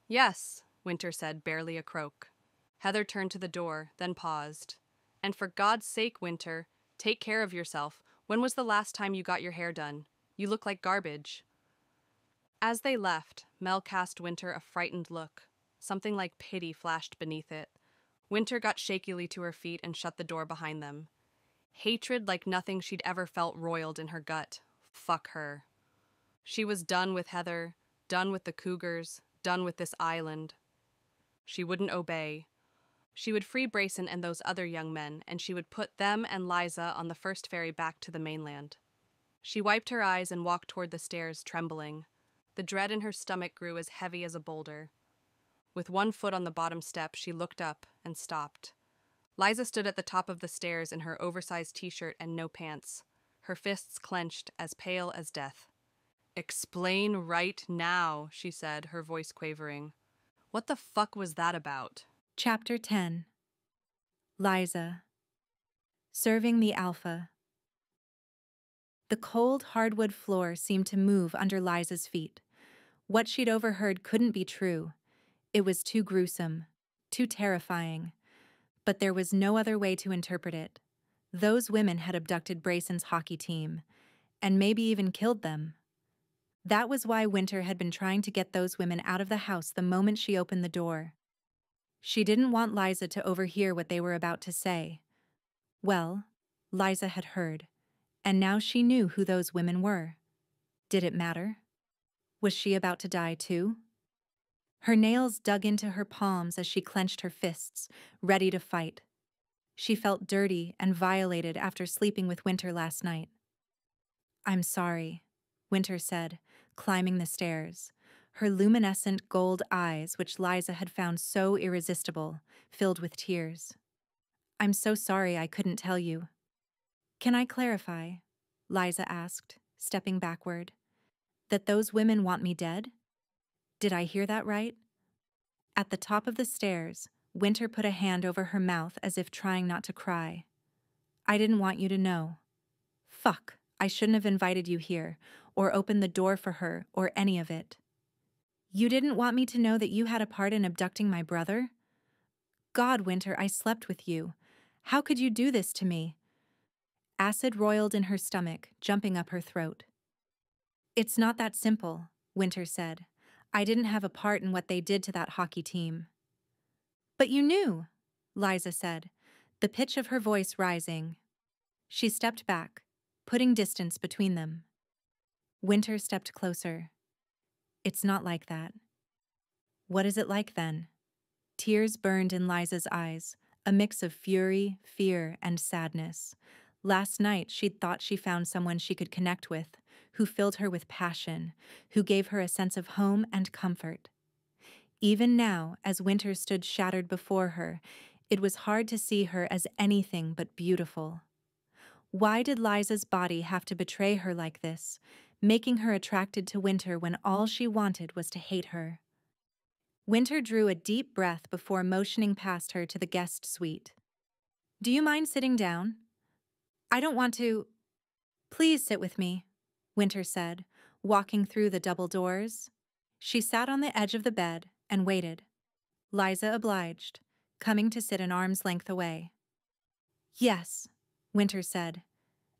"Yes," Winter said, barely a croak. Heather turned to the door, then paused. "And for God's sake, Winter, take care of yourself. When was the last time you got your hair done? You look like garbage." As they left, Mel cast Winter a frightened look. Something like pity flashed beneath it. Winter got shakily to her feet and shut the door behind them. Hatred like nothing she'd ever felt roiled in her gut. Fuck her. She was done with Heather, done with the Cougars, done with this island. She wouldn't obey. She would free Brayson and those other young men, and she would put them and Liza on the first ferry back to the mainland. She wiped her eyes and walked toward the stairs, trembling. The dread in her stomach grew as heavy as a boulder. With one foot on the bottom step, she looked up and stopped. Liza stood at the top of the stairs in her oversized t-shirt and no pants, her fists clenched, as pale as death. "Explain right now," she said, her voice quavering. "What the fuck was that about?" Chapter 10. Liza. Serving the Alpha. The cold hardwood floor seemed to move under Liza's feet. What she'd overheard couldn't be true. It was too gruesome, too terrifying. But there was no other way to interpret it. Those women had abducted Brayson's hockey team, and maybe even killed them. That was why Winter had been trying to get those women out of the house the moment she opened the door. She didn't want Liza to overhear what they were about to say. Well, Liza had heard, and now she knew who those women were. Did it matter? Was she about to die too? Her nails dug into her palms as she clenched her fists, ready to fight. She felt dirty and violated after sleeping with Winter last night. "I'm sorry," Winter said, climbing the stairs, her luminescent gold eyes, which Liza had found so irresistible, filled with tears. "I'm so sorry I couldn't tell you." "Can I clarify," Liza asked, stepping backward, "that those women want me dead? Did I hear that right?" At the top of the stairs, Winter put a hand over her mouth as if trying not to cry. "I didn't want you to know. Fuck, I shouldn't have invited you here, or opened the door for her, or any of it. You didn't want me to know that you had a part in abducting my brother? God, Winter, I slept with you. How could you do this to me?" Acid roiled in her stomach, jumping up her throat. "It's not that simple," Winter said. "I didn't have a part in what they did to that hockey team." "But you knew," Liza said, the pitch of her voice rising. She stepped back, putting distance between them. Winter stepped closer. "It's not like that." "What is it like then?" Tears burned in Liza's eyes, a mix of fury, fear, and sadness. Last night she'd thought she found someone she could connect with, who filled her with passion, who gave her a sense of home and comfort. Even now, as Winter stood shattered before her, it was hard to see her as anything but beautiful. Why did Liza's body have to betray her like this, making her attracted to Winter when all she wanted was to hate her? Winter drew a deep breath before motioning past her to the guest suite. "Do you mind sitting down?" "I don't want to." "Please sit with me," Winter said, walking through the double doors. She sat on the edge of the bed and waited. Liza obliged, coming to sit an arm's length away. "Yes," Winter said.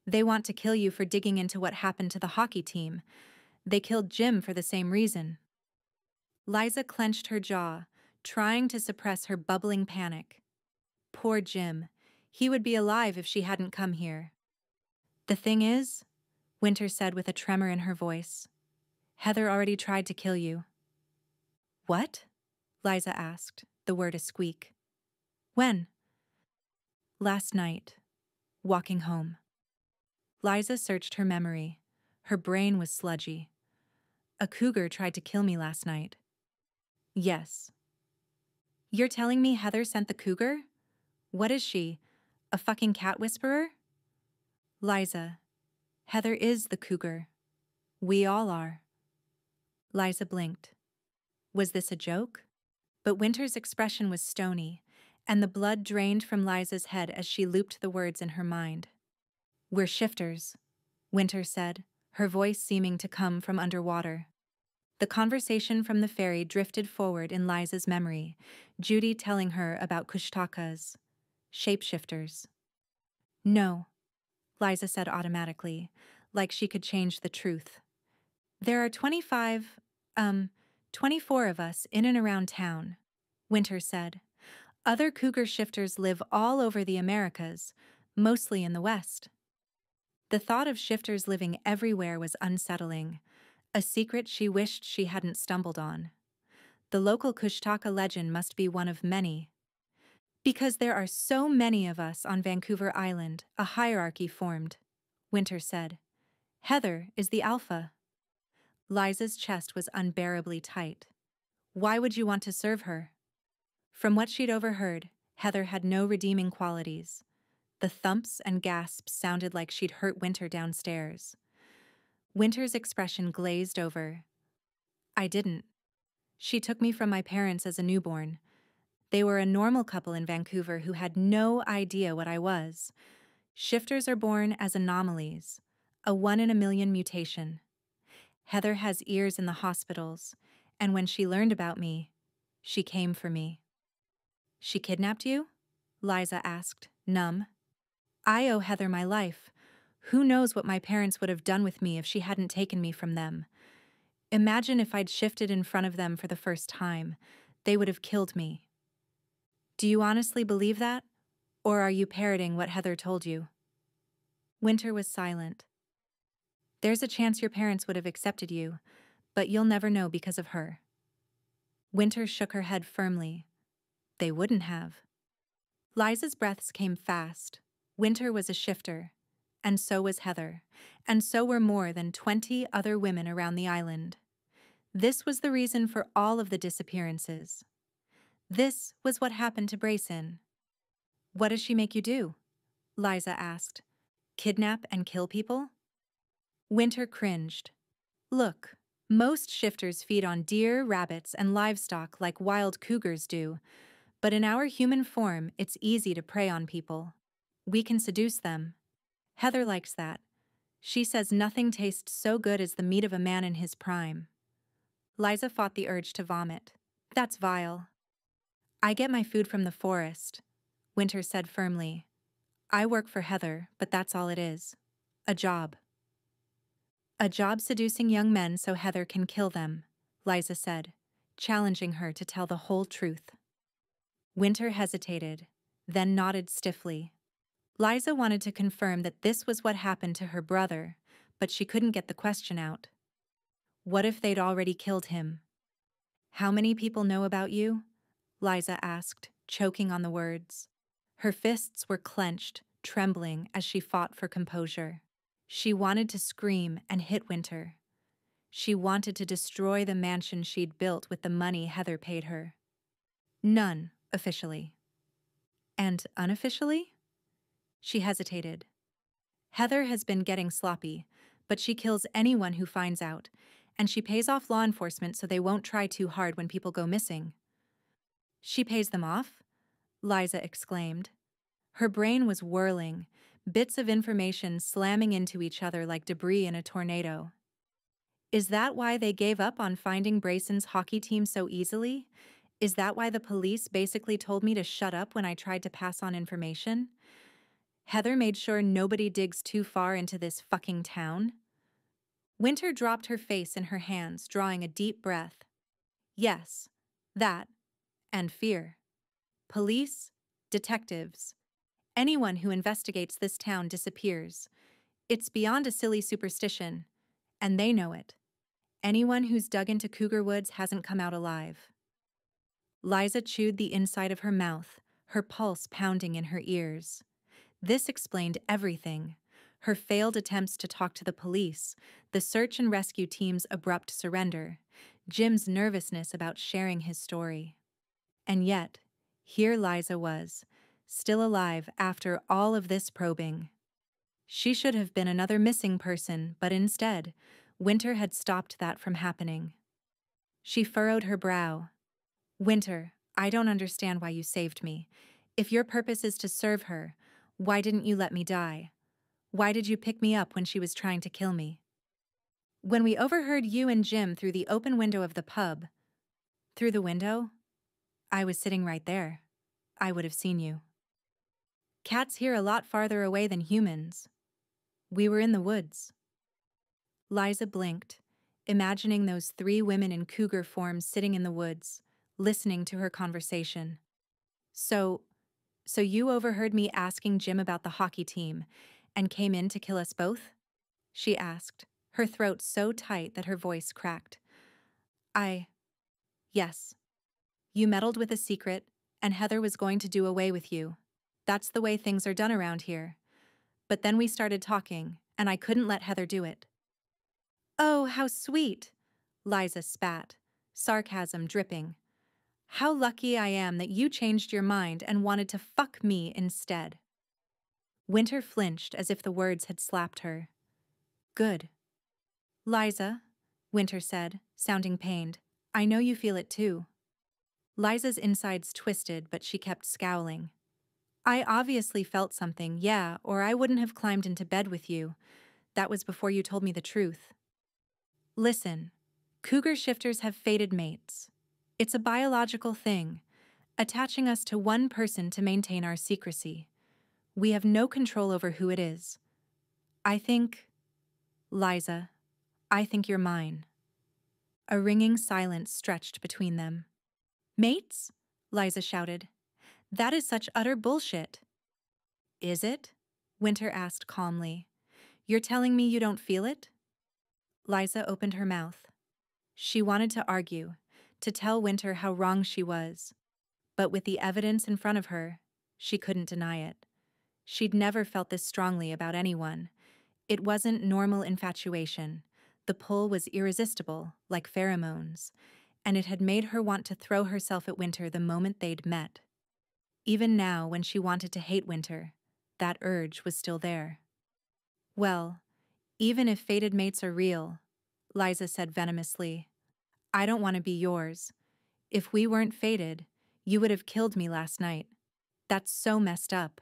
"They want to kill you for digging into what happened to the hockey team. They killed Jim for the same reason." Liza clenched her jaw, trying to suppress her bubbling panic. Poor Jim. He would be alive if she hadn't come here. "The thing is," Winter said with a tremor in her voice, "Heather already tried to kill you." "What?" Liza asked, the word a squeak. "When?" "Last night, walking home." Liza searched her memory. Her brain was sludgy. "A cougar tried to kill me last night." "Yes." "You're telling me Heather sent the cougar? What is she, a fucking cat whisperer?" "Liza, Heather is the cougar. We all are." Liza blinked. Was this a joke? But Winter's expression was stony, and the blood drained from Liza's head as she looped the words in her mind. "We're shifters," Winter said, her voice seeming to come from underwater. The conversation from the ferry drifted forward in Liza's memory, Judy telling her about Kushtakas, shapeshifters. "No," Liza said automatically, like she could change the truth. "There are 24 of us in and around town," Winter said. "Other cougar shifters live all over the Americas, mostly in the West." The thought of shifters living everywhere was unsettling, a secret she wished she hadn't stumbled on. The local Kushtaka legend must be one of many. "Because there are so many of us on Vancouver Island, a hierarchy formed," Winter said. "Heather is the alpha." Liza's chest was unbearably tight. Why would you want to serve her? From what she'd overheard, Heather had no redeeming qualities. The thumps and gasps sounded like she'd hurt Winter downstairs. Winter's expression glazed over. I didn't. She took me from my parents as a newborn. They were a normal couple in Vancouver who had no idea what I was. Shifters are born as anomalies, a 1 in a million mutation. Heather has ears in the hospitals, and when she learned about me, she came for me. She kidnapped you? Liza asked, numb. I owe Heather my life. Who knows what my parents would have done with me if she hadn't taken me from them. Imagine if I'd shifted in front of them for the first time. They would have killed me. Do you honestly believe that? Or are you parroting what Heather told you? Winter was silent. There's a chance your parents would have accepted you, but you'll never know because of her. Winter shook her head firmly. They wouldn't have. Liza's breaths came fast. Winter was a shifter, and so was Heather, and so were more than 20 other women around the island. This was the reason for all of the disappearances. This was what happened to Brayson. What does she make you do? Liza asked. Kidnap and kill people? Winter cringed. Look, most shifters feed on deer, rabbits, and livestock like wild cougars do, but in our human form, it's easy to prey on people. We can seduce them. Heather likes that. She says nothing tastes so good as the meat of a man in his prime. Liza fought the urge to vomit. That's vile. I get my food from the forest, Winter said firmly. I work for Heather, but that's all it is. A job. A job seducing young men so Heather can kill them, Liza said, challenging her to tell the whole truth. Winter hesitated, then nodded stiffly. Liza wanted to confirm that this was what happened to her brother, but she couldn't get the question out. What if they'd already killed him? How many people know about you? Liza asked, choking on the words. Her fists were clenched, trembling as she fought for composure. She wanted to scream and hit Winter. She wanted to destroy the mansion she'd built with the money Heather paid her. None, officially. And unofficially? She hesitated. Heather has been getting sloppy, but she kills anyone who finds out, and she pays off law enforcement so they won't try too hard when people go missing. She pays them off? Liza exclaimed. Her brain was whirling, bits of information slamming into each other like debris in a tornado. Is that why they gave up on finding Brayson's hockey team so easily? Is that why the police basically told me to shut up when I tried to pass on information? Heather made sure nobody digs too far into this fucking town? Winter dropped her face in her hands, drawing a deep breath. Yes, that, and fear. Police, detectives, anyone who investigates this town disappears. It's beyond a silly superstition, and they know it. Anyone who's dug into Cougar Woods hasn't come out alive. Liza chewed the inside of her mouth, her pulse pounding in her ears. This explained everything. Her failed attempts to talk to the police, the search and rescue team's abrupt surrender, Jim's nervousness about sharing his story. And yet, here Liza was, still alive after all of this probing. She should have been another missing person, but instead, Winter had stopped that from happening. She furrowed her brow. Winter, I don't understand why you saved me. If your purpose is to serve her, why didn't you let me die? Why did you pick me up when she was trying to kill me? When we overheard you and Jim through the open window of the pub. Through the window? I was sitting right there. I would have seen you. Cats hear a lot farther away than humans. We were in the woods. Liza blinked, imagining those 3 women in cougar forms sitting in the woods, listening to her conversation. So you overheard me asking Jim about the hockey team and came in to kill us both? She asked, her throat so tight that her voice cracked. Yes. You meddled with a secret, and Heather was going to do away with you. That's the way things are done around here. But then we started talking, and I couldn't let Heather do it. Oh, how sweet, Liza spat, sarcasm dripping. How lucky I am that you changed your mind and wanted to fuck me instead. Winter flinched as if the words had slapped her. Good. Liza, Winter said, sounding pained, I know you feel it too. Liza's insides twisted, but she kept scowling. I obviously felt something, yeah, or I wouldn't have climbed into bed with you. That was before you told me the truth. Listen, cougar shifters have fated mates. It's a biological thing, attaching us to one person to maintain our secrecy. We have no control over who it is. I think, Liza, I think you're mine. A ringing silence stretched between them. Mates? Liza shouted. That is such utter bullshit. Is it? Winter asked calmly. You're telling me you don't feel it? Liza opened her mouth. She wanted to argue, to tell Winter how wrong she was. But with the evidence in front of her, she couldn't deny it. She'd never felt this strongly about anyone. It wasn't normal infatuation. The pull was irresistible, like pheromones, and it had made her want to throw herself at Winter the moment they'd met. Even now, when she wanted to hate Winter, that urge was still there. Well, even if fated mates are real, Liza said venomously, I don't want to be yours. If we weren't fated, you would have killed me last night. That's so messed up.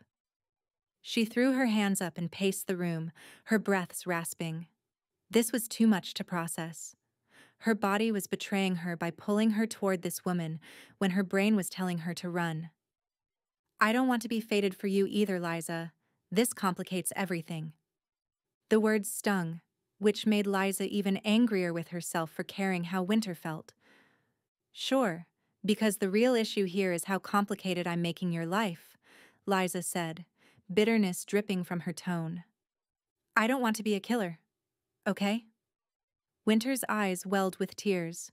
She threw her hands up and paced the room, her breaths rasping. This was too much to process. Her body was betraying her by pulling her toward this woman when her brain was telling her to run. I don't want to be fated for you either, Liza. This complicates everything. The words stung, which made Liza even angrier with herself for caring how Winter felt. Sure, because the real issue here is how complicated I'm making your life, Liza said, bitterness dripping from her tone. I don't want to be a killer, okay? Winter's eyes welled with tears.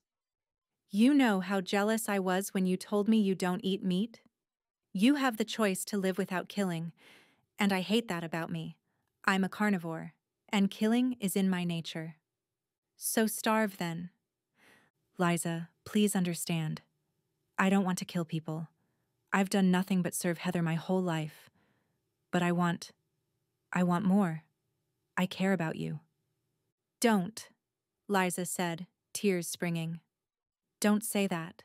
You know how jealous I was when you told me you don't eat meat? You have the choice to live without killing, and I hate that about me. I'm a carnivore, and killing is in my nature. So starve then. Liza, please understand. I don't want to kill people. I've done nothing but serve Heather my whole life. But I want more. I care about you. Don't, Liza said, tears springing. Don't say that.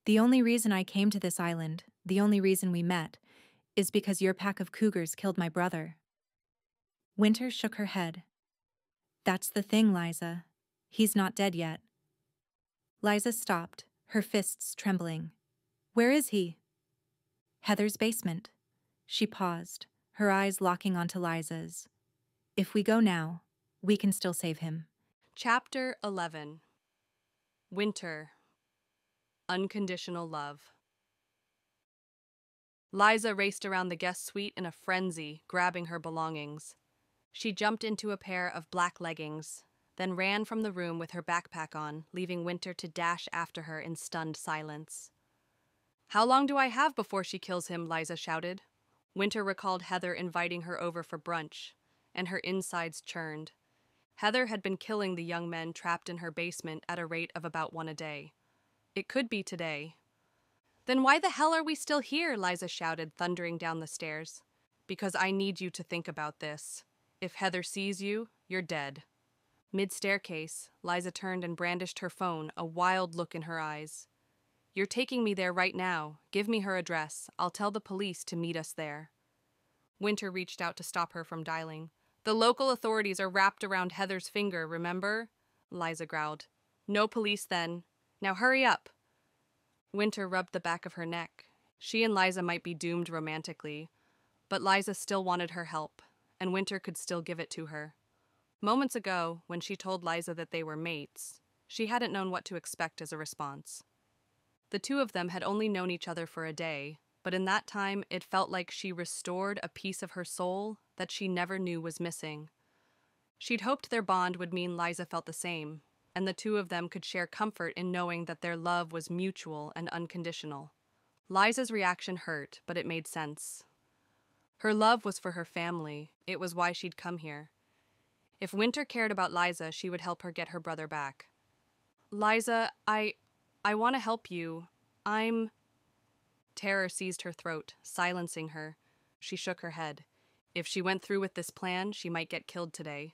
The only reason I came to this island, the only reason we met, is because your pack of cougars killed my brother. Winter shook her head. That's the thing, Liza. He's not dead yet. Liza stopped, her fists trembling. Where is he? Heather's basement. She paused, her eyes locking onto Liza's. If we go now, we can still save him. Chapter 11. Winter. Unconditional love. Liza raced around the guest suite in a frenzy, grabbing her belongings. She jumped into a pair of black leggings, then ran from the room with her backpack on, leaving Winter to dash after her in stunned silence. How long do I have before she kills him? Liza shouted. Winter recalled Heather inviting her over for brunch, and her insides churned. Heather had been killing the young men trapped in her basement at a rate of about one a day. It could be today. Then why the hell are we still here? Liza shouted, thundering down the stairs. Because I need you to think about this. If Heather sees you, you're dead. Mid-staircase, Liza turned and brandished her phone, a wild look in her eyes. You're taking me there right now. Give me her address. I'll tell the police to meet us there. Winter reached out to stop her from dialing. The local authorities are wrapped around Heather's finger, remember? Liza growled. No police then. Now hurry up. Winter rubbed the back of her neck. She and Liza might be doomed romantically, but Liza still wanted her help, and Winter could still give it to her. Moments ago, when she told Liza that they were mates, she hadn't known what to expect as a response. The two of them had only known each other for a day, but in that time it felt like she restored a piece of her soul that she never knew was missing. She'd hoped their bond would mean Liza felt the same, and the two of them could share comfort in knowing that their love was mutual and unconditional. Liza's reaction hurt, but it made sense. Her love was for her family. It was why she'd come here. If Winter cared about Liza, she would help her get her brother back. Liza, I want to help you. I'm... Terror seized her throat, silencing her. She shook her head. If she went through with this plan, she might get killed today.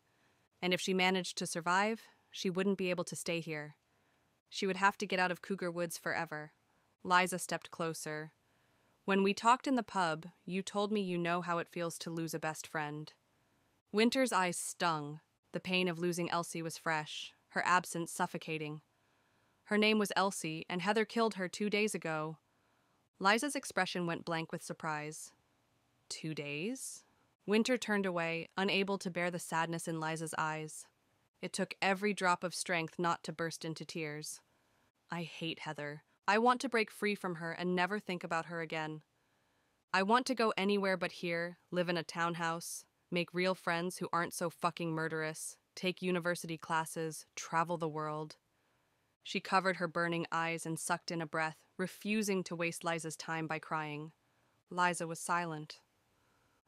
And if she managed to survive, she wouldn't be able to stay here. She would have to get out of Cougar Woods forever. Liza stepped closer. When we talked in the pub, you told me you know how it feels to lose a best friend. Winter's eyes stung. The pain of losing Elsie was fresh, her absence suffocating. Her name was Elsie, and Heather killed her 2 days ago. Liza's expression went blank with surprise. 2 days? Winter turned away, unable to bear the sadness in Liza's eyes. It took every drop of strength not to burst into tears. I hate Heather. I want to break free from her and never think about her again. I want to go anywhere but here, live in a townhouse, make real friends who aren't so fucking murderous, take university classes, travel the world. She covered her burning eyes and sucked in a breath, refusing to waste Liza's time by crying. Liza was silent.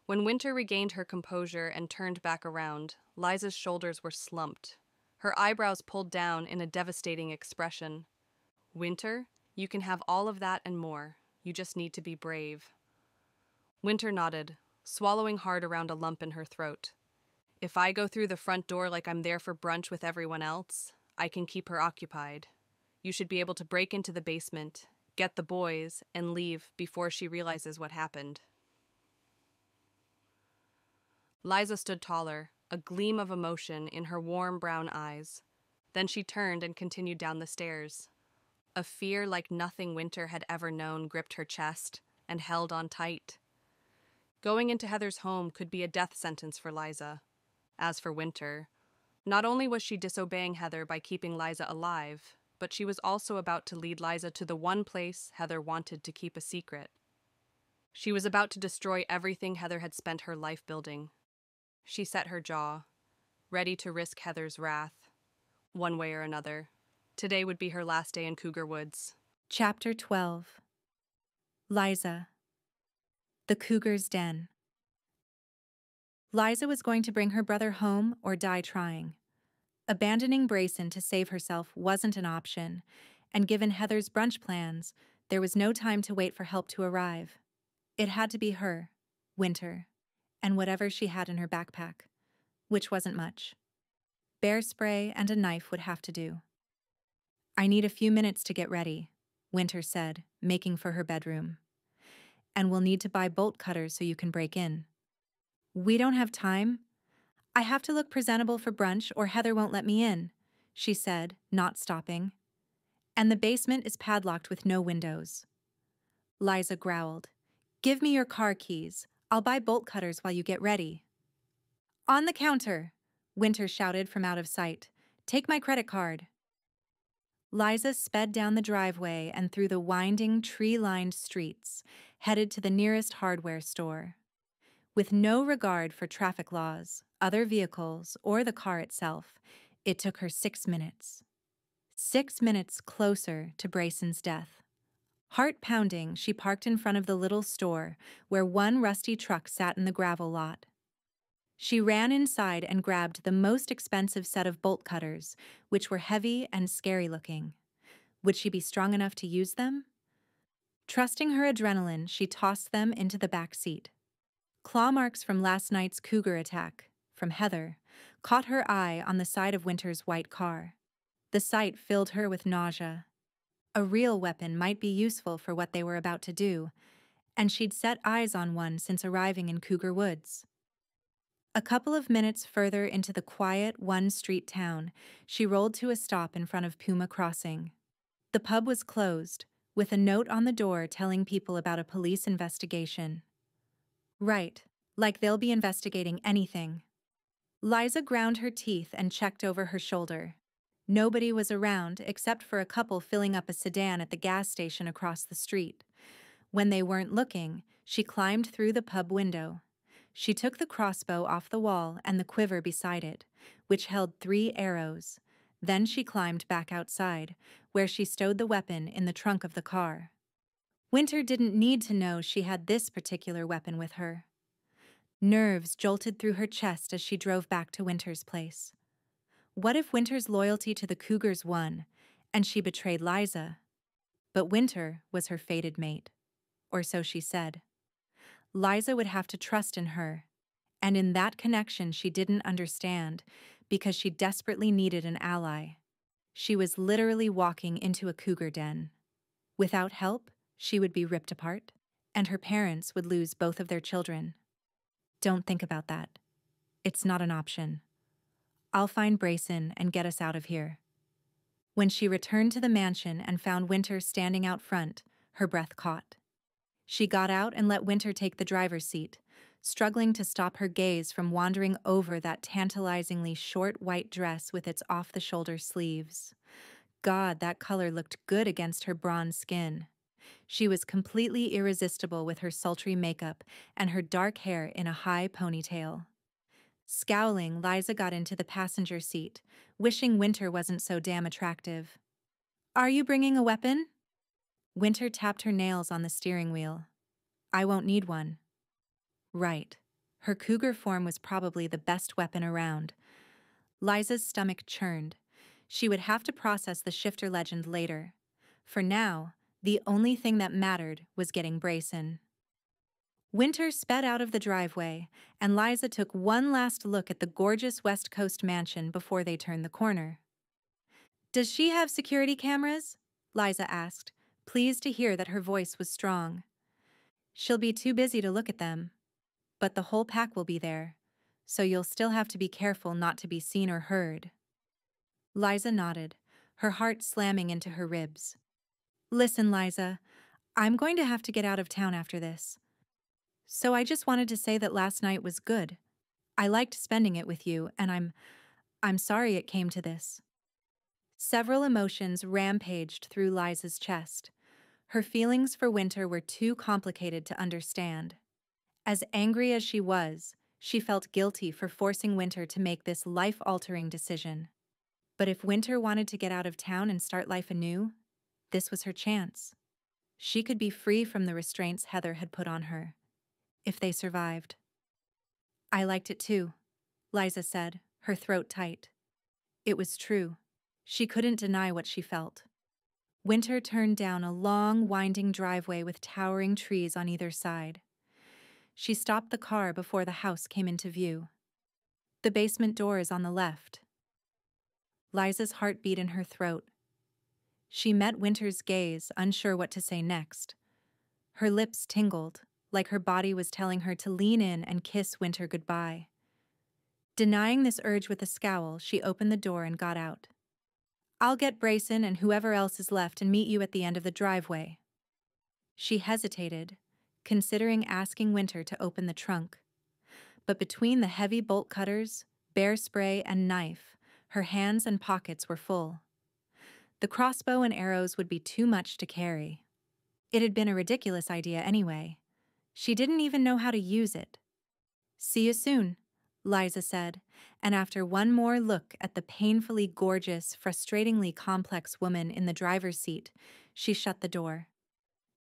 When Winter regained her composure and turned back around, Liza's shoulders were slumped, her eyebrows pulled down in a devastating expression. Winter, you can have all of that and more. You just need to be brave. Winter nodded, swallowing hard around a lump in her throat. If I go through the front door like I'm there for brunch with everyone else, I can keep her occupied. You should be able to break into the basement, get the boys, and leave before she realizes what happened. Liza stood taller, a gleam of emotion in her warm brown eyes. Then she turned and continued down the stairs. A fear like nothing Winter had ever known gripped her chest and held on tight. Going into Heather's home could be a death sentence for Liza. As for Winter, not only was she disobeying Heather by keeping Liza alive, but she was also about to lead Liza to the one place Heather wanted to keep a secret. She was about to destroy everything Heather had spent her life building. She set her jaw, ready to risk Heather's wrath. One way or another, today would be her last day in Cougar Woods. Chapter 12. Liza. The Cougar's Den. Liza was going to bring her brother home or die trying. Abandoning Brayson to save herself wasn't an option, and given Heather's brunch plans, there was no time to wait for help to arrive. It had to be her, Winter, and whatever she had in her backpack, which wasn't much. Bear spray and a knife would have to do. I need a few minutes to get ready, Winter said, making for her bedroom. And we'll need to buy bolt cutters so you can break in. We don't have time. I have to look presentable for brunch or Heather won't let me in, she said, not stopping. And the basement is padlocked with no windows. Liza growled. Give me your car keys. I'll buy bolt cutters while you get ready. On the counter, Winter shouted from out of sight. Take my credit card. Liza sped down the driveway and through the winding, tree-lined streets, headed to the nearest hardware store. With no regard for traffic laws, other vehicles, or the car itself, it took her 6 minutes. 6 minutes closer to Brayson's death. Heart pounding, she parked in front of the little store, where one rusty truck sat in the gravel lot. She ran inside and grabbed the most expensive set of bolt cutters, which were heavy and scary-looking. Would she be strong enough to use them? Trusting her adrenaline, she tossed them into the back seat. Claw marks from last night's cougar attack, from Heather, caught her eye on the side of Winter's white car. The sight filled her with nausea. A real weapon might be useful for what they were about to do, and she'd set eyes on one since arriving in Cougar Woods. A couple of minutes further into the quiet, one-street town, she rolled to a stop in front of Puma Crossing. The pub was closed, with a note on the door telling people about a police investigation. Right, like they'll be investigating anything. Liza ground her teeth and checked over her shoulder. Nobody was around except for a couple filling up a sedan at the gas station across the street. When they weren't looking, she climbed through the pub window. She took the crossbow off the wall and the quiver beside it, which held 3 arrows. Then she climbed back outside, where she stowed the weapon in the trunk of the car. Winter didn't need to know she had this particular weapon with her. Nerves jolted through her chest as she drove back to Winter's place. What if Winter's loyalty to the Cougars won, and she betrayed Liza. But Winter was her fated mate, or so she said. Liza would have to trust in her, and in that connection she didn't understand because she desperately needed an ally. She was literally walking into a cougar den. Without help, she would be ripped apart, and her parents would lose both of their children. Don't think about that. It's not an option. I'll find Brayson and get us out of here. When she returned to the mansion and found Winter standing out front, her breath caught. She got out and let Winter take the driver's seat, struggling to stop her gaze from wandering over that tantalizingly short white dress with its off-the-shoulder sleeves. God, that color looked good against her bronze skin. She was completely irresistible with her sultry makeup and her dark hair in a high ponytail. Scowling, Liza got into the passenger seat, wishing Winter wasn't so damn attractive. "Are you bringing a weapon?" Winter tapped her nails on the steering wheel. "I won't need one." Right. Her cougar form was probably the best weapon around. Liza's stomach churned. She would have to process the shifter legend later. For now, the only thing that mattered was getting Brayson. Winter sped out of the driveway, and Liza took one last look at the gorgeous West Coast mansion before they turned the corner. "Does she have security cameras?" Liza asked, pleased to hear that her voice was strong. "She'll be too busy to look at them. But the whole pack will be there, so you'll still have to be careful not to be seen or heard." Liza nodded, her heart slamming into her ribs. "Listen, Liza, I'm going to have to get out of town after this. So I just wanted to say that last night was good. I liked spending it with you, and I'm sorry it came to this." Several emotions rampaged through Liza's chest. Her feelings for Winter were too complicated to understand. As angry as she felt guilty for forcing Winter to make this life-altering decision. But if Winter wanted to get out of town and start life anew, this was her chance. She could be free from the restraints Heather had put on her, if they survived. "I liked it too," Liza said, her throat tight. It was true. She couldn't deny what she felt. Winter turned down a long, winding driveway with towering trees on either side. She stopped the car before the house came into view. "The basement door is on the left." Liza's heart beat in her throat. She met Winter's gaze, unsure what to say next. Her lips tingled, like her body was telling her to lean in and kiss Winter goodbye. Denying this urge with a scowl, she opened the door and got out. "I'll get Brayson and whoever else is left and meet you at the end of the driveway." She hesitated, considering asking Winter to open the trunk. But between the heavy bolt cutters, bear spray, and knife, her hands and pockets were full. The crossbow and arrows would be too much to carry. It had been a ridiculous idea anyway. She didn't even know how to use it. "See you soon," Liza said, and after one more look at the painfully gorgeous, frustratingly complex woman in the driver's seat, she shut the door.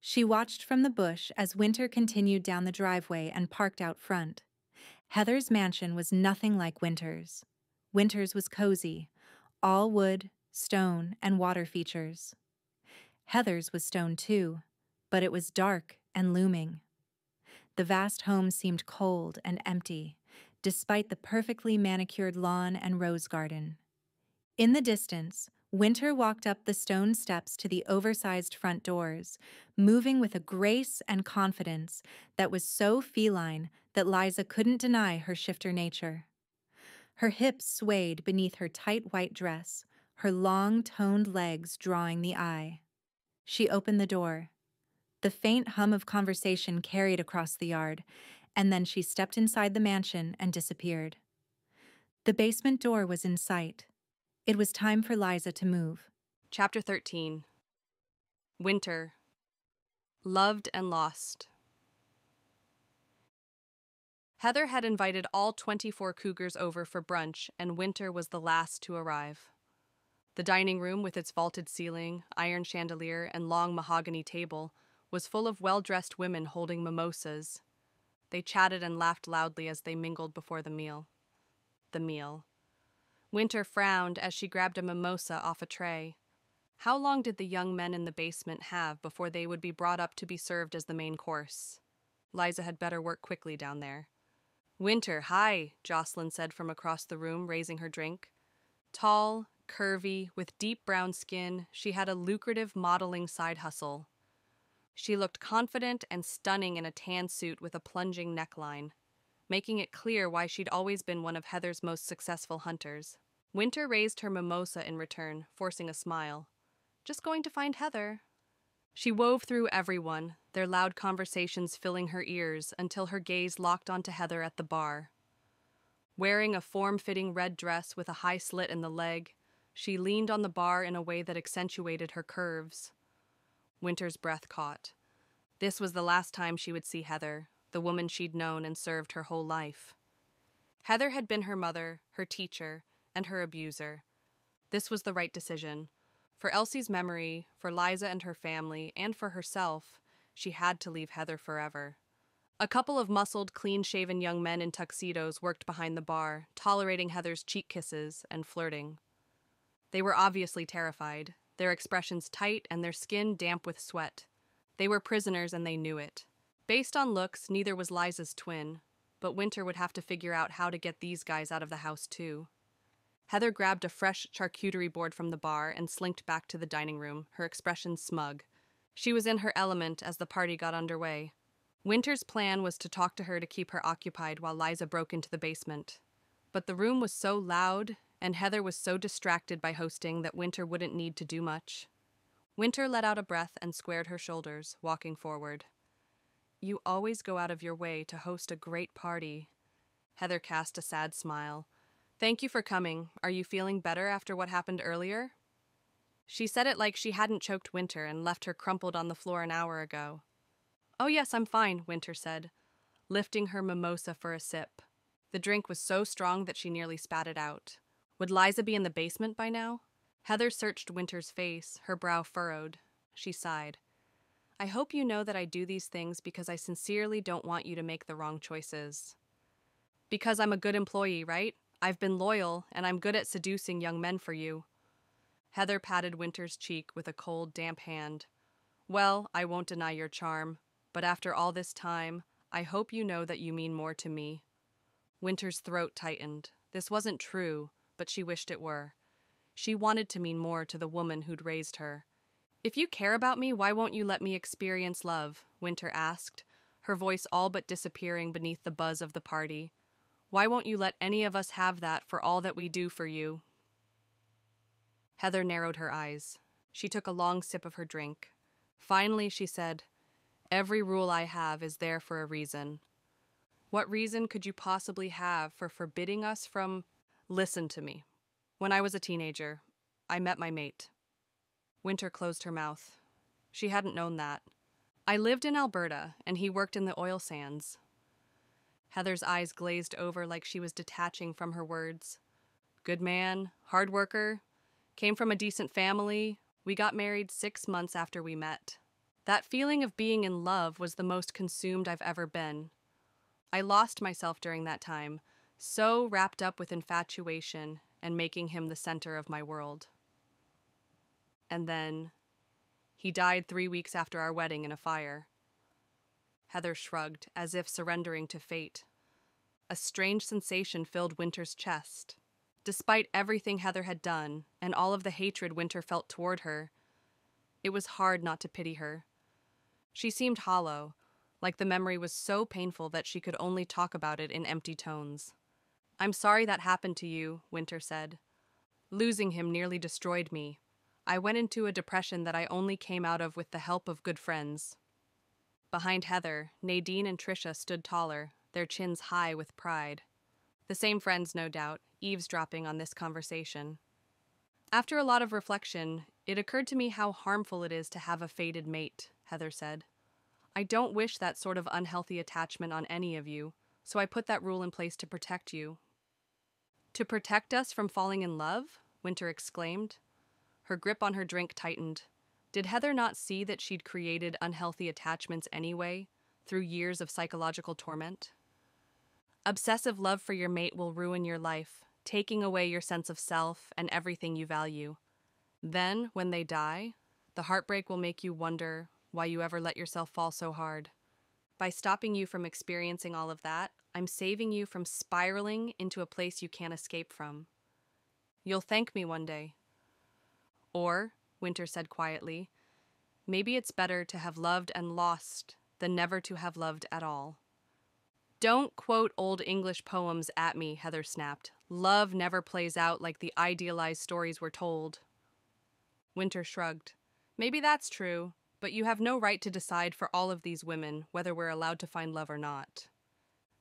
She watched from the bush as Winter continued down the driveway and parked out front. Heather's mansion was nothing like Winter's. Winter's was cozy, all wood, stone, and water features. Heather's was stone too, but it was dark and looming. The vast home seemed cold and empty, despite the perfectly manicured lawn and rose garden. In the distance, Winter walked up the stone steps to the oversized front doors, moving with a grace and confidence that was so feline that Liza couldn't deny her shifter nature. Her hips swayed beneath her tight white dress, her long, toned legs drawing the eye. She opened the door. The faint hum of conversation carried across the yard, and then she stepped inside the mansion and disappeared. The basement door was in sight. It was time for Liza to move. Chapter 13. Winter. Loved and lost. Heather had invited all 24 cougars over for brunch, and Winter was the last to arrive. The dining room, with its vaulted ceiling, iron chandelier, and long mahogany table, was full of well-dressed women holding mimosas. They chatted and laughed loudly as they mingled before the meal. The meal. Winter frowned as she grabbed a mimosa off a tray. How long did the young men in the basement have before they would be brought up to be served as the main course? Liza had better work quickly down there. Winter, hi, Jocelyn said from across the room, raising her drink. Tall, curvy, with deep brown skin, she had a lucrative modeling side hustle. She looked confident and stunning in a tan suit with a plunging neckline, making it clear why she'd always been one of Heather's most successful hunters. Winter raised her mimosa in return, forcing a smile. Just going to find Heather. She wove through everyone, their loud conversations filling her ears until her gaze locked onto Heather at the bar. Wearing a form-fitting red dress with a high slit in the leg, she leaned on the bar in a way that accentuated her curves. Winter's breath caught. This was the last time she would see Heather, the woman she'd known and served her whole life. Heather had been her mother, her teacher, and her abuser. This was the right decision. For Elsie's memory, for Liza and her family, and for herself, she had to leave Heather forever. A couple of muscled, clean-shaven young men in tuxedos worked behind the bar, tolerating Heather's cheek kisses and flirting. They were obviously terrified, their expressions tight and their skin damp with sweat. They were prisoners and they knew it. Based on looks, neither was Liza's twin, but Winter would have to figure out how to get these guys out of the house too. Heather grabbed a fresh charcuterie board from the bar and slinked back to the dining room, her expression smug. She was in her element as the party got underway. Winter's plan was to talk to her to keep her occupied while Liza broke into the basement. But the room was so loud, and Heather was so distracted by hosting that Winter wouldn't need to do much. Winter let out a breath and squared her shoulders, walking forward. You always go out of your way to host a great party. Heather cast a sad smile. Thank you for coming. Are you feeling better after what happened earlier? She said it like she hadn't choked Winter and left her crumpled on the floor an hour ago. Oh yes, I'm fine, Winter said, lifting her mimosa for a sip. The drink was so strong that she nearly spat it out. Would Liza be in the basement by now? Heather searched Winter's face, her brow furrowed. She sighed. I hope you know that I do these things because I sincerely don't want you to make the wrong choices. Because I'm a good employee, right? I've been loyal, and I'm good at seducing young men for you. Heather patted Winter's cheek with a cold, damp hand. Well, I won't deny your charm, but after all this time, I hope you know that you mean more to me. Winter's throat tightened. This wasn't true, but she wished it were. She wanted to mean more to the woman who'd raised her. If you care about me, why won't you let me experience love? Winter asked, her voice all but disappearing beneath the buzz of the party. Why won't you let any of us have that for all that we do for you? Heather narrowed her eyes. She took a long sip of her drink. Finally, she said, Every rule I have is there for a reason. What reason could you possibly have for forbidding us from... Listen to me. When I was a teenager, I met my mate. Winter closed her mouth. She hadn't known that. I lived in Alberta, and he worked in the oil sands. Heather's eyes glazed over like she was detaching from her words. Good man, hard worker, came from a decent family. We got married 6 months after we met. That feeling of being in love was the most consumed I've ever been. I lost myself during that time, so wrapped up with infatuation and making him the center of my world. And then, he died 3 weeks after our wedding in a fire. Heather shrugged, as if surrendering to fate. A strange sensation filled Winter's chest. Despite everything Heather had done, and all of the hatred Winter felt toward her, it was hard not to pity her. She seemed hollow, like the memory was so painful that she could only talk about it in empty tones. I'm sorry that happened to you, Winter said. Losing him nearly destroyed me. I went into a depression that I only came out of with the help of good friends. Behind Heather, Nadine and Tricia stood taller, their chins high with pride. The same friends, no doubt, eavesdropping on this conversation. After a lot of reflection, it occurred to me how harmful it is to have a fated mate, Heather said. I don't wish that sort of unhealthy attachment on any of you, so I put that rule in place to protect you. To protect us from falling in love? Winter exclaimed. Her grip on her drink tightened. Did Heather not see that she'd created unhealthy attachments anyway, through years of psychological torment? Obsessive love for your mate will ruin your life, taking away your sense of self and everything you value. Then, when they die, the heartbreak will make you wonder why you ever let yourself fall so hard. By stopping you from experiencing all of that, I'm saving you from spiraling into a place you can't escape from. You'll thank me one day. Or, Winter said quietly, maybe it's better to have loved and lost than never to have loved at all. Don't quote old English poems at me, Heather snapped. Love never plays out like the idealized stories we're told. Winter shrugged. Maybe that's true, but you have no right to decide for all of these women whether we're allowed to find love or not.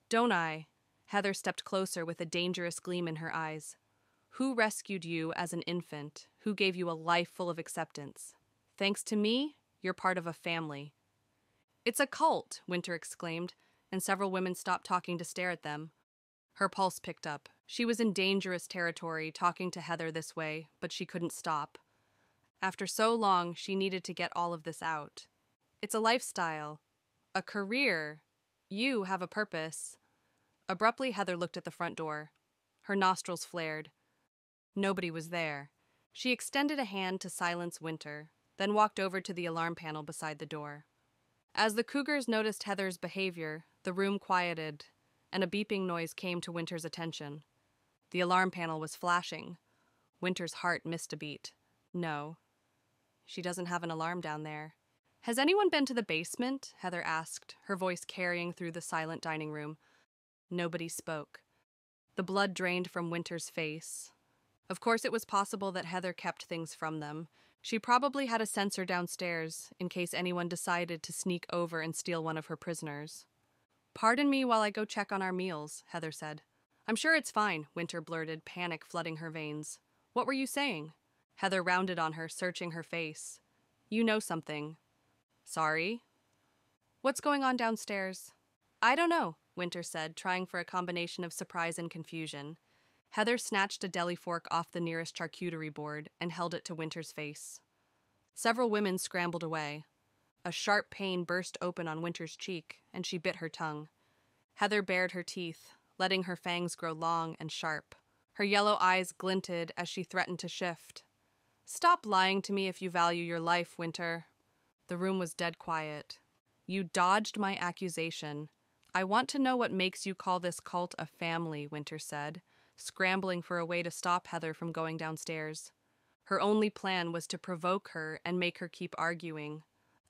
Don't I? Heather stepped closer with a dangerous gleam in her eyes. Who rescued you as an infant? Who gave you a life full of acceptance? Thanks to me, you're part of a family. It's a cult, Winter exclaimed, and several women stopped talking to stare at them. Her pulse picked up. She was in dangerous territory talking to Heather this way, but she couldn't stop. After so long, she needed to get all of this out. It's a lifestyle, a career. You have a purpose. Abruptly, Heather looked at the front door. Her nostrils flared. Nobody was there. She extended a hand to silence Winter, then walked over to the alarm panel beside the door. As the Cougars noticed Heather's behavior, the room quieted, and a beeping noise came to Winter's attention. The alarm panel was flashing. Winter's heart missed a beat. No. She doesn't have an alarm down there. Has anyone been to the basement? Heather asked, her voice carrying through the silent dining room. Nobody spoke. The blood drained from Winter's face. Of course, it was possible that Heather kept things from them. She probably had a sensor downstairs in case anyone decided to sneak over and steal one of her prisoners. Pardon me while I go check on our meals, Heather said. I'm sure it's fine, Winter blurted, panic flooding her veins. What were you saying? Heather rounded on her, searching her face. You know something. Sorry? What's going on downstairs? I don't know, Winter said, trying for a combination of surprise and confusion. Heather snatched a deli fork off the nearest charcuterie board and held it to Winter's face. Several women scrambled away. A sharp pain burst open on Winter's cheek, and she bit her tongue. Heather bared her teeth, letting her fangs grow long and sharp. Her yellow eyes glinted as she threatened to shift. Stop lying to me if you value your life, Winter. The room was dead quiet. You dodged my accusation. I want to know what makes you call this cult a family, Winter said, scrambling for a way to stop Heather from going downstairs. Her only plan was to provoke her and make her keep arguing.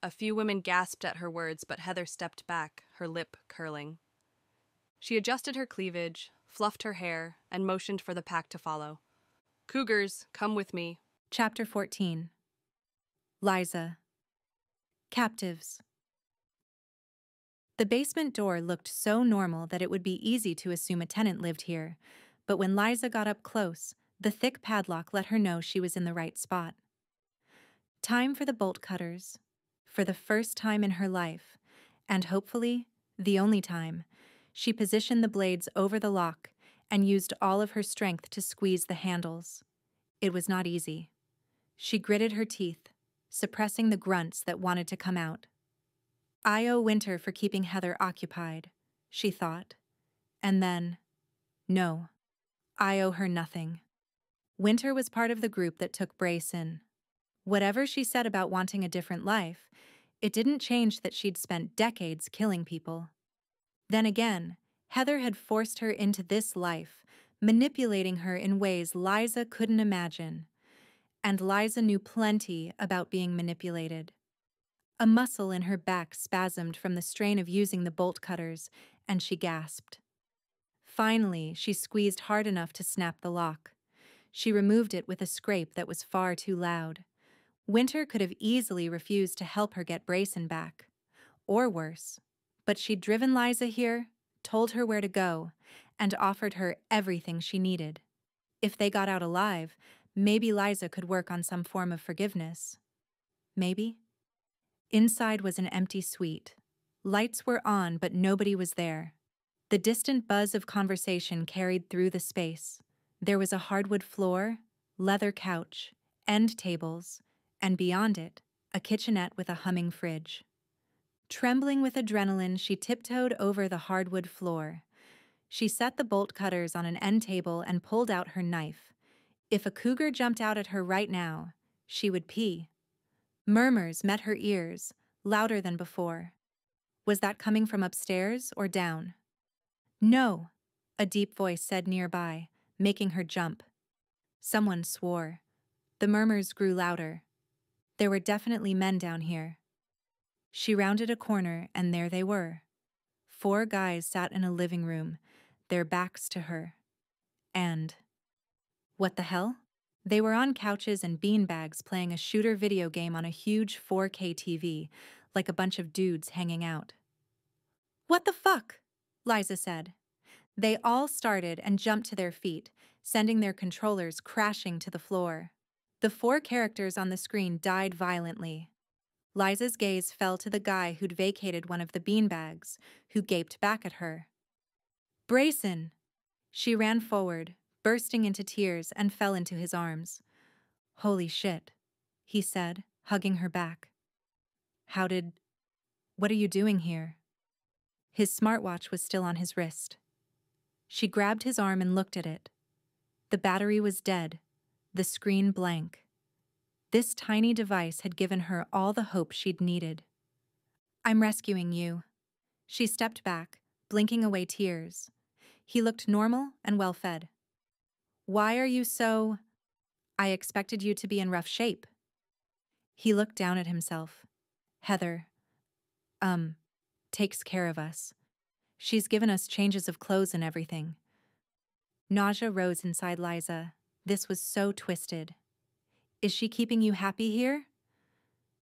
A few women gasped at her words, but Heather stepped back, her lip curling. She adjusted her cleavage, fluffed her hair, and motioned for the pack to follow. Cougars, come with me. Chapter 14. Liza. Captives. The basement door looked so normal that it would be easy to assume a tenant lived here, but when Liza got up close, the thick padlock let her know she was in the right spot. Time for the bolt cutters. For the first time in her life, and hopefully the only time, she positioned the blades over the lock and used all of her strength to squeeze the handles. It was not easy. She gritted her teeth, suppressing the grunts that wanted to come out. I owe Winter for keeping Heather occupied, she thought. And then, no, I owe her nothing. Winter was part of the group that took Brace in. Whatever she said about wanting a different life, it didn't change that she'd spent decades killing people. Then again, Heather had forced her into this life, manipulating her in ways Liza couldn't imagine. And Liza knew plenty about being manipulated. A muscle in her back spasmed from the strain of using the bolt cutters, and she gasped. Finally, she squeezed hard enough to snap the lock. She removed it with a scrape that was far too loud. Winter could have easily refused to help her get Brayson back. Or worse. But she'd driven Liza here, told her where to go, and offered her everything she needed. If they got out alive, maybe Liza could work on some form of forgiveness. Maybe? Inside was an empty suite. Lights were on, but nobody was there. The distant buzz of conversation carried through the space. There was a hardwood floor, leather couch, end tables, and beyond it, a kitchenette with a humming fridge. Trembling with adrenaline, she tiptoed over the hardwood floor. She set the bolt cutters on an end table and pulled out her knife. If a cougar jumped out at her right now, She would pee. Murmurs met her ears, louder than before. Was that coming from upstairs or down? No, a deep voice said nearby, making her jump. Someone swore. The murmurs grew louder. There were definitely men down here. She rounded a corner, and there they were. 4 guys sat in a living room, their backs to her. And what the hell? They were on couches and beanbags playing a shooter video game on a huge 4K TV, like a bunch of dudes hanging out. What the fuck? Liza said. They all started and jumped to their feet, sending their controllers crashing to the floor. The 4 characters on the screen died violently. Liza's gaze fell to the guy who'd vacated one of the beanbags, who gaped back at her. Brayson! She ran forward, bursting into tears, and fell into his arms. Holy shit, he said, hugging her back. What are you doing here? His smartwatch was still on his wrist. She grabbed his arm and looked at it. The battery was dead, the screen blank. This tiny device had given her all the hope she'd needed. I'm rescuing you. She stepped back, blinking away tears. He looked normal and well-fed. Why are you so... I expected you to be in rough shape. He looked down at himself. Heather, takes care of us. She's given us changes of clothes and everything. Nausea rose inside Liza. This was so twisted. Is she keeping you happy here?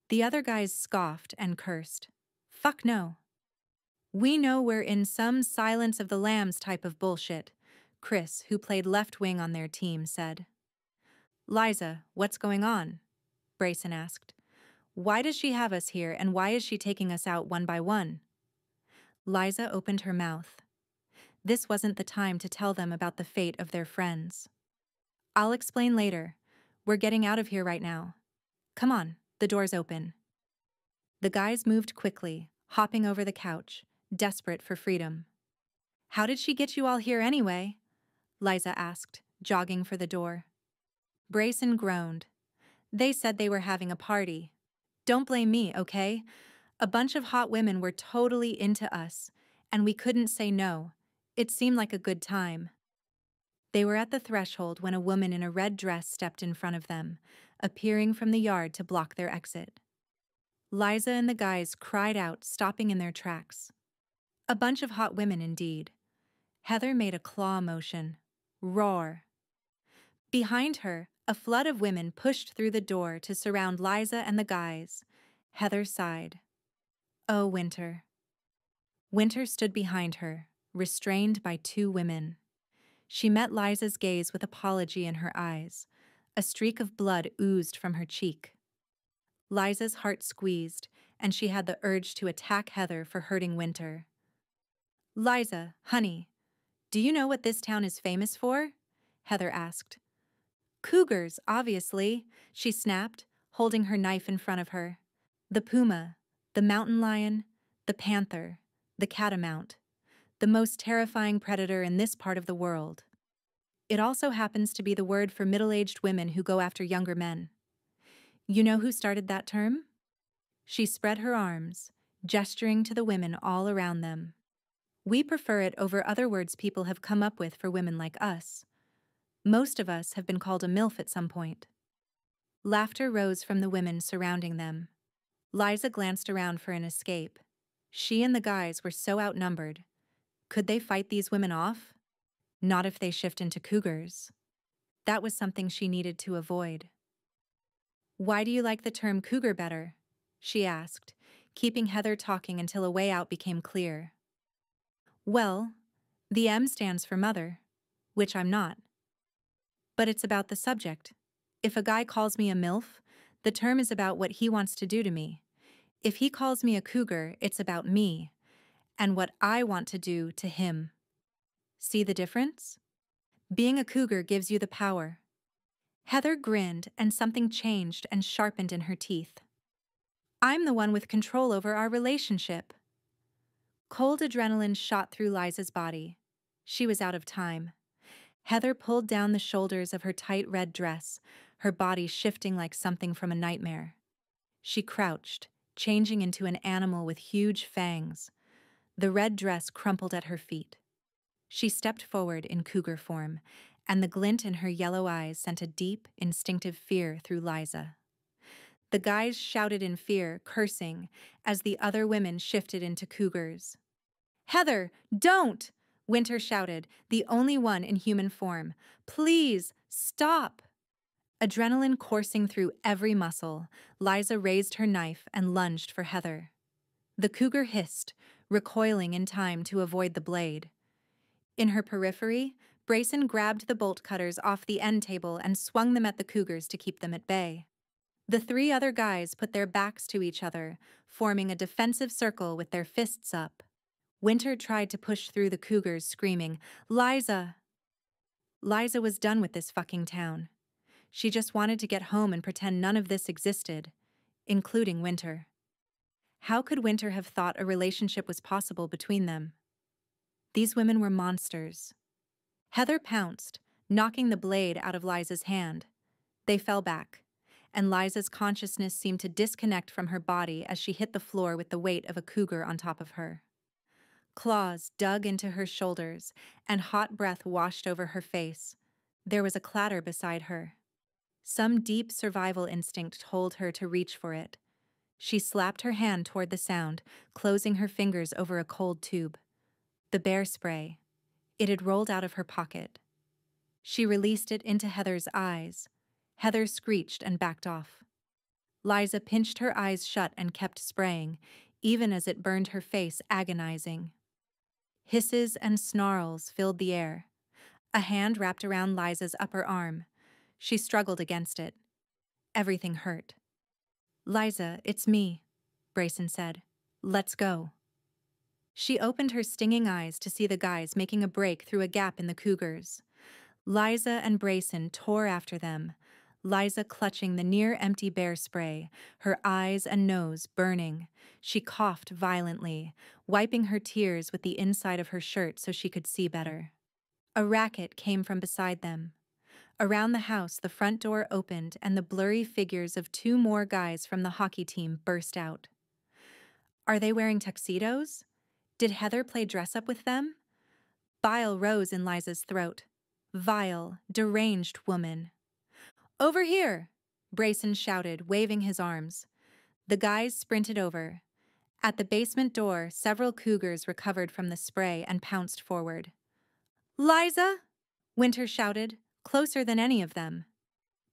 The other guys scoffed and cursed. Fuck no. We know we're in some Silence of the Lambs type of bullshit, Chris, who played left wing on their team, said. Liza, what's going on? Brayson asked. Why does she have us here, and why is she taking us out one by one? Liza opened her mouth. This wasn't the time to tell them about the fate of their friends. I'll explain later. We're getting out of here right now. Come on, the door's open. The guys moved quickly, hopping over the couch, desperate for freedom. How did she get you all here anyway? Liza asked, jogging for the door. Brayson groaned. They said they were having a party. Don't blame me, okay? A bunch of hot women were totally into us, and we couldn't say no. It seemed like a good time. They were at the threshold when a woman in a red dress stepped in front of them, appearing from the yard to block their exit. Liza and the guys cried out, stopping in their tracks. A bunch of hot women indeed. Heather made a claw motion. Roar. Behind her, a flood of women pushed through the door to surround Liza and the guys. Heather sighed. Oh, Winter. Winter stood behind her, restrained by 2 women. She met Liza's gaze with apology in her eyes. A streak of blood oozed from her cheek. Liza's heart squeezed, and she had the urge to attack Heather for hurting Winter. Liza, honey, do you know what this town is famous for? Heather asked. Cougars, obviously, she snapped, holding her knife in front of her. The puma, the mountain lion, the panther, the catamount. The most terrifying predator in this part of the world. It also happens to be the word for middle-aged women who go after younger men. You know who started that term? She spread her arms, gesturing to the women all around them. We prefer it over other words people have come up with for women like us. Most of us have been called a MILF at some point. Laughter rose from the women surrounding them. Liza glanced around for an escape. She and the guys were so outnumbered. Could they fight these women off? Not if they shift into cougars. That was something she needed to avoid. Why do you like the term cougar better? She asked, keeping Heather talking until a way out became clear. Well, the M stands for mother, which I'm not. But it's about the subject. If a guy calls me a MILF, the term is about what he wants to do to me. If he calls me a cougar, it's about me and what I want to do to him. See the difference? Being a cougar gives you the power. Heather grinned, and something changed and sharpened in her teeth. I'm the one with control over our relationship. Cold adrenaline shot through Liza's body. She was out of time. Heather pulled down the shoulders of her tight red dress, her body shifting like something from a nightmare. She crouched, changing into an animal with huge fangs. The red dress crumpled at her feet. She stepped forward in cougar form, and the glint in her yellow eyes sent a deep, instinctive fear through Liza. The guys shouted in fear, cursing, as the other women shifted into cougars. "Heather, don't!" Winter shouted, the only one in human form. "Please, stop!" Adrenaline coursing through every muscle, Liza raised her knife and lunged for Heather. The cougar hissed, recoiling in time to avoid the blade. In her periphery, Brayson grabbed the bolt cutters off the end table and swung them at the cougars to keep them at bay. The three other guys put their backs to each other, forming a defensive circle with their fists up. Winter tried to push through the cougars, screaming, "Liza!" Liza was done with this fucking town. She just wanted to get home and pretend none of this existed, including Winter. How could Winter have thought a relationship was possible between them? These women were monsters. Heather pounced, knocking the blade out of Liza's hand. They fell back, and Liza's consciousness seemed to disconnect from her body as she hit the floor with the weight of a cougar on top of her. Claws dug into her shoulders, and hot breath washed over her face. There was a clatter beside her. Some deep survival instinct told her to reach for it. She slapped her hand toward the sound, closing her fingers over a cold tube. The bear spray. It had rolled out of her pocket. She released it into Heather's eyes. Heather screeched and backed off. Liza pinched her eyes shut and kept spraying, even as it burned her face, agonizing. Hisses and snarls filled the air. A hand wrapped around Liza's upper arm. She struggled against it. Everything hurt. "Liza, it's me," Brayson said. "Let's go." She opened her stinging eyes to see the guys making a break through a gap in the cougars. Liza and Brayson tore after them, Liza clutching the near-empty bear spray, her eyes and nose burning. She coughed violently, wiping her tears with the inside of her shirt so she could see better. A racket came from beside them. Around the house, the front door opened and the blurry figures of two more guys from the hockey team burst out. Are they wearing tuxedos? Did Heather play dress-up with them? Bile rose in Liza's throat. Vile, deranged woman. "Over here!" Brayson shouted, waving his arms. The guys sprinted over. At the basement door, several cougars recovered from the spray and pounced forward. "Liza!" Winter shouted, closer than any of them.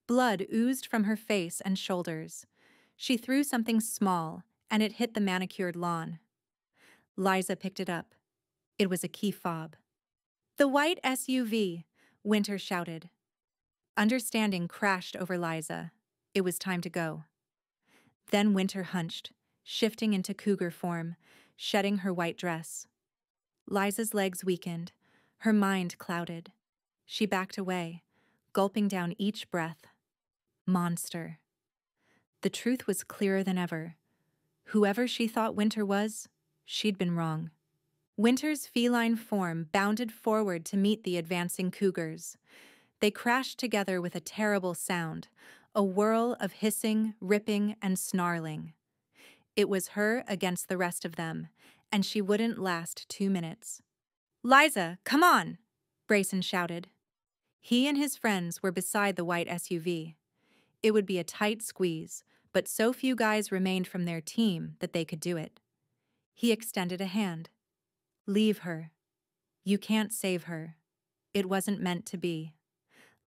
Blood oozed from her face and shoulders. She threw something small, and it hit the manicured lawn. Liza picked it up. It was a key fob. "The white SUV!" Winter shouted. Understanding crashed over Liza. It was time to go. Then Winter hunched, shifting into cougar form, shedding her white dress. Liza's legs weakened, her mind clouded. She backed away, gulping down each breath. Monster. The truth was clearer than ever. Whoever she thought Winter was, she'd been wrong. Winter's feline form bounded forward to meet the advancing cougars. They crashed together with a terrible sound, a whirl of hissing, ripping, and snarling. It was her against the rest of them, and she wouldn't last 2 minutes. "Liza, come on!" Brayson shouted. He and his friends were beside the white SUV. It would be a tight squeeze, but so few guys remained from their team that they could do it. He extended a hand. "Leave her. You can't save her. It wasn't meant to be."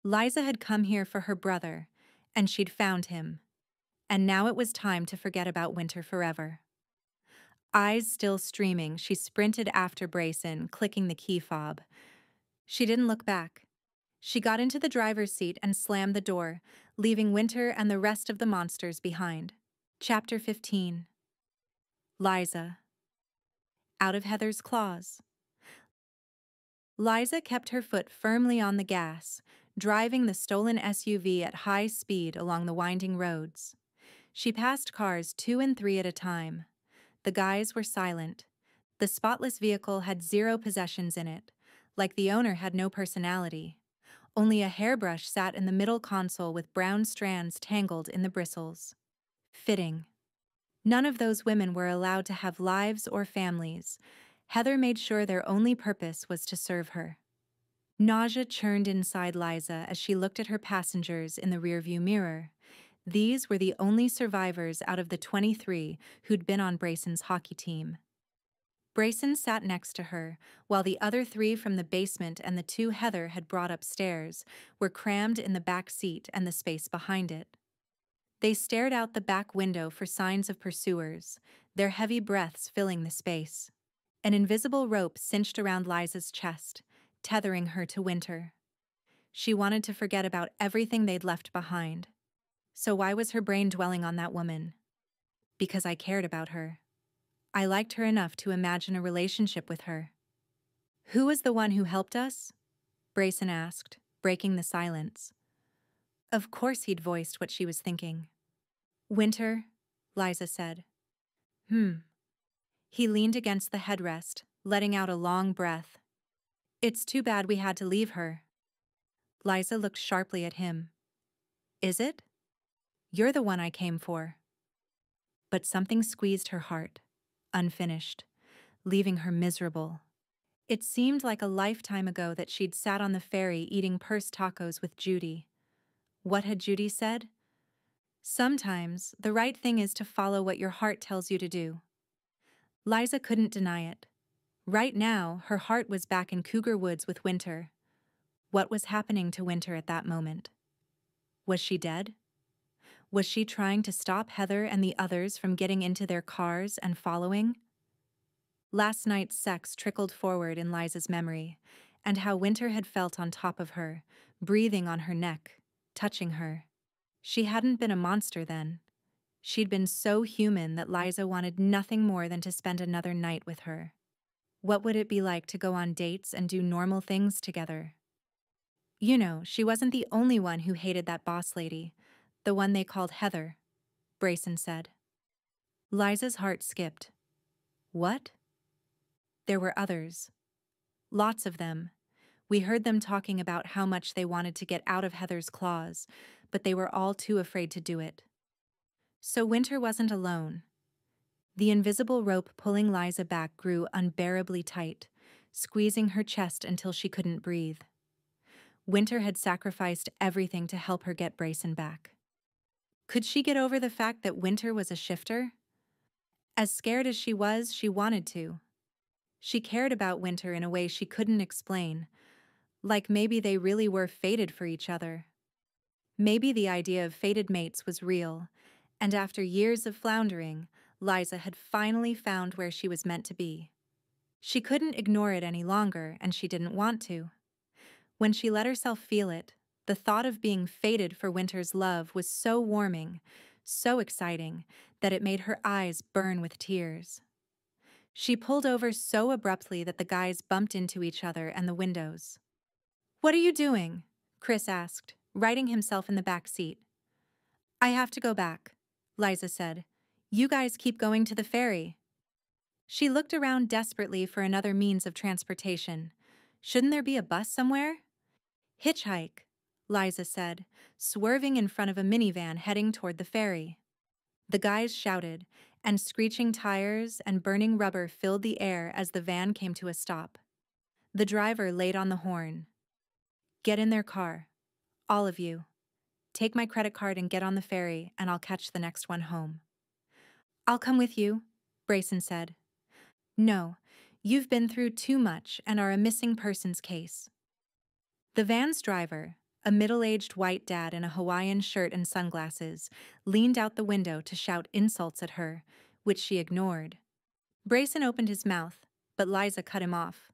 Liza had come here for her brother, and she'd found him. And now it was time to forget about Winter forever. Eyes still streaming, she sprinted after Brayson, clicking the key fob. She didn't look back. She got into the driver's seat and slammed the door, leaving Winter and the rest of the monsters behind. Chapter 15. Liza. Out of Heather's claws. Liza kept her foot firmly on the gas, driving the stolen SUV at high speed along the winding roads. She passed cars 2 and 3 at a time. The guys were silent. The spotless vehicle had 0 possessions in it, like the owner had no personality. Only a hairbrush sat in the middle console with brown strands tangled in the bristles. Fitting. None of those women were allowed to have lives or families. Heather made sure their only purpose was to serve her. Nausea churned inside Liza as she looked at her passengers in the rearview mirror. These were the only survivors out of the 23 who'd been on Brayson's hockey team. Brayson sat next to her, while the other 3 from the basement and the 2 Heather had brought upstairs were crammed in the back seat and the space behind it. They stared out the back window for signs of pursuers, their heavy breaths filling the space. An invisible rope cinched around Liza's chest, tethering her to Winter. She wanted to forget about everything they'd left behind. So why was her brain dwelling on that woman? Because I cared about her. I liked her enough to imagine a relationship with her. Who was the one who helped us? Brayson asked, breaking the silence. Of course he'd voiced what she was thinking. Winter, Liza said. He leaned against the headrest, letting out a long breath. It's too bad we had to leave her. Liza looked sharply at him. Is it? You're the one I came for. But something squeezed her heart, unfinished, leaving her miserable. It seemed like a lifetime ago that she'd sat on the ferry eating purse tacos with Judy. What had Judy said? Sometimes the right thing is to follow what your heart tells you to do. Liza couldn't deny it. Right now, her heart was back in Cougar Woods with Winter. What was happening to Winter at that moment? Was she dead? Was she trying to stop Heather and the others from getting into their cars and following? Last night's sex trickled forward in Liza's memory, and how Winter had felt on top of her, breathing on her neck, touching her. She hadn't been a monster then. She'd been so human that Liza wanted nothing more than to spend another night with her. What would it be like to go on dates and do normal things together? You know, she wasn't the only one who hated that boss lady, the one they called Heather, Brayson said. Liza's heart skipped. What? There were others. Lots of them. We heard them talking about how much they wanted to get out of Heather's claws, but they were all too afraid to do it. So Winter wasn't alone. The invisible rope pulling Liza back grew unbearably tight, squeezing her chest until she couldn't breathe. Winter had sacrificed everything to help her get Brayson back. Could she get over the fact that Winter was a shifter? As scared as she was, she wanted to. She cared about Winter in a way she couldn't explain, like maybe they really were fated for each other. Maybe the idea of fated mates was real, and after years of floundering, Liza had finally found where she was meant to be. She couldn't ignore it any longer, and she didn't want to. When she let herself feel it, the thought of being fated for Winter's love was so warming, so exciting, that it made her eyes burn with tears. She pulled over so abruptly that the guys bumped into each other and the windows. "What are you doing?" Chris asked, righting himself in the back seat. "I have to go back," Liza said. "You guys keep going to the ferry." She looked around desperately for another means of transportation. Shouldn't there be a bus somewhere? "Hitchhike," Liza said, swerving in front of a minivan heading toward the ferry. The guys shouted, and screeching tires and burning rubber filled the air as the van came to a stop. The driver laid on the horn. "Get in their car. All of you. Take my credit card and get on the ferry, and I'll catch the next one home." "I'll come with you," Brayson said. "No, you've been through too much and are a missing persons case." The van's driver, a middle-aged white dad in a Hawaiian shirt and sunglasses, leaned out the window to shout insults at her, which she ignored. Brayson opened his mouth, but Liza cut him off.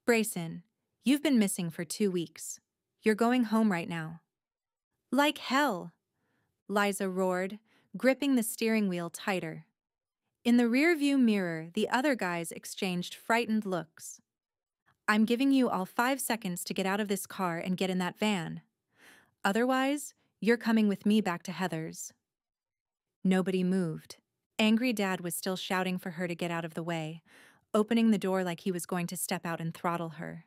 "Brayson, you've been missing for 2 weeks. You're going home right now." "Like hell!" Liza roared, gripping the steering wheel tighter. In the rearview mirror, the other guys exchanged frightened looks. "I'm giving you all 5 seconds to get out of this car and get in that van. Otherwise, you're coming with me back to Heather's." Nobody moved. Angry Dad was still shouting for her to get out of the way, opening the door like he was going to step out and throttle her.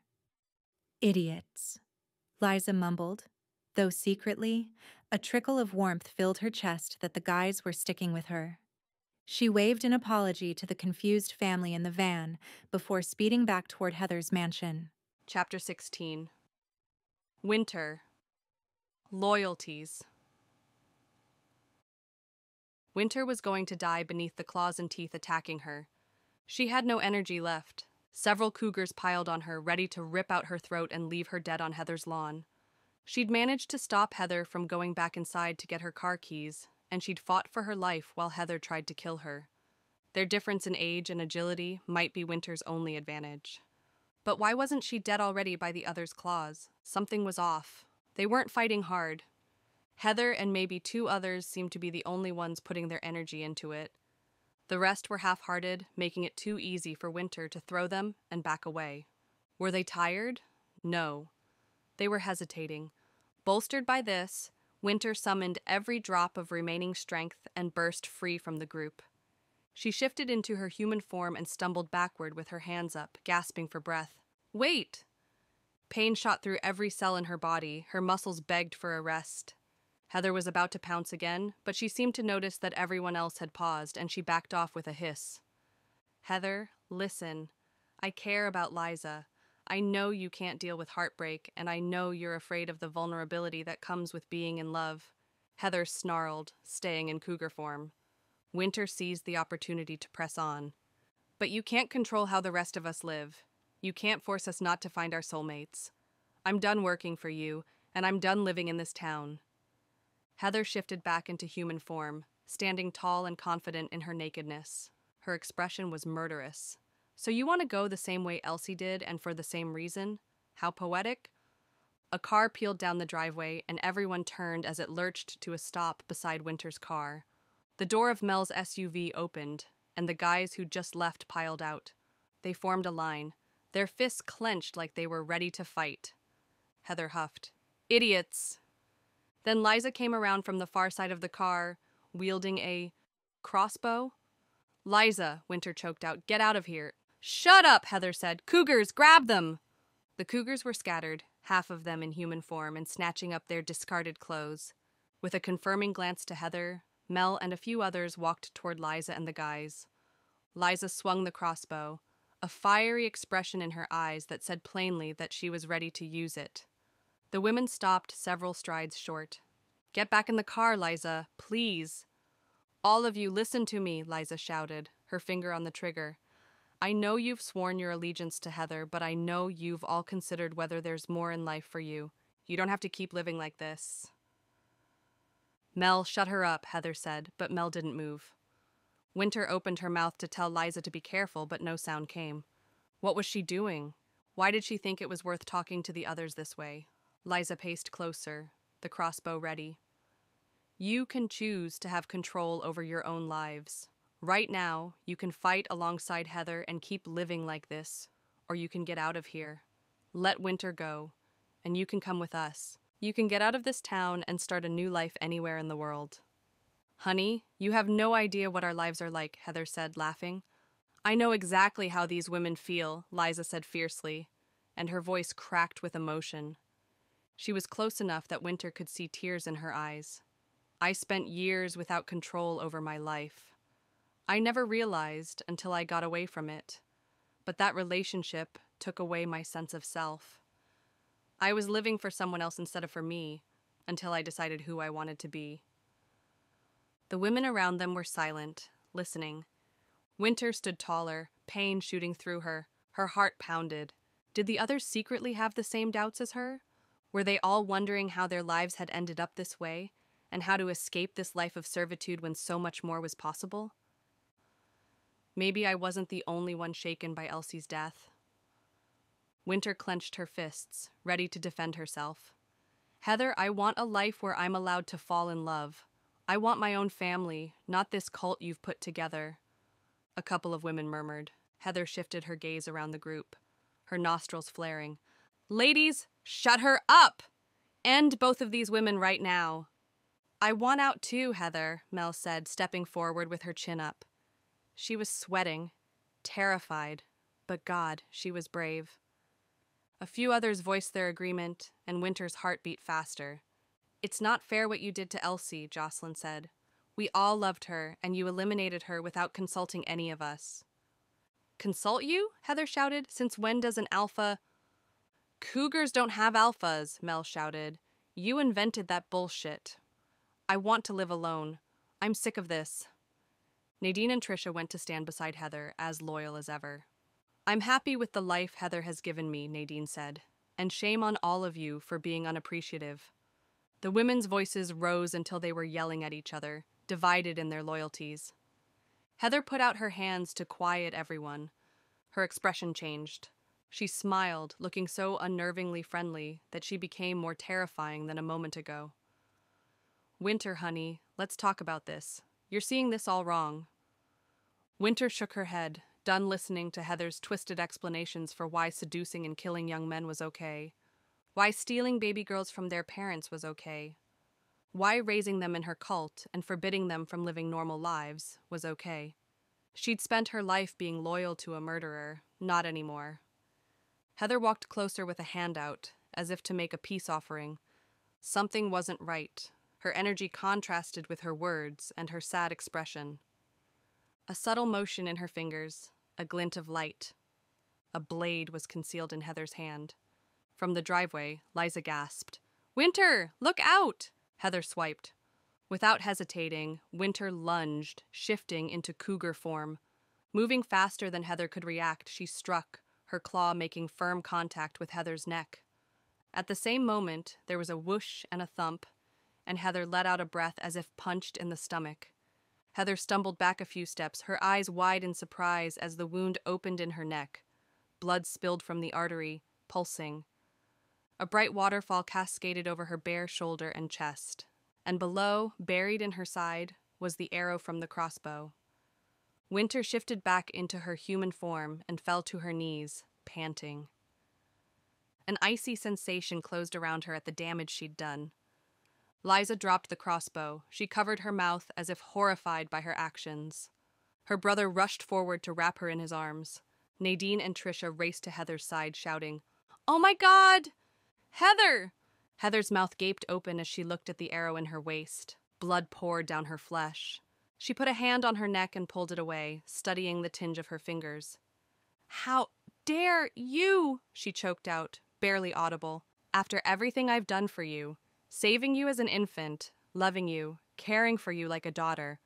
"Idiots," Liza mumbled, though secretly, a trickle of warmth filled her chest that the guys were sticking with her. She waved an apology to the confused family in the van before speeding back toward Heather's mansion. Chapter 16. Winter. Loyalties. Winter was going to die beneath the claws and teeth attacking her. She had no energy left. Several cougars piled on her, ready to rip out her throat and leave her dead on Heather's lawn. She'd managed to stop Heather from going back inside to get her car keys, and she'd fought for her life while Heather tried to kill her. Their difference in age and agility might be Winter's only advantage. But why wasn't she dead already by the others' claws? Something was off. They weren't fighting hard. Heather and maybe two others seemed to be the only ones putting their energy into it. The rest were half-hearted, making it too easy for Winter to throw them and back away. Were they tired? No. They were hesitating. Bolstered by this, Winter summoned every drop of remaining strength and burst free from the group. She shifted into her human form and stumbled backward with her hands up, gasping for breath. Wait! Pain shot through every cell in her body. Her muscles begged for a rest. Heather was about to pounce again, but she seemed to notice that everyone else had paused, and she backed off with a hiss. Heather, listen. I care about Liza. I know you can't deal with heartbreak, and I know you're afraid of the vulnerability that comes with being in love. Heather snarled, staying in cougar form. Winter seized the opportunity to press on. But you can't control how the rest of us live. You can't force us not to find our soulmates. I'm done working for you, and I'm done living in this town. Heather shifted back into human form, standing tall and confident in her nakedness. Her expression was murderous. So you want to go the same way Elsie did and for the same reason? How poetic? A car peeled down the driveway and everyone turned as it lurched to a stop beside Winter's car. The door of Mel's SUV opened, and the guys who'd just left piled out. They formed a line, their fists clenched like they were ready to fight. Heather huffed. Idiots! Then Liza came around from the far side of the car, wielding a crossbow. Liza, Winter choked out, get out of here. Shut up, Heather said. Cougars, grab them! The cougars were scattered, half of them in human form and snatching up their discarded clothes. With a confirming glance to Heather, Mel and a few others walked toward Liza and the guys. Liza swung the crossbow, a fiery expression in her eyes that said plainly that she was ready to use it. The women stopped several strides short. Get back in the car, Liza, please. All of you listen to me, Liza shouted, her finger on the trigger. I know you've sworn your allegiance to Heather, but I know you've all considered whether there's more in life for you. You don't have to keep living like this. Mel, shut her up, Heather said, but Mel didn't move. Winter opened her mouth to tell Liza to be careful, but no sound came. What was she doing? Why did she think it was worth talking to the others this way? Liza paced closer, the crossbow ready. You can choose to have control over your own lives. Right now, you can fight alongside Heather and keep living like this, or you can get out of here. Let Winter go, and you can come with us. You can get out of this town and start a new life anywhere in the world. Honey, you have no idea what our lives are like, Heather said, laughing. I know exactly how these women feel, Liza said fiercely, and her voice cracked with emotion. She was close enough that Winter could see tears in her eyes. I spent years without control over my life. I never realized until I got away from it. But that relationship took away my sense of self. I was living for someone else instead of for me, until I decided who I wanted to be. The women around them were silent, listening. Winter stood taller, pain shooting through her. Her heart pounded. Did the others secretly have the same doubts as her? Were they all wondering how their lives had ended up this way, and how to escape this life of servitude when so much more was possible? Maybe I wasn't the only one shaken by Elsie's death. Winter clenched her fists, ready to defend herself. Heather, I want a life where I'm allowed to fall in love. I want my own family, not this cult you've put together. A couple of women murmured. Heather shifted her gaze around the group, her nostrils flaring. Ladies, shut her up! End both of these women right now. I want out too, Heather, Mel said, stepping forward with her chin up. She was sweating, terrified, but God, she was brave. A few others voiced their agreement, and Winter's heart beat faster. "It's not fair what you did to Elsie," Jocelyn said. "We all loved her, and you eliminated her without consulting any of us." "Consult you?" Heather shouted. "Since when does an alpha—" "Cougars don't have alphas," Mel shouted. "You invented that bullshit. I want to live alone. I'm sick of this." Nadine and Trisha went to stand beside Heather, as loyal as ever. "I'm happy with the life Heather has given me," Nadine said, "and shame on all of you for being unappreciative." The women's voices rose until they were yelling at each other, divided in their loyalties. Heather put out her hands to quiet everyone. Her expression changed. She smiled, looking so unnervingly friendly that she became more terrifying than a moment ago. "Winter, honey, let's talk about this. You're seeing this all wrong." Winter shook her head, done listening to Heather's twisted explanations for why seducing and killing young men was okay, why stealing baby girls from their parents was okay, why raising them in her cult and forbidding them from living normal lives was okay. She'd spent her life being loyal to a murderer, not anymore. Heather walked closer with a hand out, as if to make a peace offering. Something wasn't right. Her energy contrasted with her words and her sad expression. A subtle motion in her fingers, a glint of light. A blade was concealed in Heather's hand. From the driveway, Liza gasped. "Winter, look out!" Heather swiped. Without hesitating, Winter lunged, shifting into cougar form. Moving faster than Heather could react, she struck, her claw making firm contact with Heather's neck. At the same moment, there was a whoosh and a thump, and Heather let out a breath as if punched in the stomach. Heather stumbled back a few steps, her eyes wide in surprise as the wound opened in her neck. Blood spilled from the artery, pulsing. A bright waterfall cascaded over her bare shoulder and chest, and below, buried in her side, was the arrow from the crossbow. Winter shifted back into her human form and fell to her knees, panting. An icy sensation closed around her at the damage she'd done. Liza dropped the crossbow. She covered her mouth as if horrified by her actions. Her brother rushed forward to wrap her in his arms. Nadine and Trisha raced to Heather's side, shouting, "Oh my God! Heather!" Heather's mouth gaped open as she looked at the arrow in her waist. Blood poured down her flesh. She put a hand on her neck and pulled it away, studying the tinge of her fingers. "How dare you?" she choked out, barely audible. "After everything I've done for you. Saving you as an infant, loving you, caring for you like a daughter."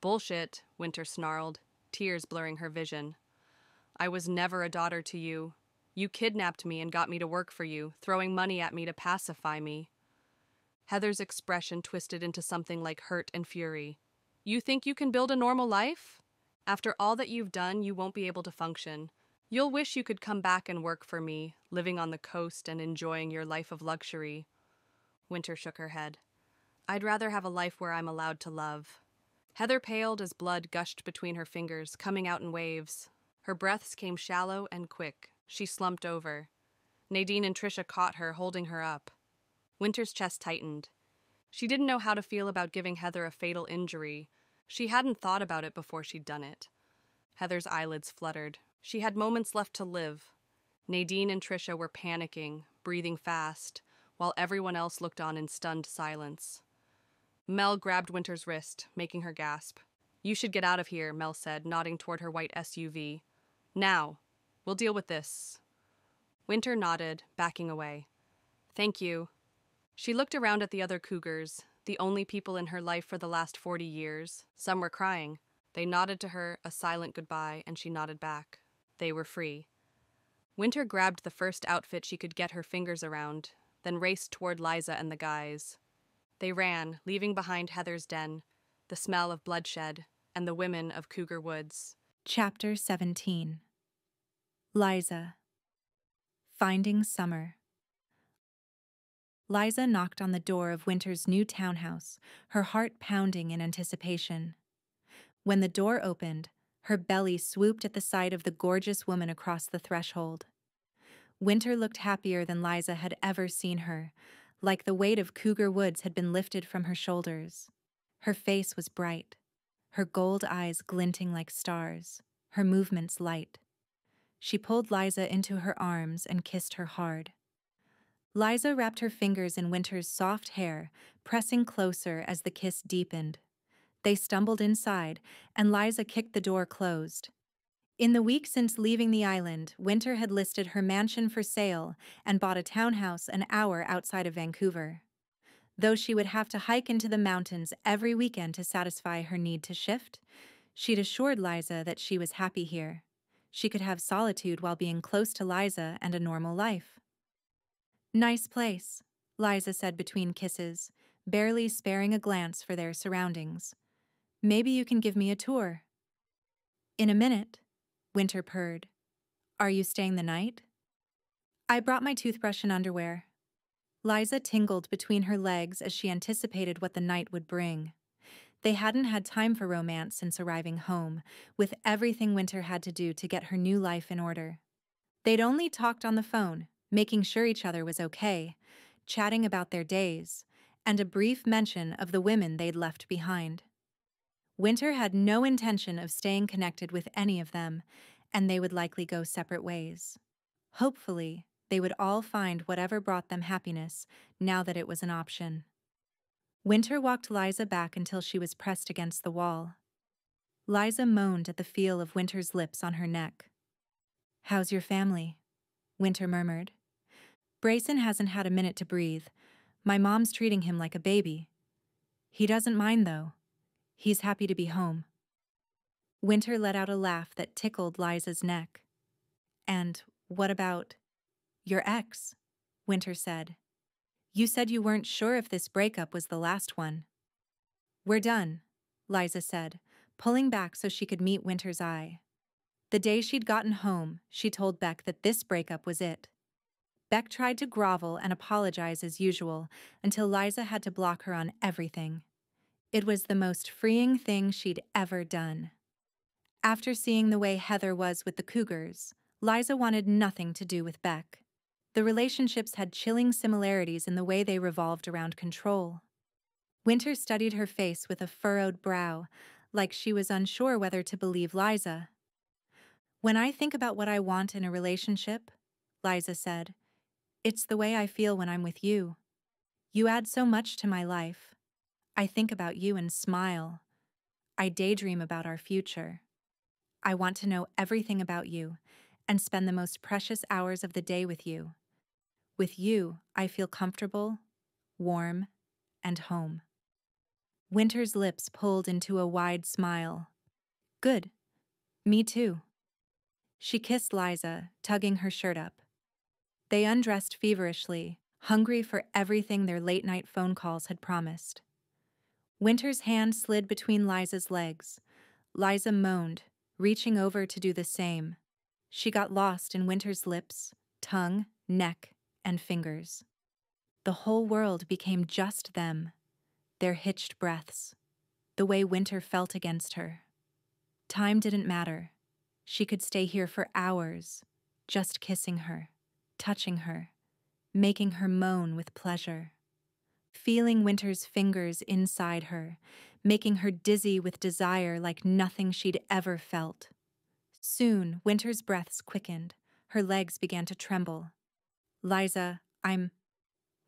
"Bullshit," Winter snarled, tears blurring her vision. "I was never a daughter to you. You kidnapped me and got me to work for you, throwing money at me to pacify me." Heather's expression twisted into something like hurt and fury. "You think you can build a normal life? After all that you've done, you won't be able to function. You'll wish you could come back and work for me, living on the coast and enjoying your life of luxury." Winter shook her head. "I'd rather have a life where I'm allowed to love." Heather paled as blood gushed between her fingers, coming out in waves. Her breaths came shallow and quick. She slumped over. Nadine and Trisha caught her, holding her up. Winter's chest tightened. She didn't know how to feel about giving Heather a fatal injury. She hadn't thought about it before she'd done it. Heather's eyelids fluttered. She had moments left to live. Nadine and Trisha were panicking, breathing fast, while everyone else looked on in stunned silence. Mel grabbed Winter's wrist, making her gasp. "You should get out of here," Mel said, nodding toward her white SUV. "Now. We'll deal with this." Winter nodded, backing away. "Thank you." She looked around at the other cougars, the only people in her life for the last 40 years. Some were crying. They nodded to her, a silent goodbye, and she nodded back. They were free. Winter grabbed the first outfit she could get her fingers around, then raced toward Liza and the guys. They ran, leaving behind Heather's den, the smell of bloodshed, and the women of Cougar Woods. Chapter 17. Liza. Finding Summer. Liza knocked on the door of Winter's new townhouse, her heart pounding in anticipation. When the door opened, her belly swooped at the sight of the gorgeous woman across the threshold. Winter looked happier than Liza had ever seen her, like the weight of Cougar Woods had been lifted from her shoulders. Her face was bright, her gold eyes glinting like stars, her movements light. She pulled Liza into her arms and kissed her hard. Liza wrapped her fingers in Winter's soft hair, pressing closer as the kiss deepened. They stumbled inside, and Liza kicked the door closed. In the week since leaving the island, Winter had listed her mansion for sale and bought a townhouse an hour outside of Vancouver. Though she would have to hike into the mountains every weekend to satisfy her need to shift, she'd assured Liza that she was happy here. She could have solitude while being close to Liza and a normal life. "Nice place," Liza said between kisses, barely sparing a glance for their surroundings. "Maybe you can give me a tour." "In a minute," Winter purred. "Are you staying the night?" "I brought my toothbrush and underwear." Liza tingled between her legs as she anticipated what the night would bring. They hadn't had time for romance since arriving home, with everything Winter had to do to get her new life in order. They'd only talked on the phone, making sure each other was okay, chatting about their days, and a brief mention of the women they'd left behind. Winter had no intention of staying connected with any of them, and they would likely go separate ways. Hopefully, they would all find whatever brought them happiness, now that it was an option. Winter walked Liza back until she was pressed against the wall. Liza moaned at the feel of Winter's lips on her neck. "How's your family?" Winter murmured. "Brayson hasn't had a minute to breathe. My mom's treating him like a baby. He doesn't mind, though. He's happy to be home." Winter let out a laugh that tickled Liza's neck. "And what about your ex?" Winter said. "You said you weren't sure if this breakup was the last one." "We're done," Liza said, pulling back so she could meet Winter's eye. The day she'd gotten home, she told Beck that this breakup was it. Beck tried to grovel and apologize as usual until Liza had to block her on everything. It was the most freeing thing she'd ever done. After seeing the way Heather was with the Cougars, Liza wanted nothing to do with Beck. The relationships had chilling similarities in the way they revolved around control. Winter studied her face with a furrowed brow, like she was unsure whether to believe Liza. "When I think about what I want in a relationship," Liza said, "it's the way I feel when I'm with you. You add so much to my life. I think about you and smile. I daydream about our future. I want to know everything about you and spend the most precious hours of the day with you. With you, I feel comfortable, warm, and home." Winter's lips pulled into a wide smile. "Good. Me too." She kissed Liza, tugging her shirt up. They undressed feverishly, hungry for everything their late-night phone calls had promised. Winter's hand slid between Liza's legs. Liza moaned, reaching over to do the same. She got lost in Winter's lips, tongue, neck, and fingers. The whole world became just them, their hitched breaths, the way Winter felt against her. Time didn't matter. She could stay here for hours, just kissing her, touching her, making her moan with pleasure. Feeling Winter's fingers inside her, making her dizzy with desire like nothing she'd ever felt. Soon, Winter's breaths quickened. Her legs began to tremble. "Liza,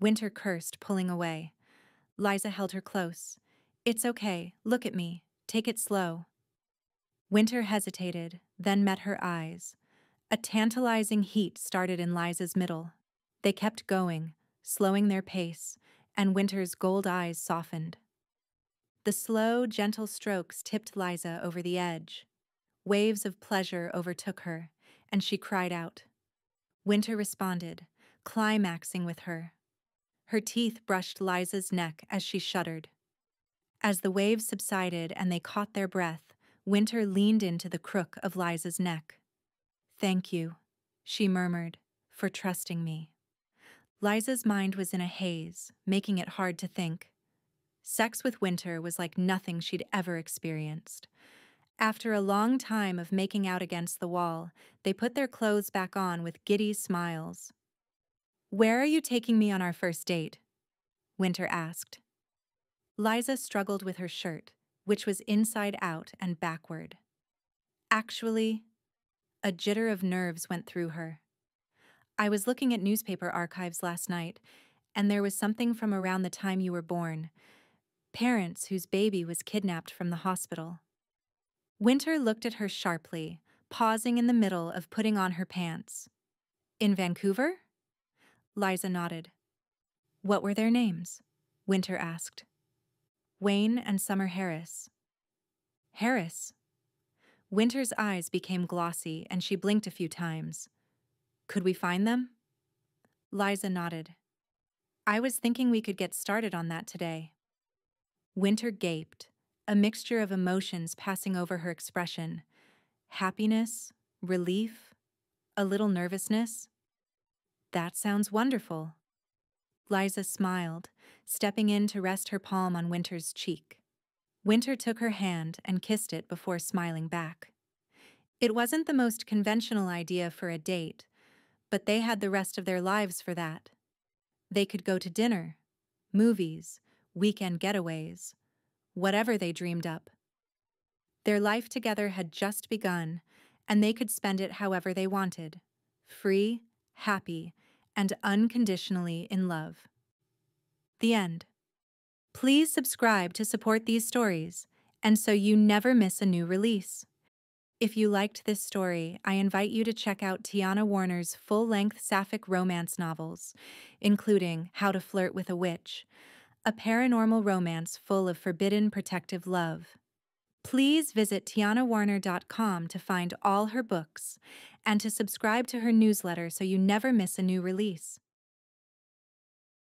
Winter cursed, pulling away. Liza held her close. "It's okay. Look at me. Take it slow." Winter hesitated, then met her eyes. A tantalizing heat started in Liza's middle. They kept going, slowing their pace, and Winter's gold eyes softened. The slow, gentle strokes tipped Liza over the edge. Waves of pleasure overtook her, and she cried out. Winter responded, climaxing with her. Her teeth brushed Liza's neck as she shuddered. As the waves subsided and they caught their breath, Winter leaned into the crook of Liza's neck. "Thank you," she murmured, "for trusting me." Liza's mind was in a haze, making it hard to think. Sex with Winter was like nothing she'd ever experienced. After a long time of making out against the wall, they put their clothes back on with giddy smiles. "Where are you taking me on our first date?" Winter asked. Liza struggled with her shirt, which was inside out and backward. "Actually, A jitter of nerves went through her. I was looking at newspaper archives last night, and there was something from around the time you were born. Parents whose baby was kidnapped from the hospital. Winter looked at her sharply, pausing in the middle of putting on her pants. In Vancouver? Liza nodded. What were their names? Winter asked. Wayne and Summer Harris. Harris? Winter's eyes became glossy and she blinked a few times. Could we find them? Liza nodded. I was thinking we could get started on that today. Winter gaped, a mixture of emotions passing over her expression. Happiness, relief, a little nervousness. That sounds wonderful. Liza smiled, stepping in to rest her palm on Winter's cheek. Winter took her hand and kissed it before smiling back. It wasn't the most conventional idea for a date, but they had the rest of their lives for that. They could go to dinner, movies, weekend getaways, whatever they dreamed up. Their life together had just begun, and they could spend it however they wanted, free, happy, and unconditionally in love. The end. Please subscribe to support these stories, and so you never miss a new release. If you liked this story, I invite you to check out Tiana Warner's full-length sapphic romance novels, including How to Flirt with a Witch, a paranormal romance full of forbidden protective love. Please visit tianawarner.com to find all her books and to subscribe to her newsletter so you never miss a new release.